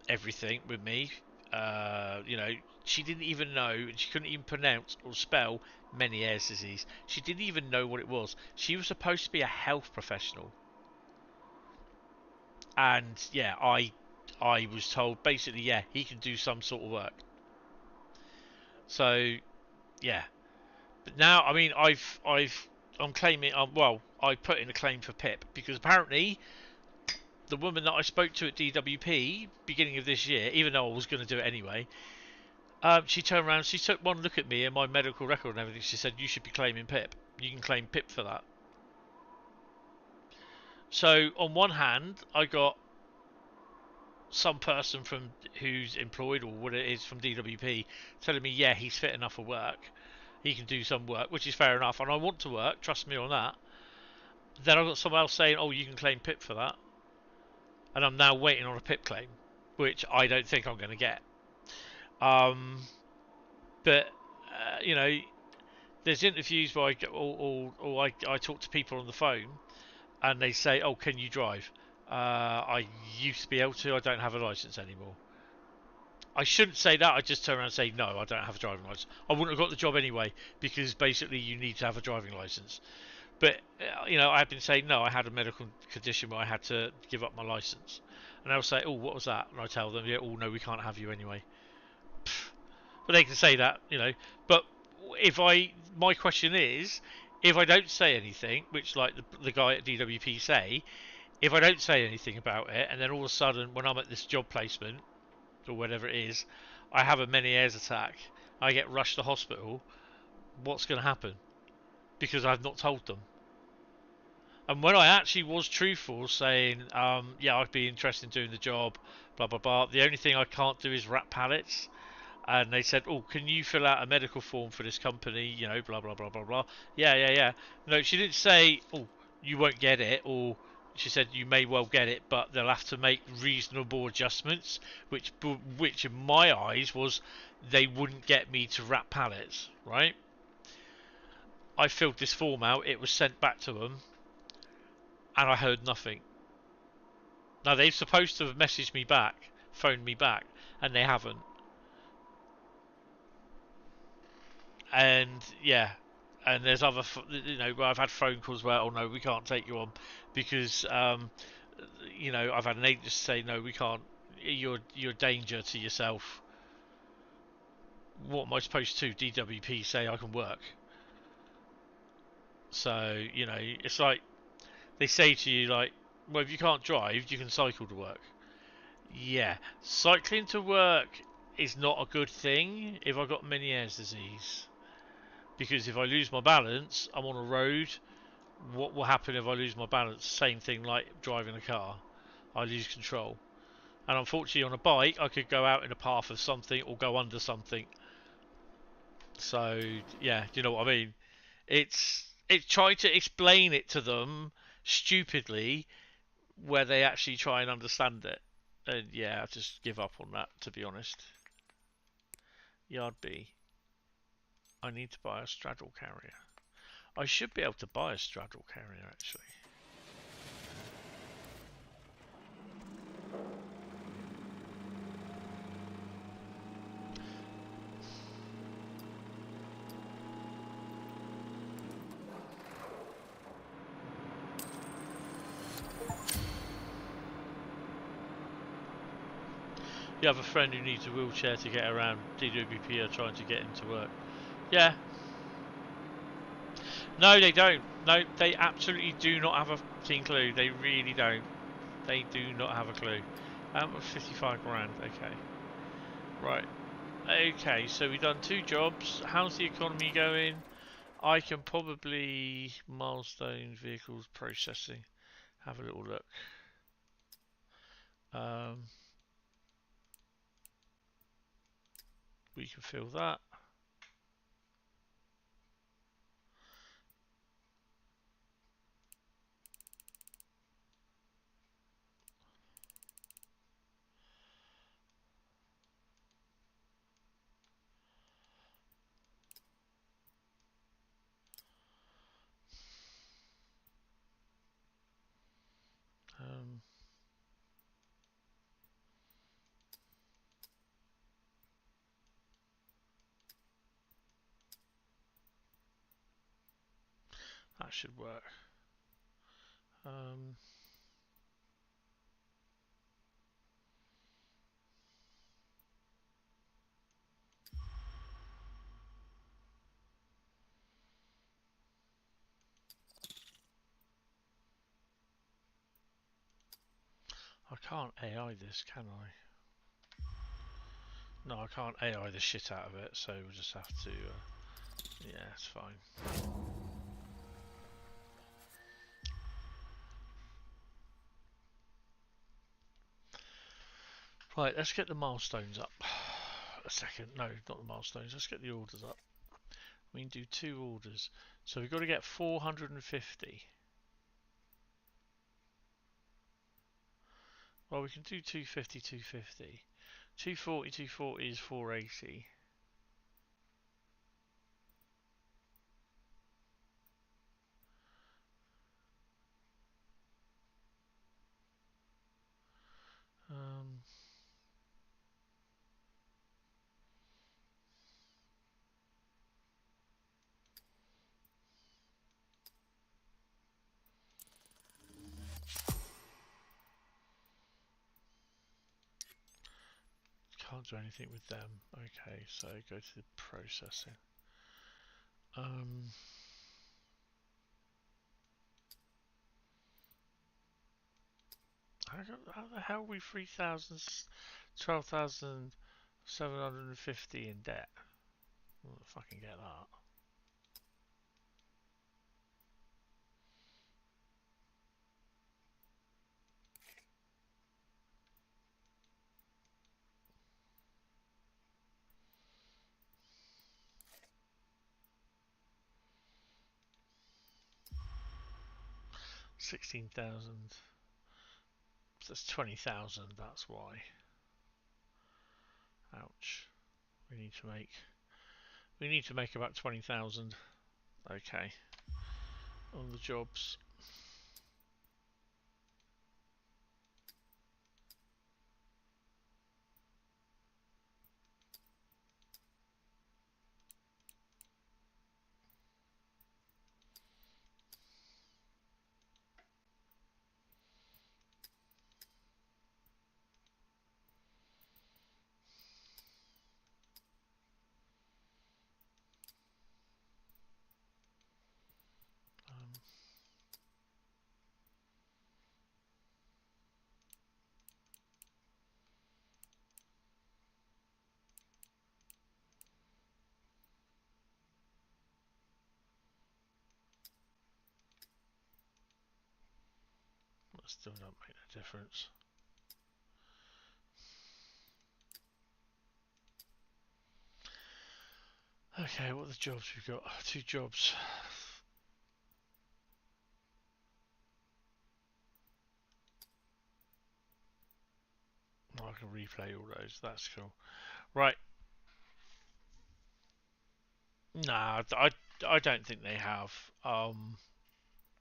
everything with me, you know, she didn't even know, and she couldn't even pronounce or spell Meniere's disease. She didn't even know what it was. She was supposed to be a health professional, and yeah, I was told basically, yeah, he can do some sort of work. So yeah, but now, I mean, I'm claiming, well, I put in a claim for PIP because apparently the woman that I spoke to at DWP beginning of this year, even though I was going to do it anyway, she turned around, she took one look at me and my medical record and everything. She said, you should be claiming PIP. You can claim PIP for that. So on one hand, I got some person from who's employed or what it is from DWP telling me, yeah, he's fit enough for work. He can do some work, which is fair enough, and I want to work. Trust me on that. Then I've got someone else saying, oh, you can claim PIP for that, and I'm now waiting on a PIP claim, which I don't think I'm going to get. But you know, there's interviews where I talk to people on the phone, and they say, "Oh, can you drive?" I used to be able to. I don't have a license anymore. I shouldn't say that. I just turn around and say, "No, I don't have a driving license." I wouldn't have got the job anyway because basically you need to have a driving license. But you know, I've been saying, "No, I had a medical condition where I had to give up my license," and they'll say, "Oh, what was that?" And I tell them, "Yeah, oh no, we can't have you anyway." But they can say that, you know. But my question is, if I don't say anything, which like the guy at DWP say, if I don't say anything about it, and then all of a sudden when I'm at this job placement or whatever it is, I have a Meniere's attack, I get rushed to hospital, what's going to happen? Because I've not told them. And when I actually was truthful, saying, yeah, I'd be interested in doing the job, blah blah blah. The only thing I can't do is wrap pallets. And they said, oh, can you fill out a medical form for this company? You know, blah blah blah blah blah. Yeah, yeah, yeah. No, she didn't say, oh, you won't get it, or she said you may well get it, but they'll have to make reasonable adjustments. Which in my eyes was they wouldn't get me to wrap pallets, right? I filled this form out. It was sent back to them, and I heard nothing. Now they're supposed to have messaged me back, phoned me back, and they haven't. And yeah, and there's other, where I've had phone calls where, oh no, we can't take you on because, I've had an agent say, no, we can't. You're a danger to yourself. What am I supposed to? DWP say I can work. So it's like they say to you, like, well, if you can't drive, you can cycle to work. Yeah, cycling to work is not a good thing if I've got Meniere's disease. Because if I lose my balance, I'm on a road. What will happen if I lose my balance? Same thing like driving a car. I lose control. And unfortunately on a bike, I could go out in a path of something or go under something. So, yeah, do you know what I mean? It's trying to explain it to them stupidly where they actually try and understand it. And yeah, I just give up on that, to be honest. Yard B. I need to buy a straddle carrier. I should be able to buy a straddle carrier, actually. You have a friend who needs a wheelchair to get around. DWP are trying to get him to work. Yeah. No, they don't. No, they absolutely do not have a fucking clue. They really don't. They do not have a clue. 55 grand. Okay. Right. Okay, so we've done 2 jobs. How's the economy going? I can probably milestone vehicles processing. Have a little look. We can fill that. That should work. I can't AI this, can I? No, I can't AI the shit out of it, so we'll just have to... yeah, it's fine. Right, let's get the milestones up. A second. No, not the milestones. Let's get the orders up. We can do 2 orders. So we've got to get 450. Well, we can do 250, 250. 240, 240 is 480. Can't do anything with them. Okay, so go to the processing. How the hell are we 12,750 in debt? I don't fucking get that. 16,000. So that's 20,000. That's why. Ouch. We need to make about 20,000. Okay. On the jobs. That still don't make a difference. Okay, what are the jobs we've got? 2 jobs. Oh, I can replay all those. That's cool. Right. Nah, I don't think they have.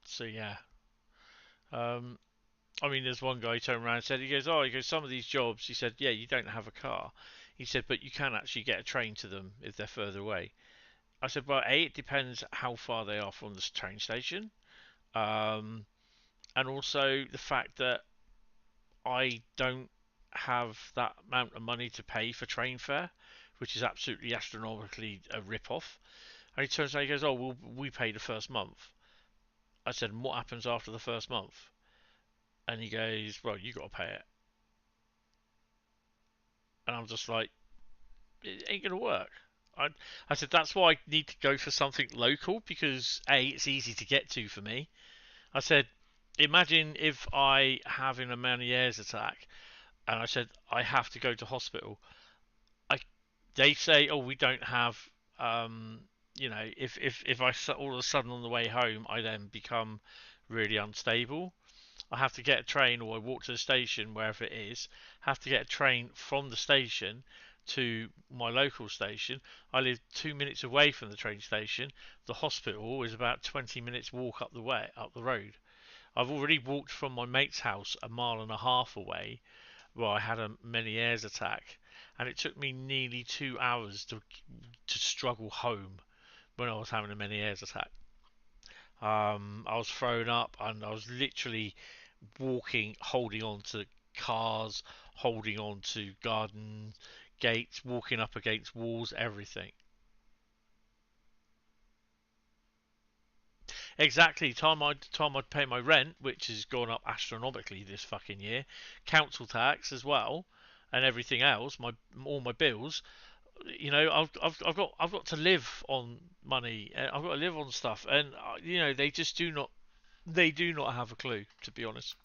So yeah. I mean, there's one guy who turned around and said, he goes, some of these jobs, he said, yeah, you don't have a car. He said, but you can actually get a train to them if they're further away. I said, well, it depends how far they are from the train station. And also the fact that I don't have that amount of money to pay for train fare, which is absolutely astronomically a rip-off. And he turns around and he goes, oh, well, we pay the first month. I said, and what happens after the first month? And he goes, well, you got to pay it. And I'm just like, it ain't going to work. I said, that's why I need to go for something local, because A, it's easy to get to for me. I said, imagine if I have a Meniere's attack, and I said, I have to go to hospital. They say, oh, we don't have, if I all of a sudden on the way home, I then become really unstable. I have to get a train, or I walk to the station, wherever it is, have to get a train from the station to my local station. I live 2 minutes away from the train station. The hospital is about 20 minutes walk up the road. I've already walked from my mate's house 1.5 miles away, where I had a Meniere's attack, and it took me nearly 2 hours to struggle home when I was having a Meniere's attack. I was thrown up, and I was literally walking, holding on to cars, holding on to garden gates, walking up against walls, everything. Exactly. Time I'd pay my rent, which has gone up astronomically this fucking year, council tax as well, and everything else. All my bills. I've got to live on money. I've got to live on stuff, and they just do not. They do not have a clue, to be honest.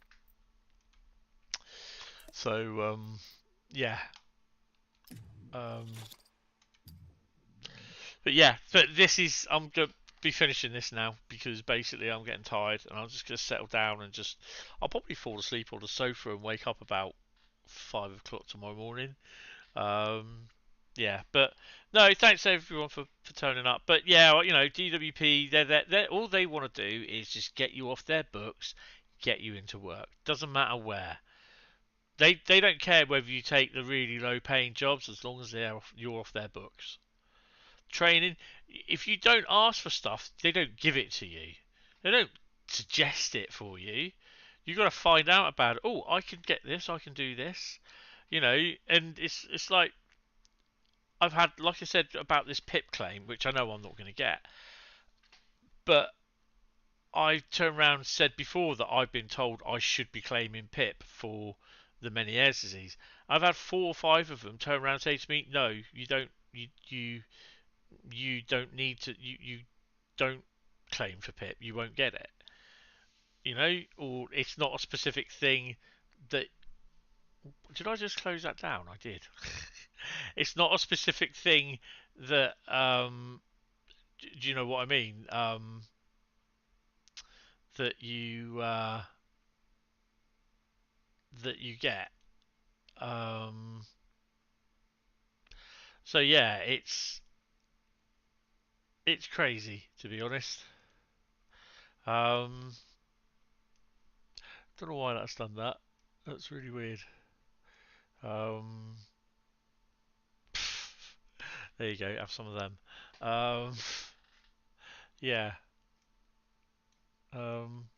So yeah. Um, but this is, I'm gonna be finishing this now, because basically I'm getting tired, and I'm just gonna settle down and I'll probably fall asleep on the sofa and wake up about 5 o'clock tomorrow morning. Yeah, but no, thanks everyone for turning up. But yeah, DWP, they're all they want to do is just get you off their books, get you into work. Doesn't matter where. They don't care whether you take the really low paying jobs, as long as you're off their books. Training, if you don't ask for stuff, they don't give it to you. They don't suggest it for you. You got to find out about it. Oh, I can get this. I can do this. And it's like, I've had, like I said about this PIP claim, which I know I'm not going to get, but I turned around and said before that I've been told I should be claiming PIP for the Meniere's disease. I've had 4 or 5 of them turn around and say to me, no, you don't. You don't need to. You don't claim for PIP. You won't get it. Or it's not a specific thing that. Did I just close that down? I did. It's not a specific thing that. Do you know what I mean? that you get. So yeah, it's crazy, to be honest. Don't know why that's done that. That's really weird. Um, there you go. Have some of them. Um, yeah. Um,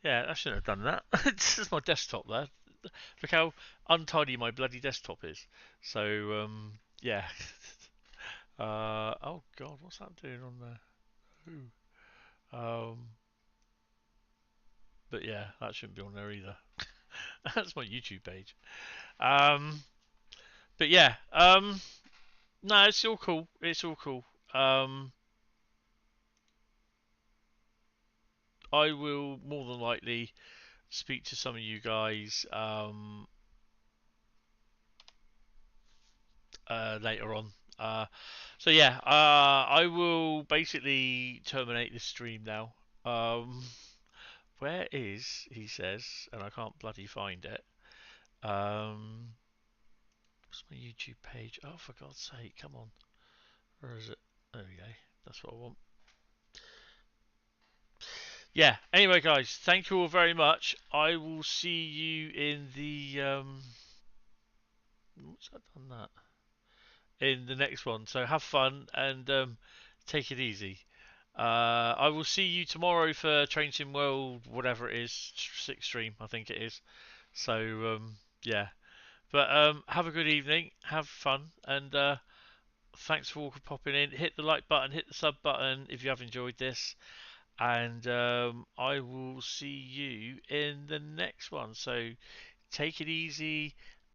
yeah, I shouldn't have done that. This is my desktop there. Look how untidy my bloody desktop is. So, yeah. Oh God, what's that doing on there? Ooh. But yeah, that shouldn't be on there either. That's my YouTube page. Um, but yeah, no, it's all cool. It's all cool. I will more than likely speak to some of you guys later on. So yeah, I will basically terminate this stream now. Where is, he says, and I can't bloody find it. What's my YouTube page? Oh, for God's sake, come on. Where is it? There we go. That's what I want. Yeah, anyway, guys, thank you all very much. I will see you in the. What's that done that? In the next one. So have fun and take it easy. I will see you tomorrow for Train Sim World, whatever it is, 6th stream, I think it is. So, yeah. But have a good evening, have fun, and thanks for popping in. Hit the like button, hit the sub button if you have enjoyed this, and I will see you in the next one. So take it easy